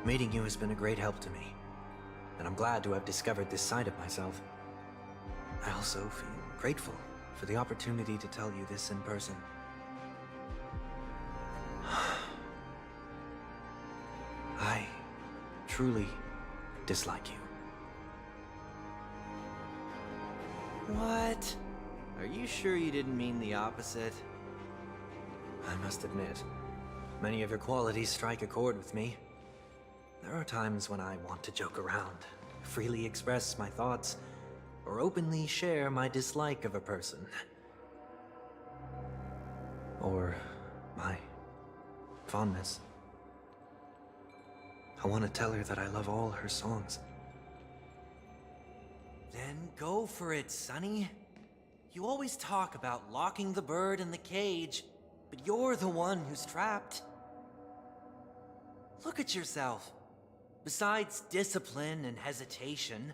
Meeting you has been a great help to me, and I'm glad to have discovered this side of myself. I also feel grateful for the opportunity to tell you this in person. I truly dislike you. What? Are you sure you didn't mean the opposite? I must admit, Many of your qualities strike a chord with me. There are times when I want to joke around, freely express my thoughts, or openly share my dislike of a person. Or my fondness. I want to tell her that I love all her songs. Then go for it, Sonny. You always talk about locking the bird in the cage, but you're the one who's trapped. Look at yourself. Besides discipline and hesitation,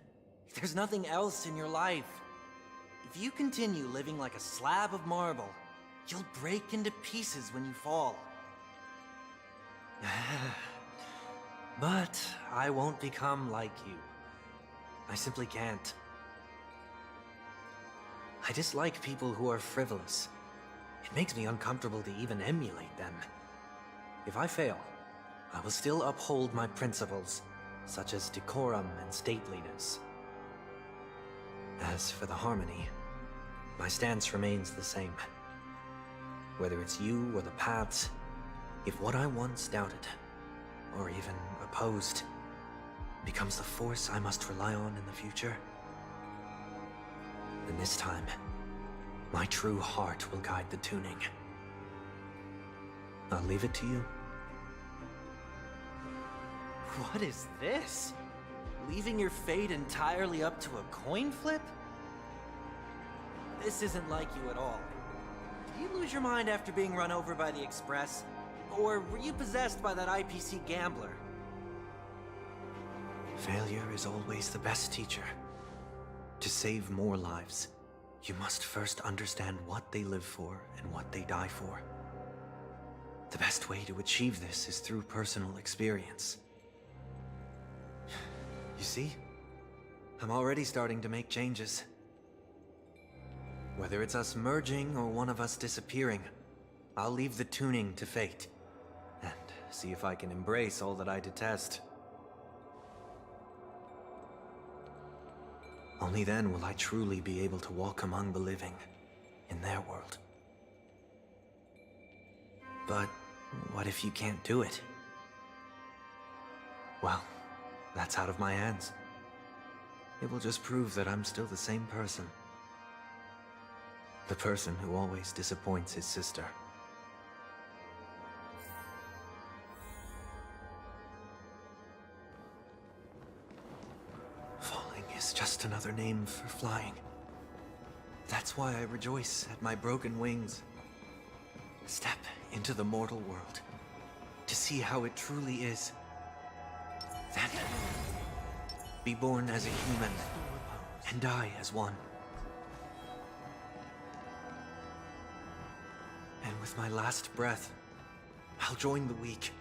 there's nothing else in your life. If you continue living like a slab of marble, you'll break into pieces when you fall. But I won't become like you. I simply can't. I dislike people who are frivolous. It makes me uncomfortable to even emulate them. If I fail, I will still uphold my principles, such as decorum and stateliness. As for the harmony, my stance remains the same. Whether it's you or the paths, if what I once doubted, or even opposed, becomes the force I must rely on in the future, then this time, my true heart will guide the tuning. I'll leave it to you. What is this? Leaving your fate entirely up to a coin flip? This isn't like you at all. Did you lose your mind after being run over by the Express? Or were you possessed by that IPC gambler? Failure is always the best teacher. To save more lives, you must first understand what they live for and what they die for. The best way to achieve this is through personal experience. You see? I'm already starting to make changes. Whether it's us merging or one of us disappearing, I'll leave the tuning to fate, and see if I can embrace all that I detest. Only then will I truly be able to walk among the living, in their world. But what if you can't do it? Well, that's out of my hands. It will just prove that I'm still the same person. The person who always disappoints his sister. Falling is just another name for flying. That's why I rejoice at my broken wings. Step into the mortal world to see how it truly is. Then, be born as a human and die as one. And with my last breath, I'll join the weak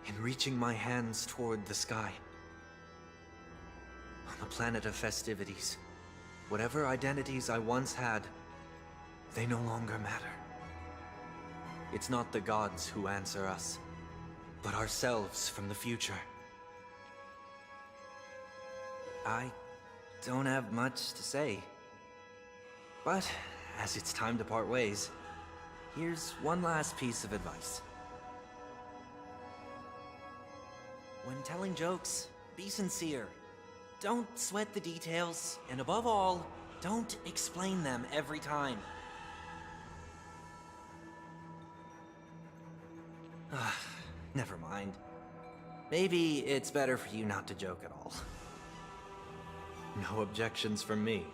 in reaching my hands toward the sky. On the planet of festivities, whatever identities I once had, they no longer matter. It's not the gods who answer us, but ourselves from the future. I don't have much to say. But, as it's time to part ways, here's one last piece of advice. When telling jokes, be sincere. Don't sweat the details, and above all, don't explain them every time. Never mind. Maybe it's better for you not to joke at all. No objections from me.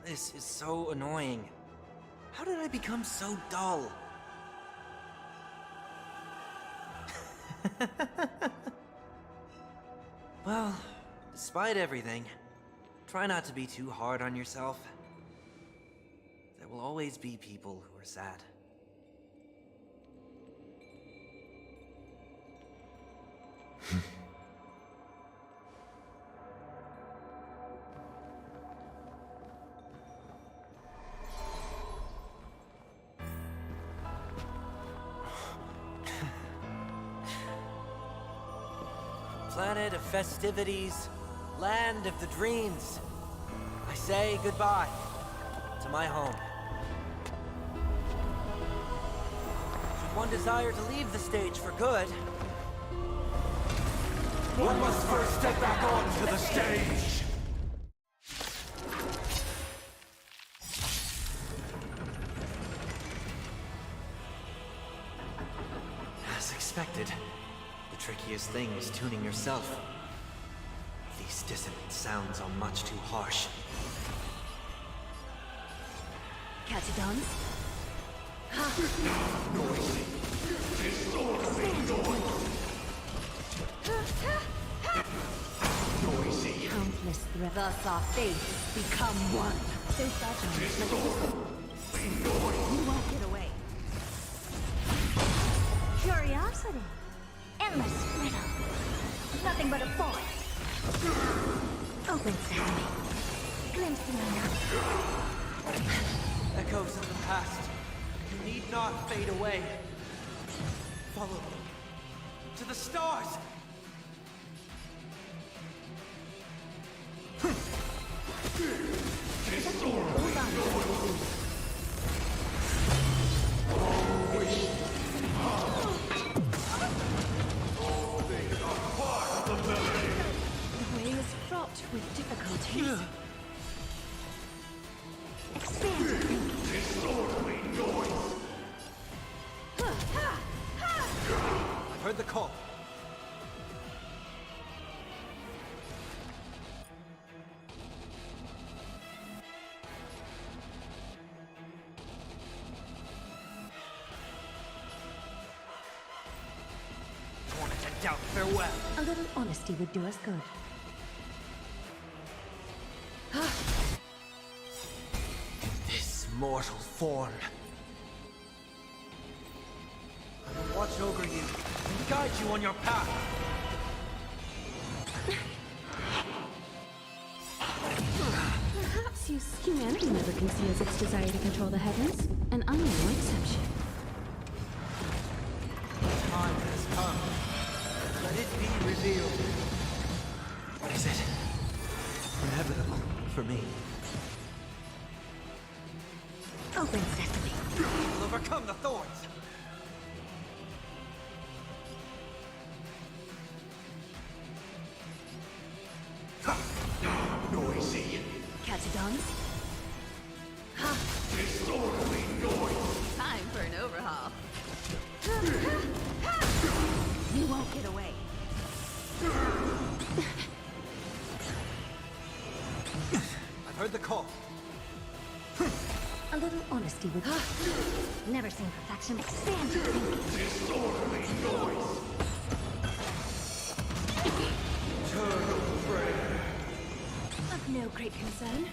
This is so annoying. How did I become so dull? Well, despite everything, try not to be too hard on yourself. There will always be people who are sad. Planet of festivities, land of the dreams. I say goodbye to my home. one desire to leave the stage for good. One must first step back onto the stage! As expected, the trickiest thing was tuning yourself. These dissonant sounds are much too harsh. Catadons? Noisy! Disorderly noise! Noisy! Countless threats. Thus our fates become one. Disorderly noise! You won't get away. Curiosity. Endless riddle. Nothing but a force. Open sesame. Glimpsing me now. Echoes of the past. You need not fade away. Follow me. To the stars! Disorderly noise! All things are part of the melody! The way is fraught with difficulties. Expand your thinking. Disorderly noise! I've heard the call. Tormented doubt, farewell. A little honesty would do us good. This mortal form. I will watch over you and guide you on your path. Perhaps humanity never conceals its desire to control the heavens, and I'm no exception. Time has come. Let it be revealed. Is it inevitable for me? Open sesame. We'll overcome the thorns. Noisy! Catadons? Disorderly noise! Time for an overhaul. You won't get away. I've heard the call. A little honesty would Never seen perfection. Expand your thinking. Disorderly noise! Of no great concern.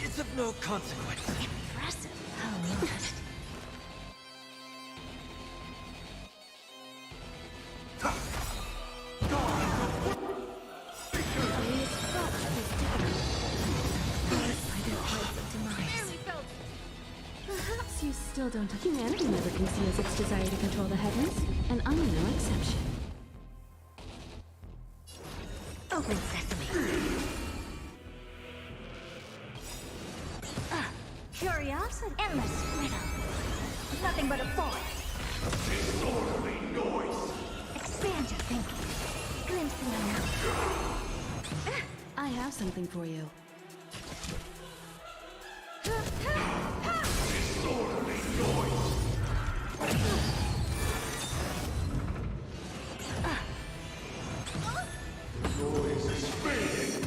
It's of no consequence. Impressive. How modest. Perhaps you still don't. Humanity never conceals its desire to control the heavens, and I'm no exception. Open sesame. Curiosity. Endless riddle. Nothing but a force. Disorderly noise! Expand your thinking. Glimpsing me now. I have something for you. Disorderly noise! Noise is fading!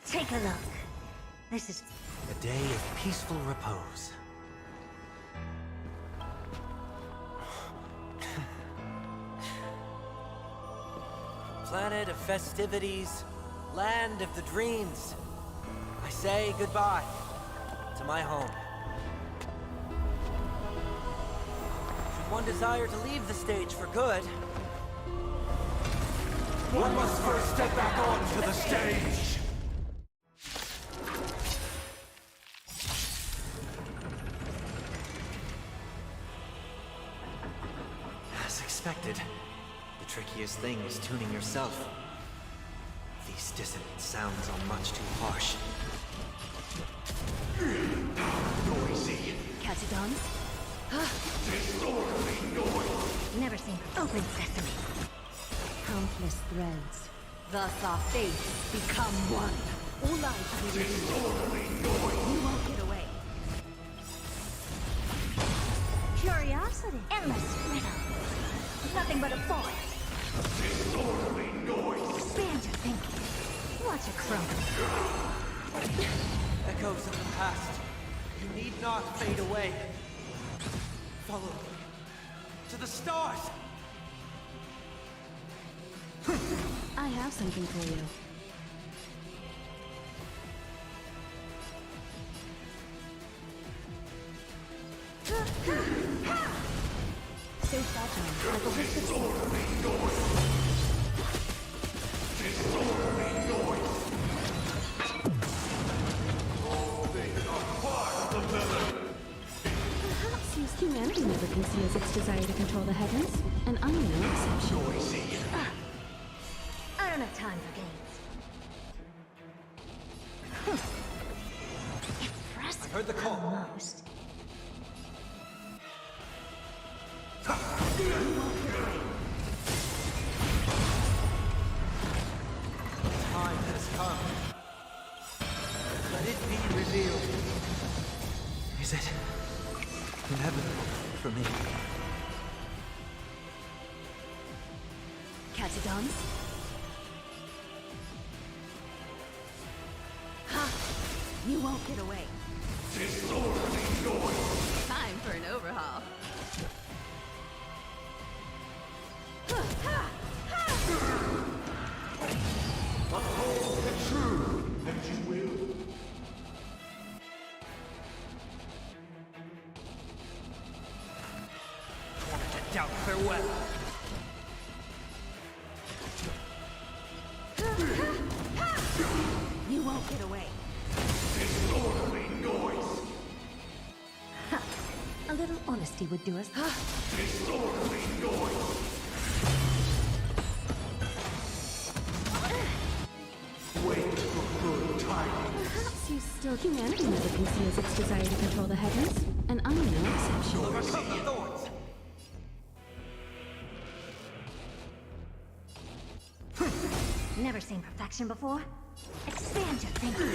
Take a look. This is A day of peaceful repose. planet of festivities, land of the dreams, I say goodbye to my home. Should one desire to leave the stage for good, One must first step back onto the stage. as expected, the trickiest thing is tuning yourself. These dissonant sounds are much too harsh. Noisy. Catadons? Disorderly noise. Never seen open sesame. Countless threads. Thus our fates become one. All lives be Disorderly noise. You won't get away. Curiosity. Endless riddle. Nothing but a forest. Disorderly noise. Expand your thinking. Watch it crumble. Echoes of the past. You need not fade away. Follow me to the stars. I have something for you. Stay fragile, like a whispered Disorderly noise. Disorderly noise. All things are part of the melody. Perhaps used humanity never conceals its desire to control the heavens, and I'm no exception. Noisy. I don't have time for games. Impressive. I've heard the call. Almost. Time has come. Let it be revealed. Is it inevitable for me? Catadons? Ha! You won't get away. Disorderly noise. Time for an overhaul. Uphold the true, and you will. To doubt farewell. You won't get away. Disorderly noise. A little honesty would do us. Disorderly noise. Wait for good timing. Perhaps you still humanity never conceals its desire to control the heavens, and I'm no exception. Overcome the thorns. Never seen perfection before? Expand your thinking.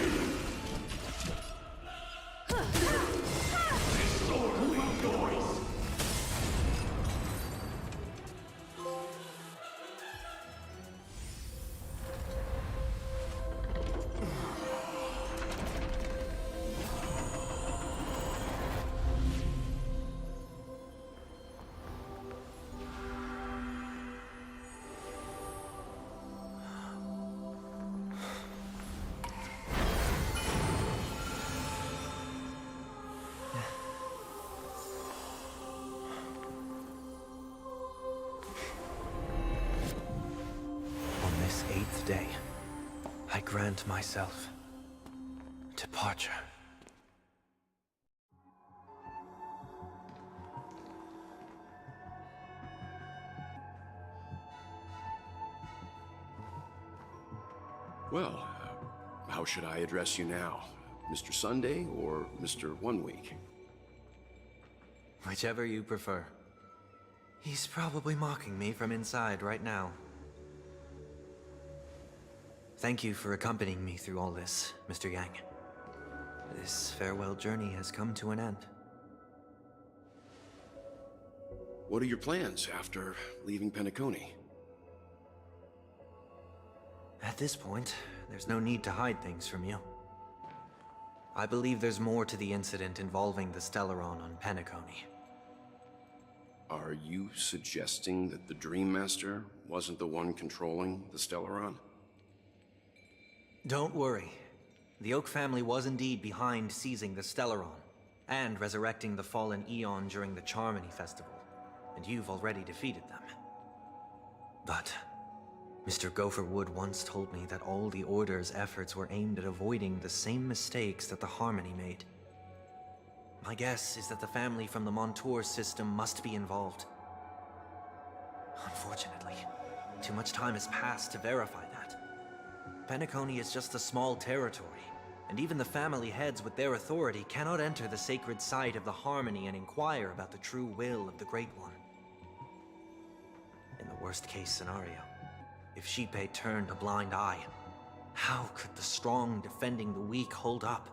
Disorderly noise. On this 8th day, I grant myself departure. Well, how should I address you now? Mr. Sunday or Mr. 1 Week? Whichever you prefer. He's probably mocking me from inside right now. Thank you for accompanying me through all this, Mr. Yang. This farewell journey has come to an end. What are your plans after leaving Penacony? At this point, there's no need to hide things from you. I believe there's more to the incident involving the Stellaron on Penacony. Are you suggesting that the Dream Master wasn't the one controlling the Stellaron? Don't worry. The Oak family was indeed behind seizing the Stellaron, and resurrecting the fallen Eon during the Charmony Festival, and you've already defeated them. But Mr. Gopherwood once told me that all the Order's efforts were aimed at avoiding the same mistakes that the Harmony made. My guess is that the family from the Montour system must be involved. Unfortunately, too much time has passed to verify that. Penacony is just a small territory, and even the family heads with their authority cannot enter the sacred site of the Harmony and inquire about the true will of the Great One. In the worst-case scenario, if Xipe turned a blind eye, how could the strong defending the weak hold up?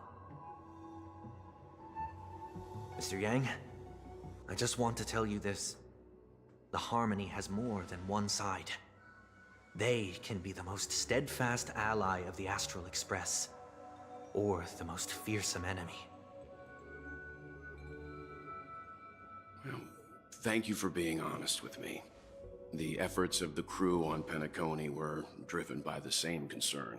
Mr. Yang, I just want to tell you this. The Harmony has more than one side. They can be the most steadfast ally of the Astral Express, or the most fearsome enemy. Well, thank you for being honest with me. The efforts of the crew on Penacony were driven by the same concern.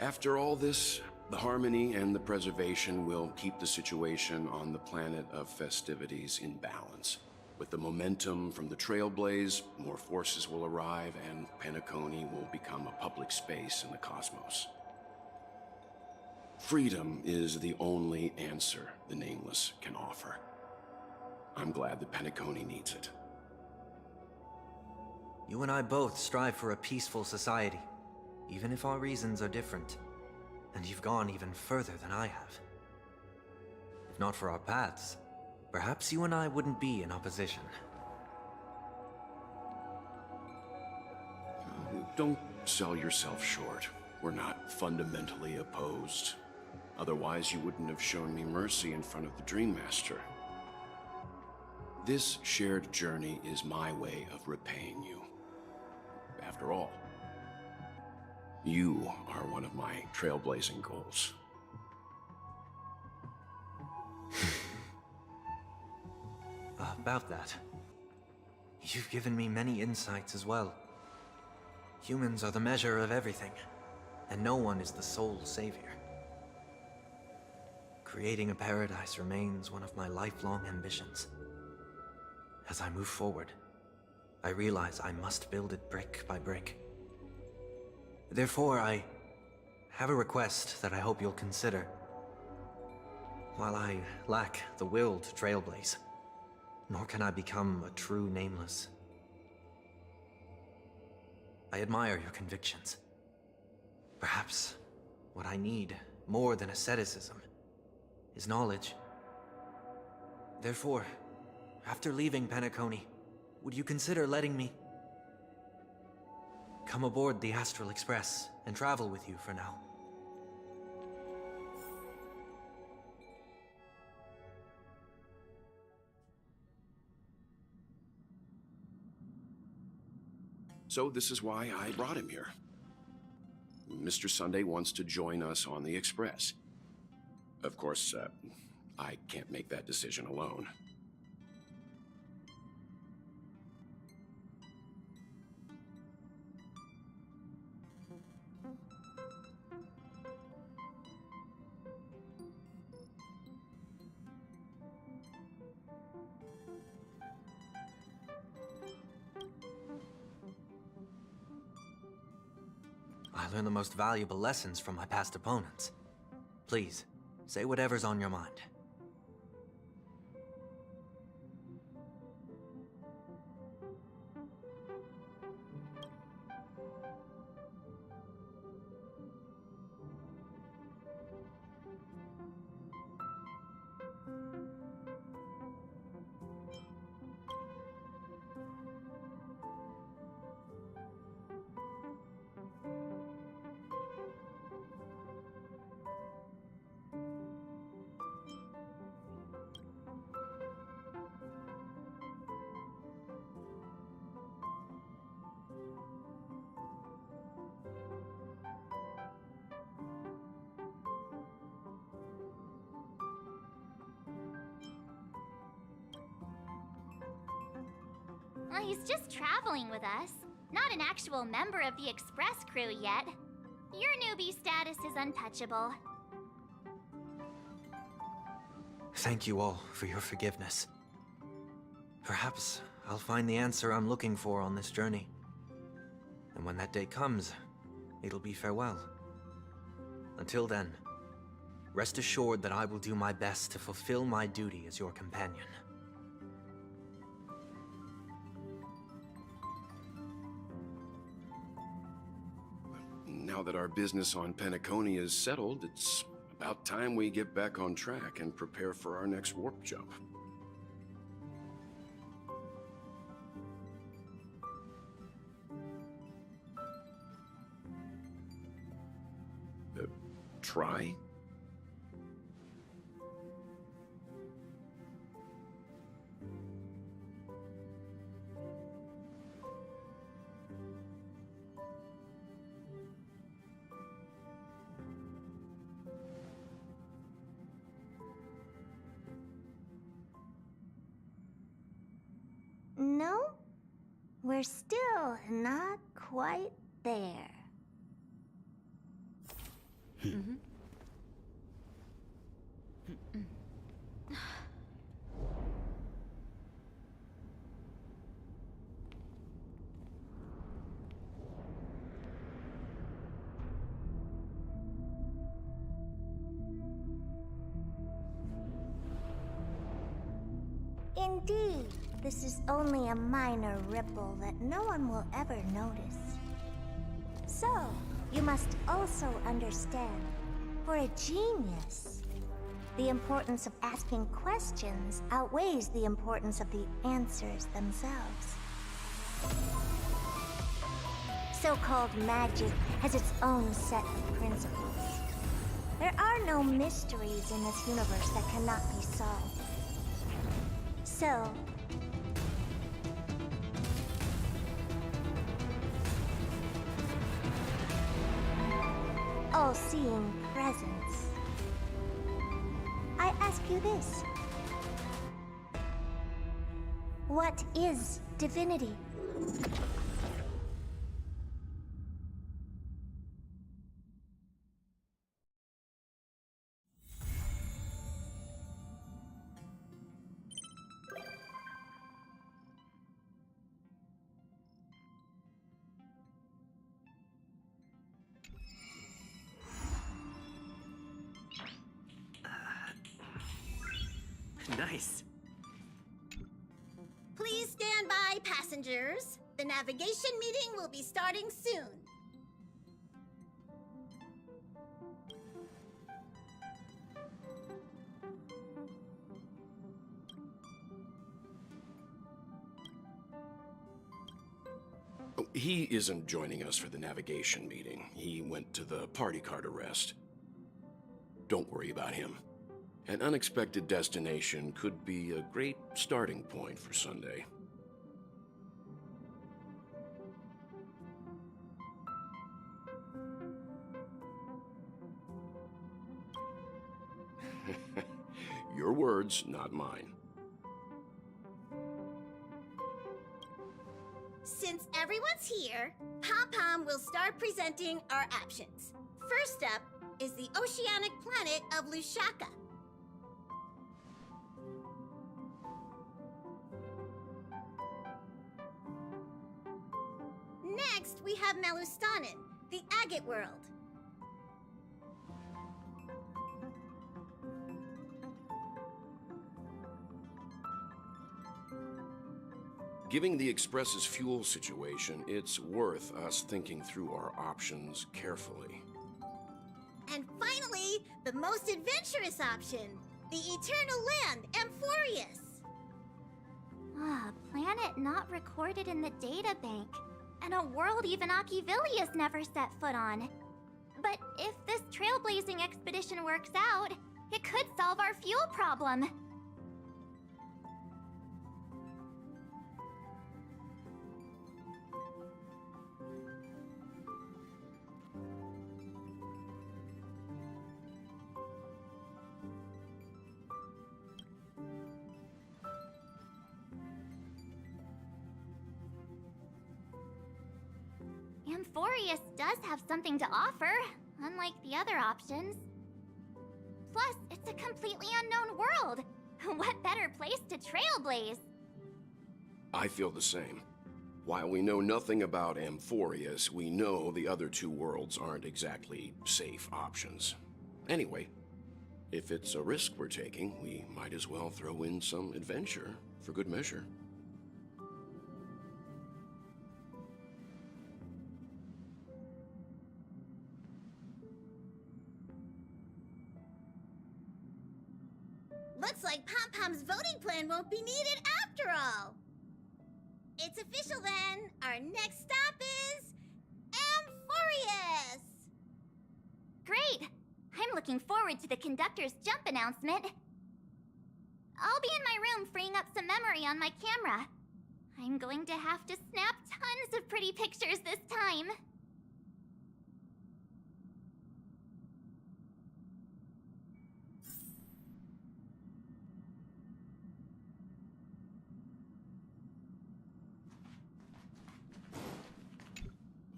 After all this, the Harmony and the Preservation will keep the situation on the planet of festivities in balance. With the momentum from the Trailblaze, more forces will arrive and Penacony will become a public space in the cosmos. Freedom is the only answer the Nameless can offer. I'm glad that Penacony needs it. You and I both strive for a peaceful society, even if our reasons are different. And you've gone even further than I have. If not for our paths, perhaps you and I wouldn't be in opposition. Don't sell yourself short. We're not fundamentally opposed. Otherwise, you wouldn't have shown me mercy in front of the Dream Master. This shared journey is my way of repaying you. After all, you are one of my trailblazing goals. About that, you've given me many insights as well. Humans are the measure of everything, and no one is the sole savior. Creating a paradise remains one of my lifelong ambitions. As I move forward, I realize I must build it brick by brick. Therefore, I have a request that I hope you'll consider. While I lack the will to trailblaze, nor can I become a true Nameless. I admire your convictions. Perhaps what I need, more than asceticism, is knowledge. Therefore, after leaving Penacony, would you consider letting me come aboard the Astral Express and travel with you for now? So this is why I brought him here. Mr. Sunday wants to join us on the Express. Of course, I can't make that decision alone. I learned the most valuable lessons from my past opponents. Please, say whatever's on your mind. Well, he's just traveling with us. Not an actual member of the Express crew yet. Your newbie status is untouchable. Thank you all for your forgiveness. Perhaps I'll find the answer I'm looking for on this journey. And when that day comes, it'll be farewell. Until then, rest assured that I will do my best to fulfill my duty as your companion. Now that our business on Penacony is settled, it's about time we get back on track and prepare for our next warp jump. Try? No, we're still not quite there. Indeed, this is only a minor ripple that no one will ever notice. So, you must also understand, for a genius, the importance of asking questions outweighs the importance of the answers themselves. So-called magic has its own set of principles. There are no mysteries in this universe that cannot be solved. So, all-seeing presence, I ask you this. What is divinity? Nice. Please stand by, passengers. The navigation meeting will be starting soon. Oh, he isn't joining us for the navigation meeting. He went to the party card arrest. Don't worry about him. An unexpected destination could be a great starting point for Sunday. Your words, not mine. Since everyone's here, Pom-Pom will start presenting our options. First up is the oceanic planet of Lushaka. Next, we have Melustanin, the agate world. Given the Express's fuel situation, it's worth us thinking through our options carefully. And finally, the most adventurous option, the eternal land, Amphorius. Ah, a planet not recorded in the databank. And a world even Akivilius never set foot on. But if this trailblazing expedition works out, it could solve our fuel problem. Amphorius does have something to offer, unlike the other options. Plus, it's a completely unknown world. What better place to trailblaze? I feel the same. While we know nothing about Amphorius, we know the other two worlds aren't exactly safe options. Anyway, if it's a risk we're taking, we might as well throw in some adventure for good measure. Looks like Pom-Pom's voting plan won't be needed after all. It's official then. Our next stop is Amphorius! Great! I'm looking forward to the conductor's jump announcement. I'll be in my room freeing up some memory on my camera. I'm going to have to snap tons of pretty pictures this time.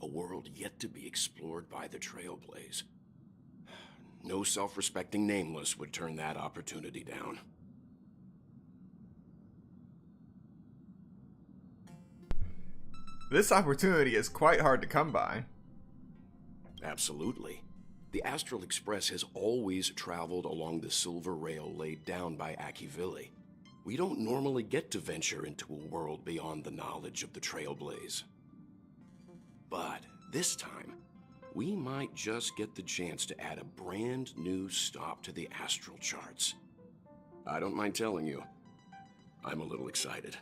A world yet to be explored by the Trailblaze. No self-respecting nameless would turn that opportunity down. This opportunity is quite hard to come by. Absolutely. The Astral Express has always traveled along the silver rail laid down by Akivili. We don't normally get to venture into a world beyond the knowledge of the Trailblaze. But this time, we might just get the chance to add a brand new stop to the astral charts. I don't mind telling you, I'm a little excited.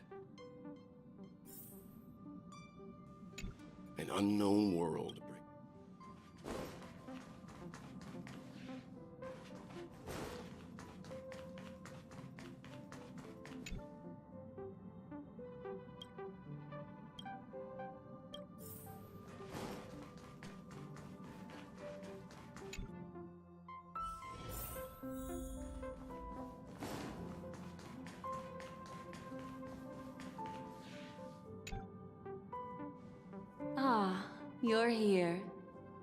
An unknown world. Ah, you're here.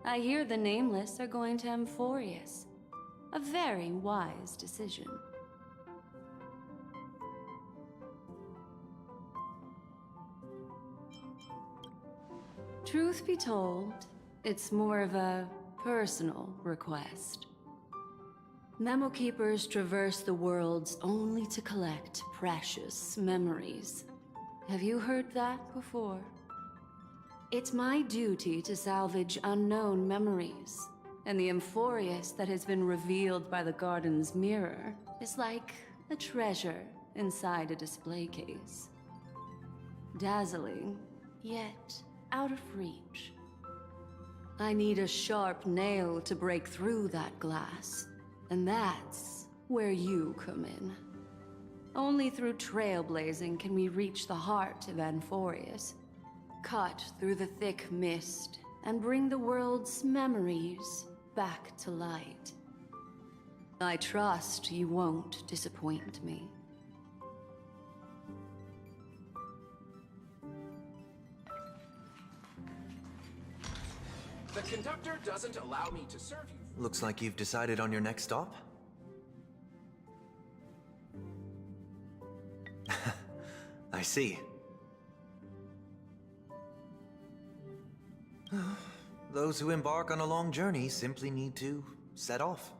I hear the Nameless are going to Amphorius. A very wise decision. Truth be told, it's more of a personal request. Memo Keepers traverse the worlds only to collect precious memories. Have you heard that before? It's my duty to salvage unknown memories, and the Amphorius that has been revealed by the garden's mirror is like a treasure inside a display case. Dazzling, yet out of reach. I need a sharp nail to break through that glass, and that's where you come in. Only through trailblazing can we reach the heart of Amphorius, cut through the thick mist, and bring the world's memories back to light. I trust you won't disappoint me. The conductor doesn't allow me to serve you. Looks like you've decided on your next stop. I see. Those who embark on a long journey simply need to set off.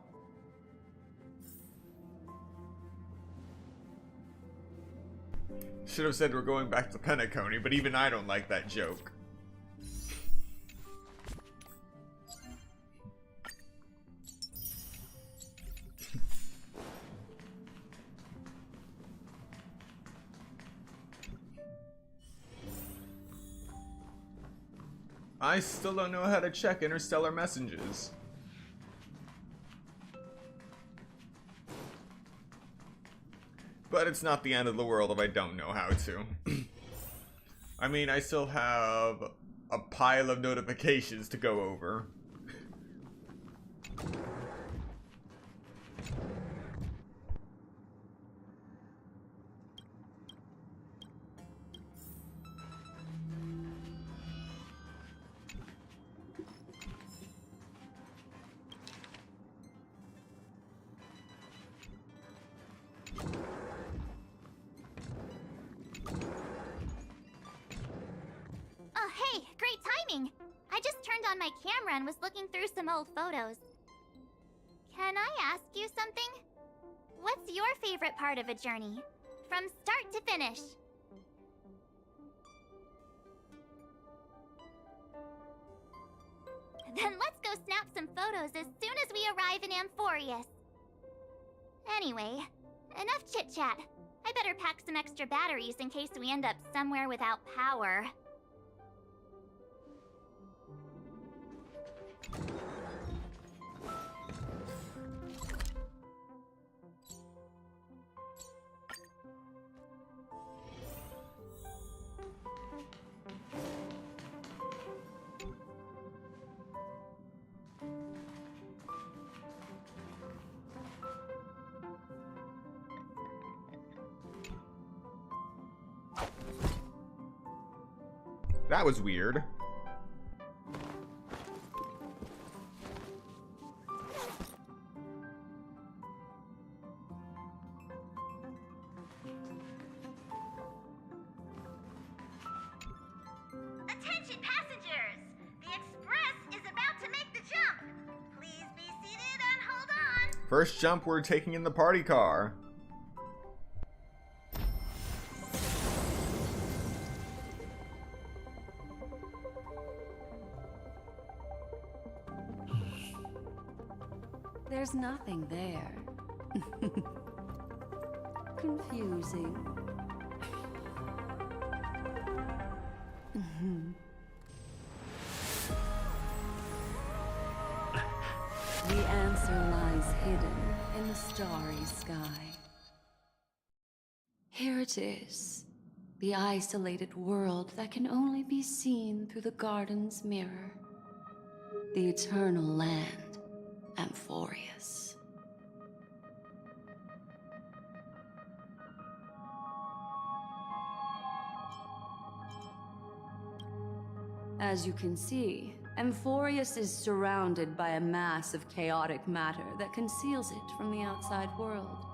Should have said we're going back to Penacony, but even I don't like that joke. I still don't know how to check interstellar messages. But it's not the end of the world if I don't know how to. I mean, I still have a pile of notifications to go over. timing. I just turned on my camera and was looking through some old photos. Can I ask you something? What's your favorite part of a journey? From start to finish. Then let's go snap some photos as soon as we arrive in Amphorius. Anyway, enough chit-chat. I better pack some extra batteries in case we end up somewhere without power. That was weird. Attention passengers! The express is about to make the jump. Please be seated and hold on. First jump, we're taking in the party car. There's nothing there. Confusing. The answer lies hidden in the starry sky. Here it is, the isolated world that can only be seen through the garden's mirror. The eternal land, Amphorius. As you can see, Amphorius is surrounded by a mass of chaotic matter that conceals it from the outside world.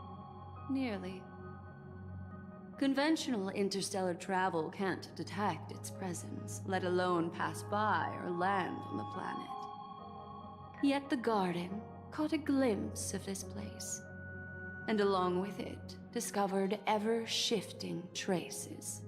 Nearly. Conventional interstellar travel can't detect its presence, let alone pass by or land on the planet. Yet the Garden caught a glimpse of this place, and along with it, discovered ever-shifting traces.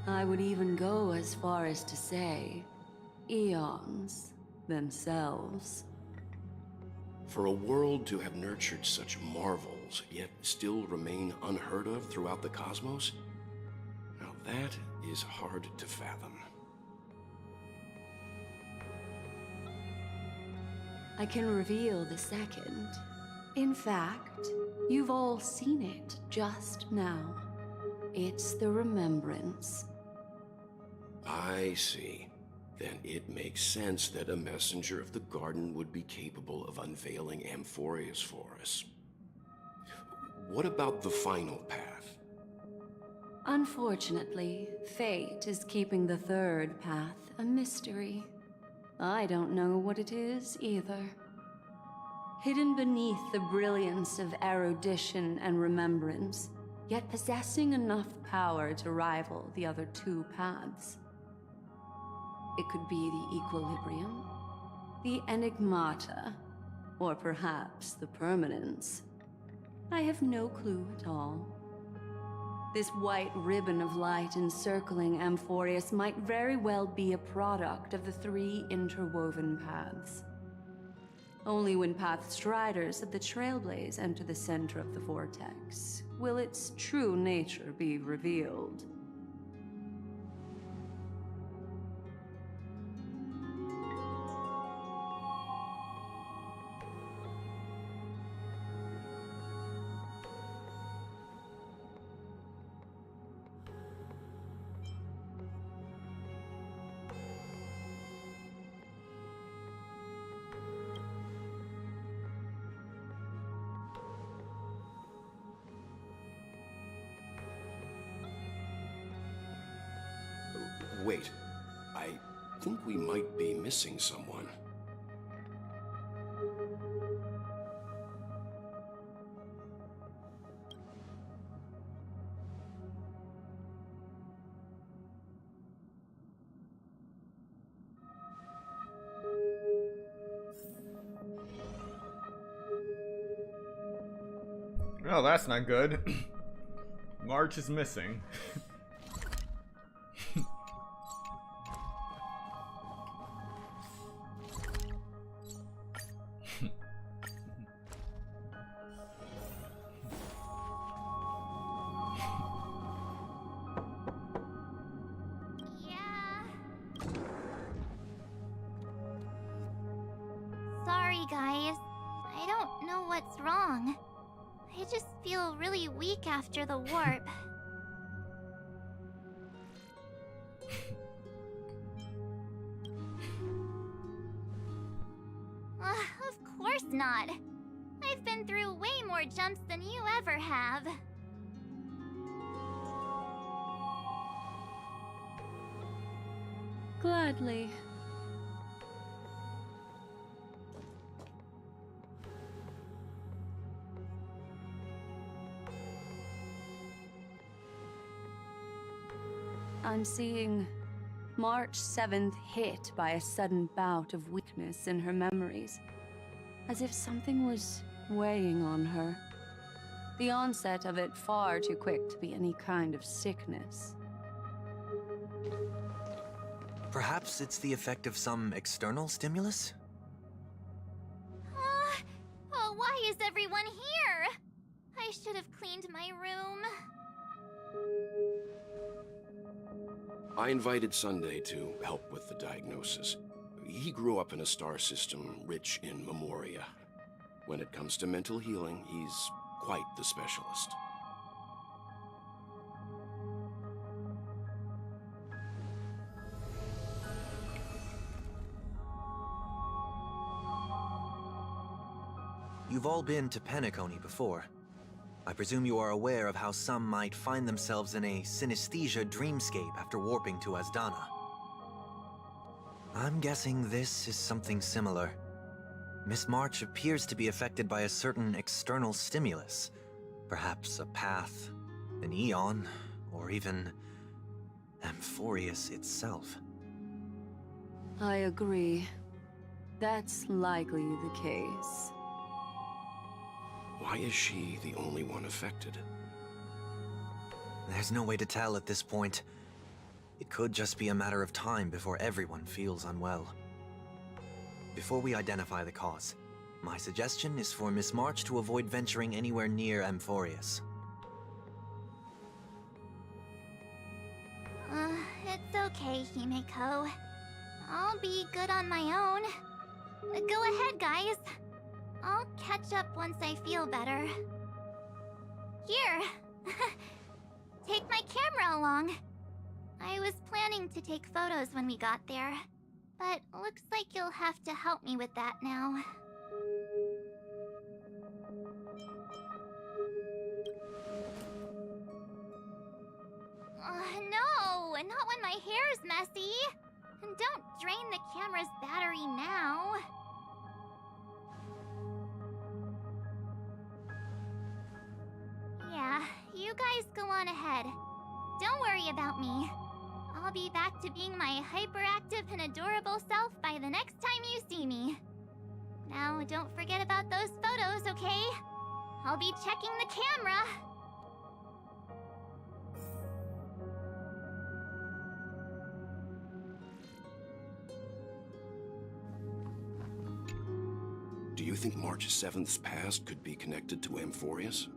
I would even go as far as to say, eons themselves. For a world to have nurtured such marvels, yet still remain unheard of throughout the cosmos? Now that is hard to fathom. I can reveal the second. In fact, you've all seen it just now. It's the Remembrance. I see. Then it makes sense that a messenger of the Garden would be capable of unveiling Amphorius for us. What about the final path? Unfortunately, fate is keeping the third path a mystery. I don't know what it is either. Hidden beneath the brilliance of erudition and remembrance, yet possessing enough power to rival the other two paths. It could be the Equilibrium, the Enigmata, or perhaps the Permanence. I have no clue at all. This white ribbon of light encircling Amphorius might very well be a product of the three interwoven paths. Only when Path Striders of the Trailblaze enter the center of the vortex will its true nature be revealed. Wait, think we might be missing someone. Oh, that's not good. March is missing. Sorry, guys. I don't know what's wrong. I just feel really weak after the warp. Of course not. I've been through way more jumps than you ever have. Gladly. I'm seeing March 7th hit by a sudden bout of weakness in her memories, as if something was weighing on her. The onset of it far too quick to be any kind of sickness. Perhaps it's the effect of some external stimulus? Oh, why is everyone here? I should have cleaned my room. I invited Sunday to help with the diagnosis. He grew up in a star system rich in memoria. When it comes to mental healing, he's quite the specialist. You've all been to Penacony before. I presume you are aware of how some might find themselves in a synesthesia dreamscape after warping to Asdana. I'm guessing this is something similar. Miss March appears to be affected by a certain external stimulus. Perhaps a path, an eon, or even Amphorius itself. I agree. That's likely the case. Why is she the only one affected? There's no way to tell at this point. It could just be a matter of time before everyone feels unwell. Before we identify the cause, my suggestion is for Miss March to avoid venturing anywhere near Amphorius. It's okay, Himeko. I'll be good on my own. Go ahead, guys. I'll catch up once I feel better. Here! Take my camera along. I was planning to take photos when we got there, but looks like you'll have to help me with that now. No! Not when my hair's messy! And don't drain the camera's battery now. Yeah, you guys go on ahead. Don't worry about me. I'll be back to being my hyperactive and adorable self by the next time you see me. Now, don't forget about those photos, okay? I'll be checking the camera. Do you think March 7th's past could be connected to Amphorius?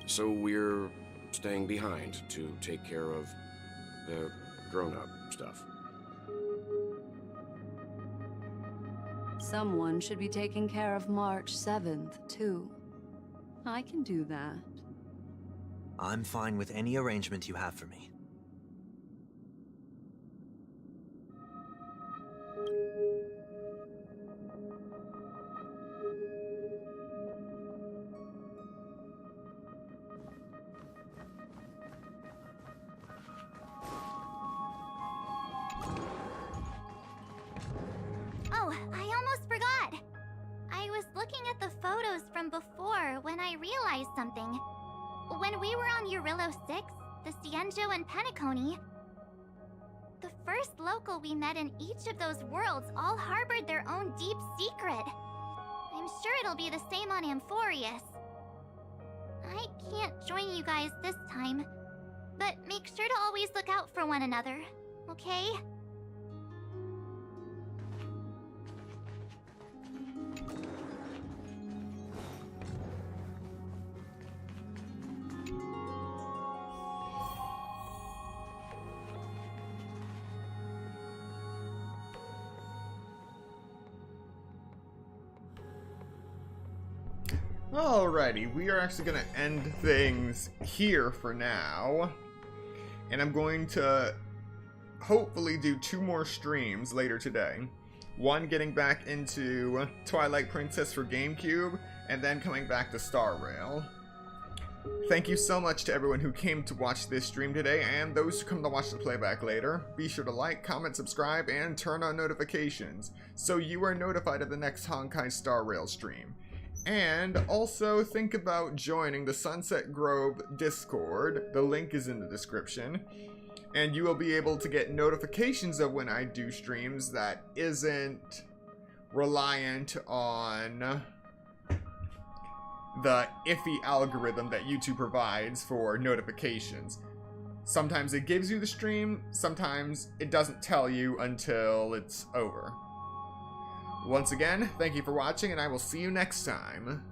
So we're staying behind to take care of the grown-up stuff. Someone should be taking care of March 7th, too. I can do that. I'm fine with any arrangement you have for me. Oh, I almost forgot. I was looking at the photos from before when I realized something. When we were on Eurillo 6, the Cienjo and Penacony, the first local we met in each of those worlds all harbored their own deep secret. I'm sure it'll be the same on Amphorius. I can't join you guys this time, but make sure to always look out for one another, okay? Alrighty, we are actually going to end things here for now. And I'm going to hopefully do 2 more streams later today. One getting back into Twilight Princess for GameCube, and then coming back to Star Rail. Thank you so much to everyone who came to watch this stream today, and those who come to watch the playback later. Be sure to like, comment, subscribe, and turn on notifications, so you are notified of the next Honkai Star Rail stream. And also think about joining the Sunset Grove Discord. The link is in the description. And you will be able to get notifications of when I do streams that isn't reliant on the iffy algorithm that YouTube provides for notifications. Sometimes it gives you the stream, sometimes it doesn't tell you until it's over. Once again, thank you for watching, and I will see you next time.